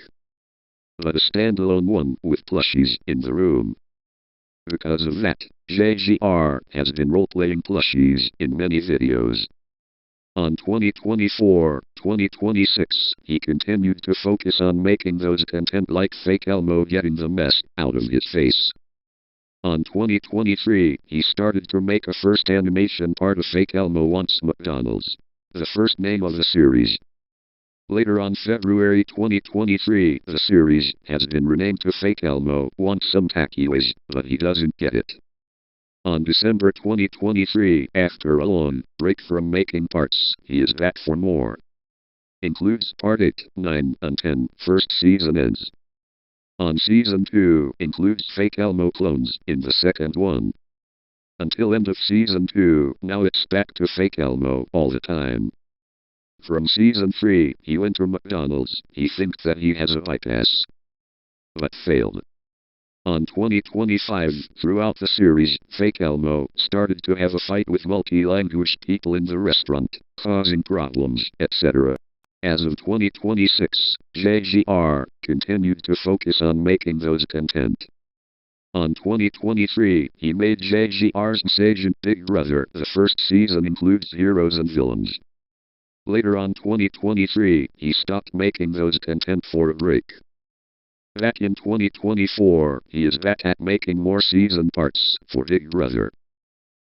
S1: But a standalone one with plushies in the room. Because of that, JGR has been role-playing plushies in many videos. On 2024-2026, he continued to focus on making those content like Fake Elmo getting the mess out of his face. On 2023, he started to make a first animation part of Fake Elmo Wants McDonald's, the first name of the series. Later on February 2023, the series has been renamed to Fake Elmo Wants Some Taquitos, but he doesn't get it. On December 2023, after a long break from making parts, he is back for more. Includes Part 8, 9, and 10, first season ends. On Season 2, includes Fake Elmo clones in the second one. Until end of Season 2, now it's back to Fake Elmo all the time. From Season 3, he went to McDonald's, he thinks that he has a bypass. But failed. On 2025, throughout the series, Fake Elmo started to have a fight with multi-language people in the restaurant, causing problems, etc. As of 2026, JGR continued to focus on making those content. On 2023, he made JGR's MSAgent Big Brother. The first season includes heroes and villains. Later on 2023, he stopped making those content for a break. Back in 2024, he is back at making more season parts for Big Brother.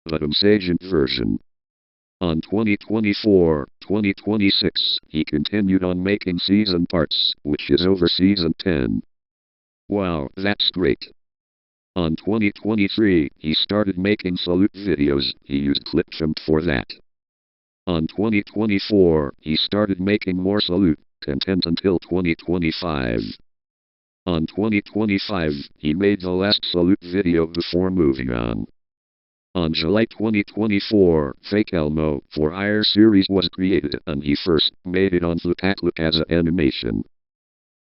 S1: But MSAgent version. On 2024-2026, he continued on making season parts, which is over season 10. Wow, that's great. On 2023, he started making salute videos, he used Clipchamp for that. On 2024, he started making more salute content until 2025. On 2025, he made the last salute video before moving on. On July 2024, Fake Elmo for Hire series was created and he first made it on Flipaklik as an animation.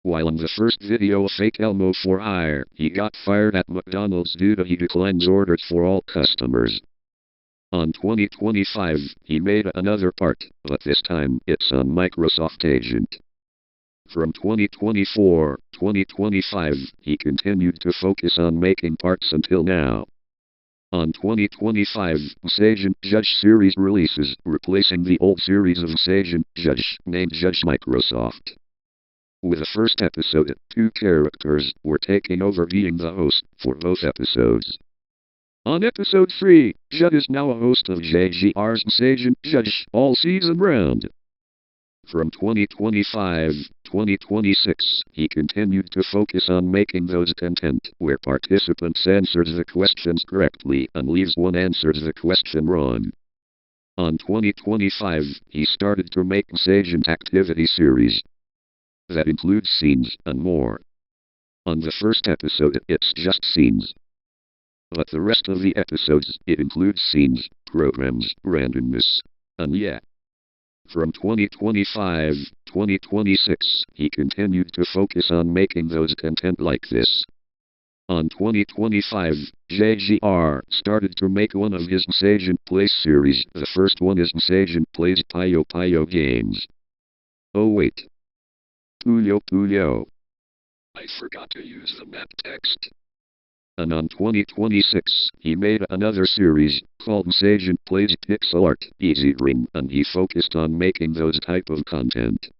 S1: While in the first video of Fake Elmo for Hire, he got fired at McDonald's due to he declines orders for all customers. On 2025, he made another part, but this time it's on MSAgent. From 2024-2025, he continued to focus on making parts until now. On 2025, MSAgent Judge series releases, replacing the old series of MSAgent Judge, named Judge Microsoft. With the first episode, 2 characters were taking over being the host for both episodes. On episode 3, Judd is now a host of JGR's MSAgent Judge all season round. From 2025-2026, he continued to focus on making those content where participants answers the questions correctly and leaves one answers the question wrong. On 2025, he started to make MSAgent activity series that includes scenes and more. On the first episode, it's just scenes. But the rest of the episodes, it includes scenes, programs, randomness, and yeah. From 2025-2026, he continued to focus on making those content like this. On 2025, JGR started to make one of his MSAgent Plays series. The first one is MSAgent Plays Puyo Puyo Games. Oh wait. Puyo Puyo. I forgot to use the map text. And on 2026, he made another series called MSAgent Plays Pixel Art Easy Dream, and he focused on making those type of content.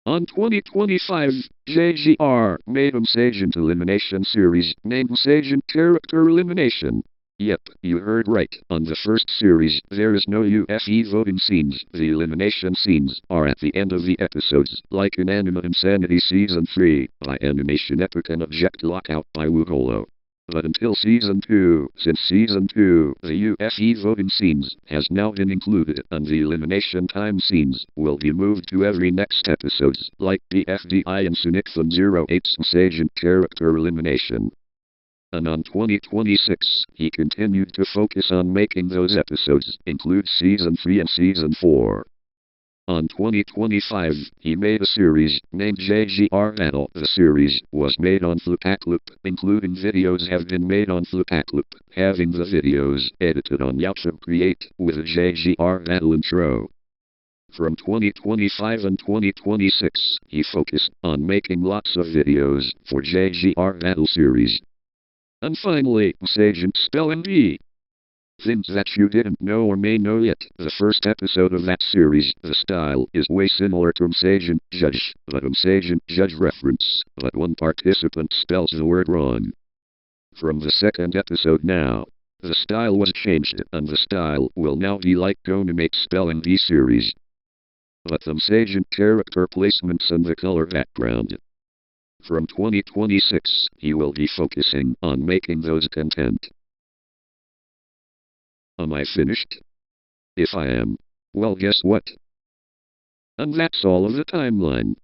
S1: On 2025, JGR made MSAgent Elimination series named MSAgent Character Elimination. Yep, you heard right. On the first series, there is no UFE voting scenes. The elimination scenes are at the end of the episodes, like in Anime Insanity Season 3, by Animation Epic and Object Lockout by Wuholo. But until Season 2, since Season 2, the UFE voting scenes has now been included, and the elimination time scenes will be moved to every next episodes, like BFDI and Sunixon 08's MSAgent Character Elimination. And on 2026, he continued to focus on making those episodes include Season 3 and Season 4. On 2025, he made a series named JGR Battle. The series was made on Flipakloop, including videos have been made on Flipakloop, having the videos edited on YouTube Create with a JGR Battle intro. From 2025 and 2026, he focused on making lots of videos for JGR Battle series. And finally, MSAgent Spelling Bee. Things that you didn't know or may know yet. The first episode of that series, the style is way similar to MSAgent Judge, but MSAgent Judge reference, but one participant spells the word wrong. From the second episode now, the style was changed, and the style will now be like Gonimate Spelling Bee series. But the MSAgent character placements and the color background. From 2026, he will be focusing on making those content. Am I finished? If I am, well, guess what? And that's all of the timeline.